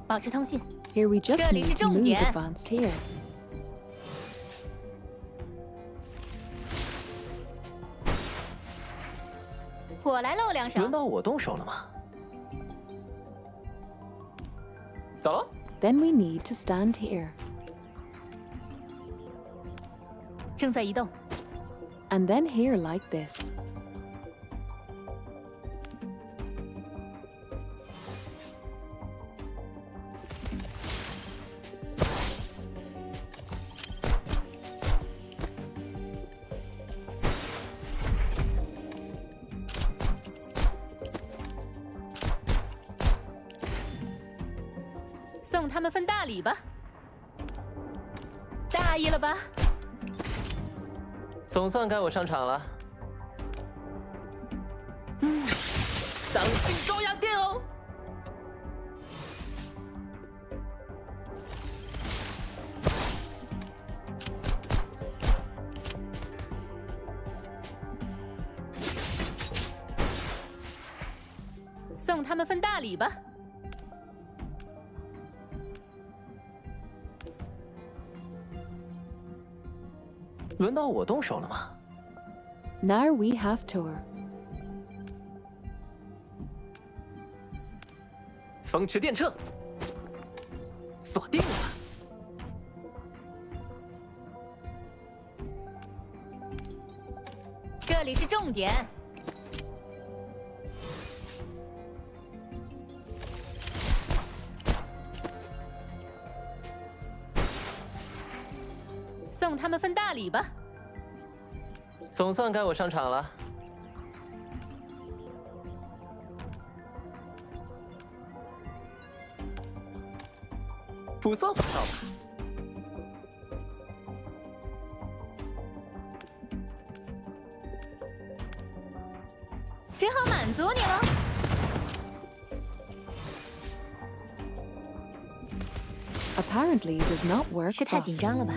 保持通信。 Here we just 这里 need 是 to 重 move 点。 advanced here. 我来露两手。轮到我动手了吗？走喽。 Then we need to stand here. 正在移动。 And then here like this. 送他们份大礼吧。大意了吧？总算该我上场了。当心高压电哦！送他们份大礼吧。 轮到我动手了吗？ Now we have tour. 风驰电掣，锁定了。这里是重点。送他们份大礼吧。总算该我上场了。不算话哨吧？只好满足你了。 Apparently does not work. 是太 well. 紧张了吧？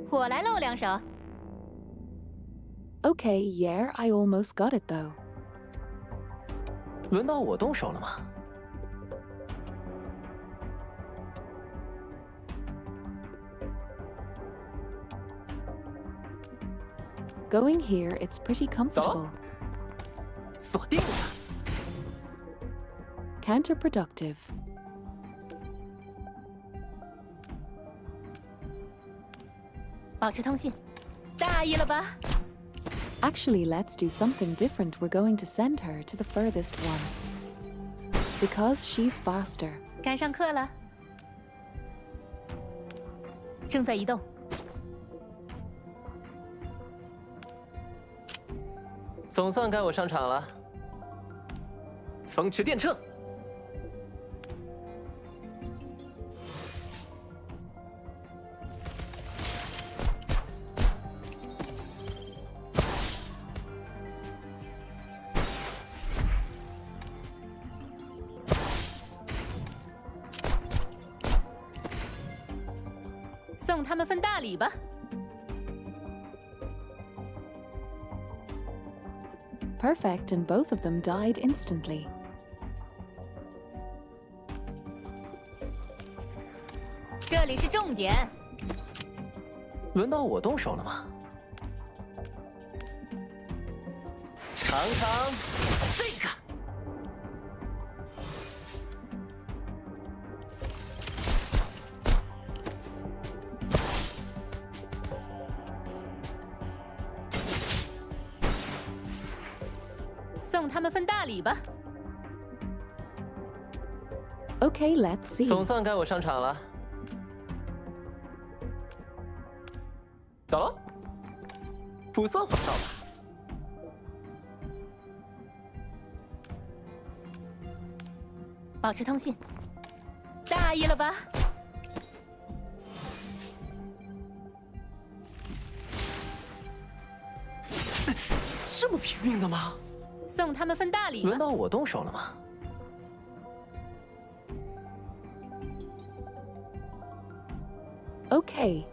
我来露两手。 Okay, yeah, I almost got it though. 轮到我动手了吗？ Going here, it's pretty comfortable. 锁定了。 Counterproductive. 保持通信。大意了吧？ Actually, let's do something different. We're going to send her to the furthest one. Because she's faster. 该上课了。正在移动。 总算该我上场了。风驰电掣，送他们份大礼吧。 Perfect, and both of them died instantly. 这里是重点。轮到我动手了吗？尝尝这个。送他们份大礼吧。 Okay, let's see. 总算该我上场了。走喽，不算话哨吧？保持通信。大意了吧？这么拼命的吗？ 送他们份大礼吧。轮到我动手了吗？ Okay.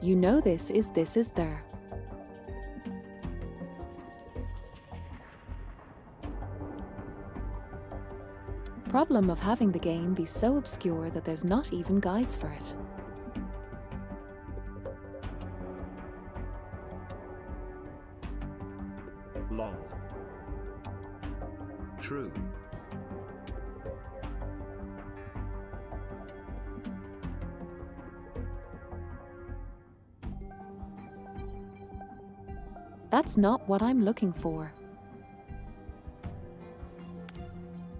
You know this is there. Problem of having the game be so obscure that there's not even guides for it. Lol. True. That's not what I'm looking for.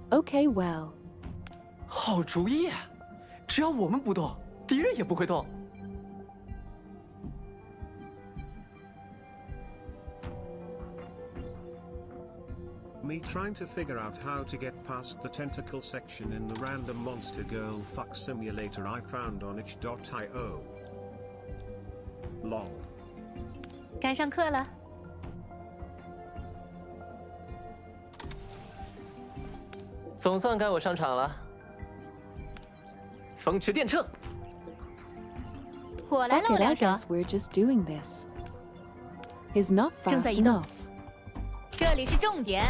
Okay, well. 好主意啊！只要我们不动，敌人也不会动。Me trying to figure out how to get past the tentacle section in the random monster girl fuck simulator I found on itch.io. Lol. 该上课了。总算该我上场了。风驰电掣。我来 Fuck 露 it, I 两手， guess we're just doing this. He's not 正在 fast 移动 enough. 这里是重点。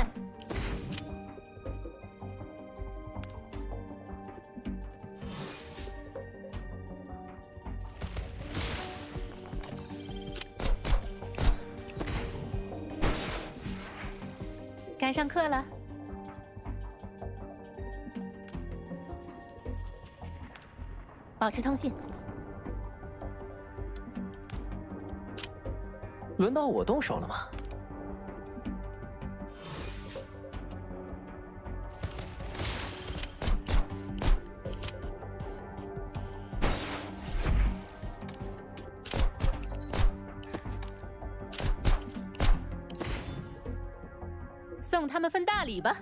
该上课了。保持通信。轮到我动手了吗？送他们份大礼吧。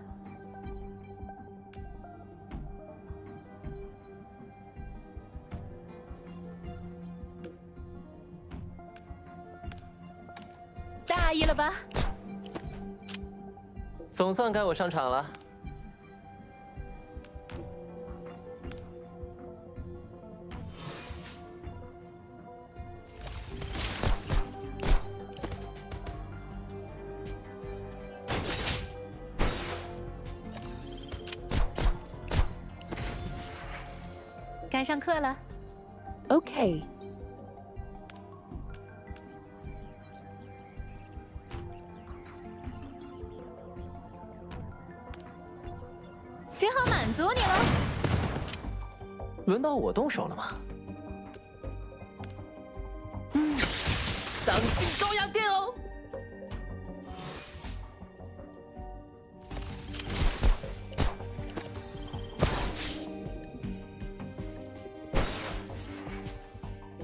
大意了吧？总算该我上场了。该上课了。Okay. 只好满足你了。轮到我动手了吗？当今朝阳电哦！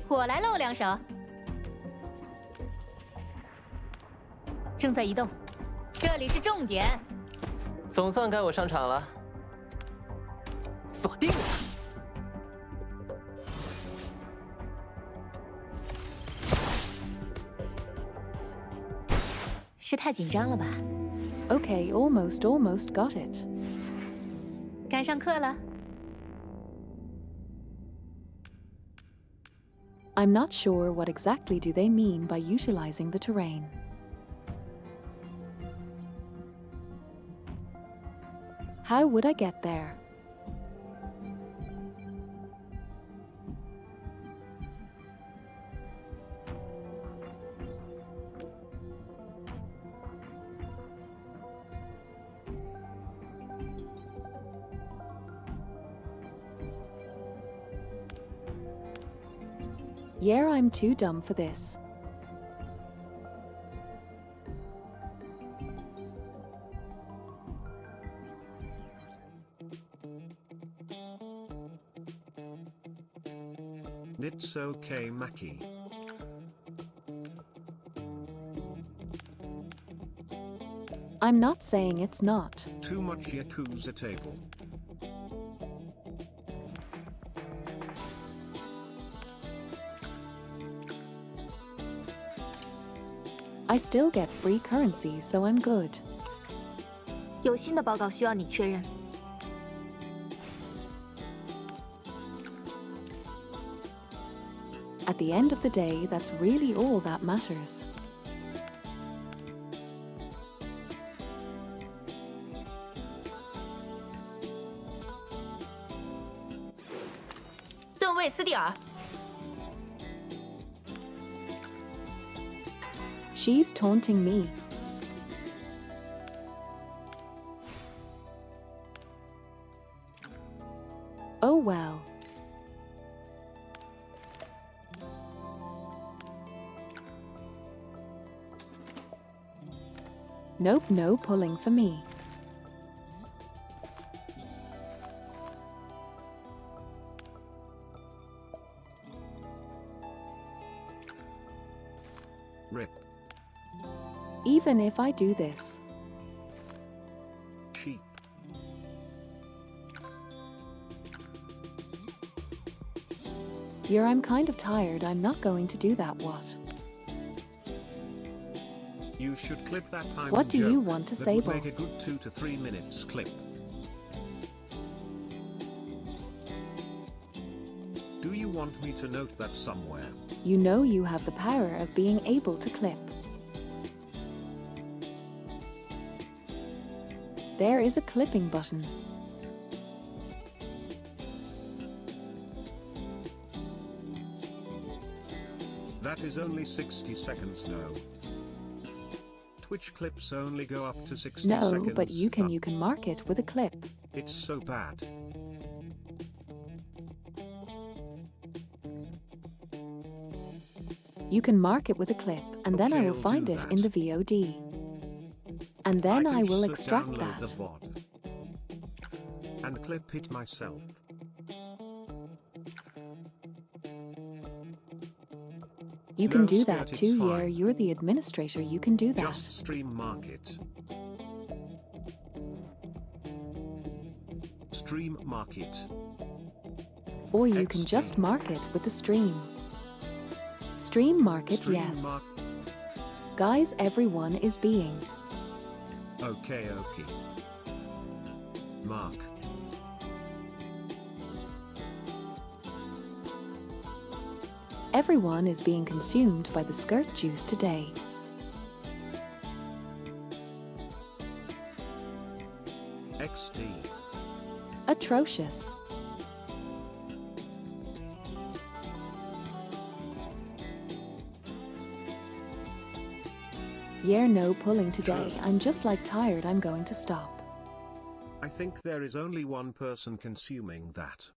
我来露两手。正在移动，这里是重点。总算该我上场了。锁定了。是太紧张了吧？ Okay, almost got it. 该上课了。I'm not sure what exactly do they mean by utilizing the terrain. How would I get there? Yeah, I'm too dumb for this. It's okay, Maki. I'm not saying it's not. Too much Yakuza table. I still get free currency, so I'm good. 有新的报告需要你确认。At the end of the day, that's really all that matters. 顿位斯蒂尔， She's taunting me. Oh well. Nope, no pulling for me. Rip. Even if I do this. Sheep. I'm kind of tired. I'm not going to do that. What? You should clip that time. What do you joke. want to That say, would Bo? make a good 2 to 3 minutes clip. Do you want me to note that somewhere? You know you have the power of being able to clip. There is a clipping button. That is only 60 seconds, no. Twitch clips only go up to 60 No, seconds. but you can mark it with a clip. It's so bad. You can mark it with a clip, and then I Okay, will I'll find do it that. in the VOD. And then I can will just extract download that. the VOD and clip it myself. You can No do sweat, that it's too, fine. You're the administrator, you can do that. Just stream market. Stream market. Or you can XD. just mark it with the stream. Stream market, Stream yes. Guys, everyone is being. Okay. Mark. Everyone is being consumed by the skirt juice today. XD. Atrocious. No pulling today. True. I'm just like tired. I'm going to stop. I think there is only one person consuming that.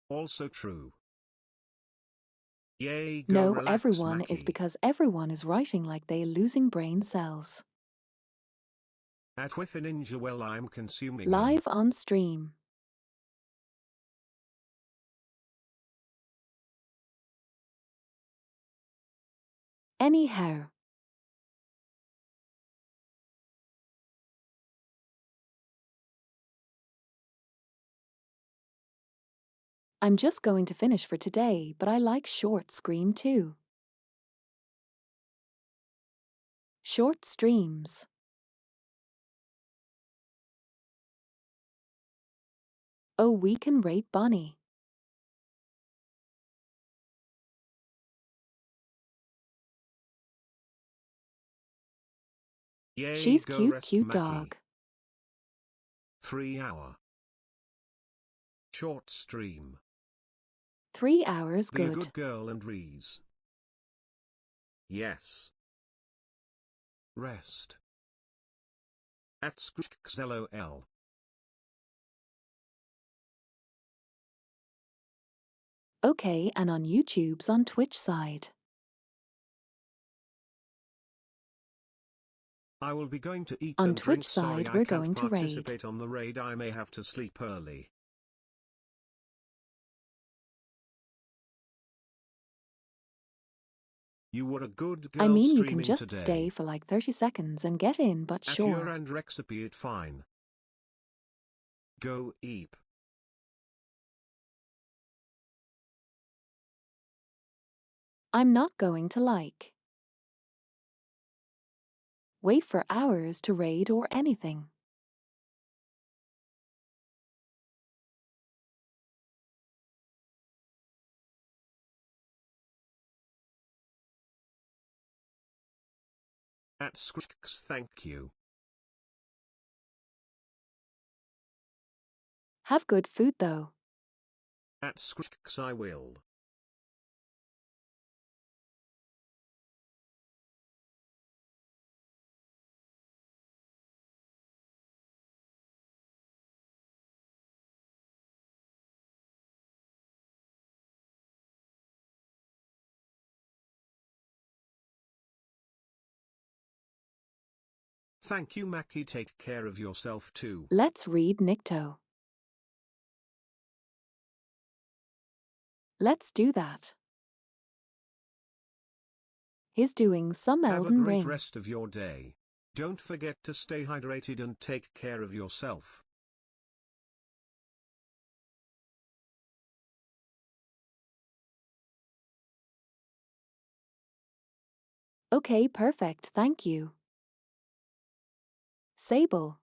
Also true. Yay, go No, relax, everyone is Maki. because everyone is writing like they losing brain cells. At Wi-Fi Ninja, well, I'm consuming them. Live on stream. Anyhow. I'm just going to finish for today, but I like short scream too. Short streams. Oh, we can rate Bonnie. Yay, She's go cute, rest, cute Maki. dog. 3 hour. Short stream. 3 hours, Be a good. good girl and rees. Yes. Rest. At LOL. Okay, and on YouTube's on Twitch side. I will be going to eat On and Twitch drink. Sorry, side, I we're can't going to raid. participate on the raid. I may have to sleep early. You were a good girl I mean, you streaming can just today. stay for like 30 seconds and get in, but At your sure. and recipe it fine. Go eep. I'm not going to like. Wait for hours to raid or anything. At Scrix, thank you. Have good food though. At Scrix I will. Thank you, Maki. Take care of yourself too. Let's read Nikto. Let's do that. He's doing some Have a Elden great Ring. rest of your day. Don't forget to stay hydrated and take care of yourself. Okay, perfect, thank you. Sable.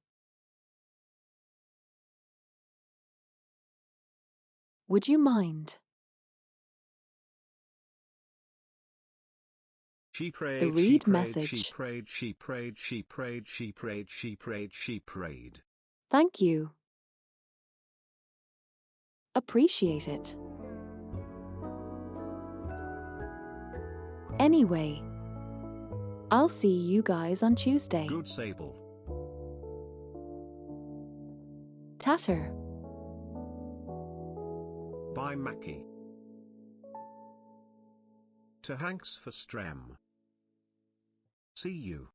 Would you mind? She prayed, The she read prayed, she message. prayed, she prayed, she prayed, she prayed, she prayed, she prayed. Thank you. Appreciate it. Anyway, I'll see you guys on Tuesday. Good Sable. Tatter. Bye Maki. To Hanks for Strem. See you.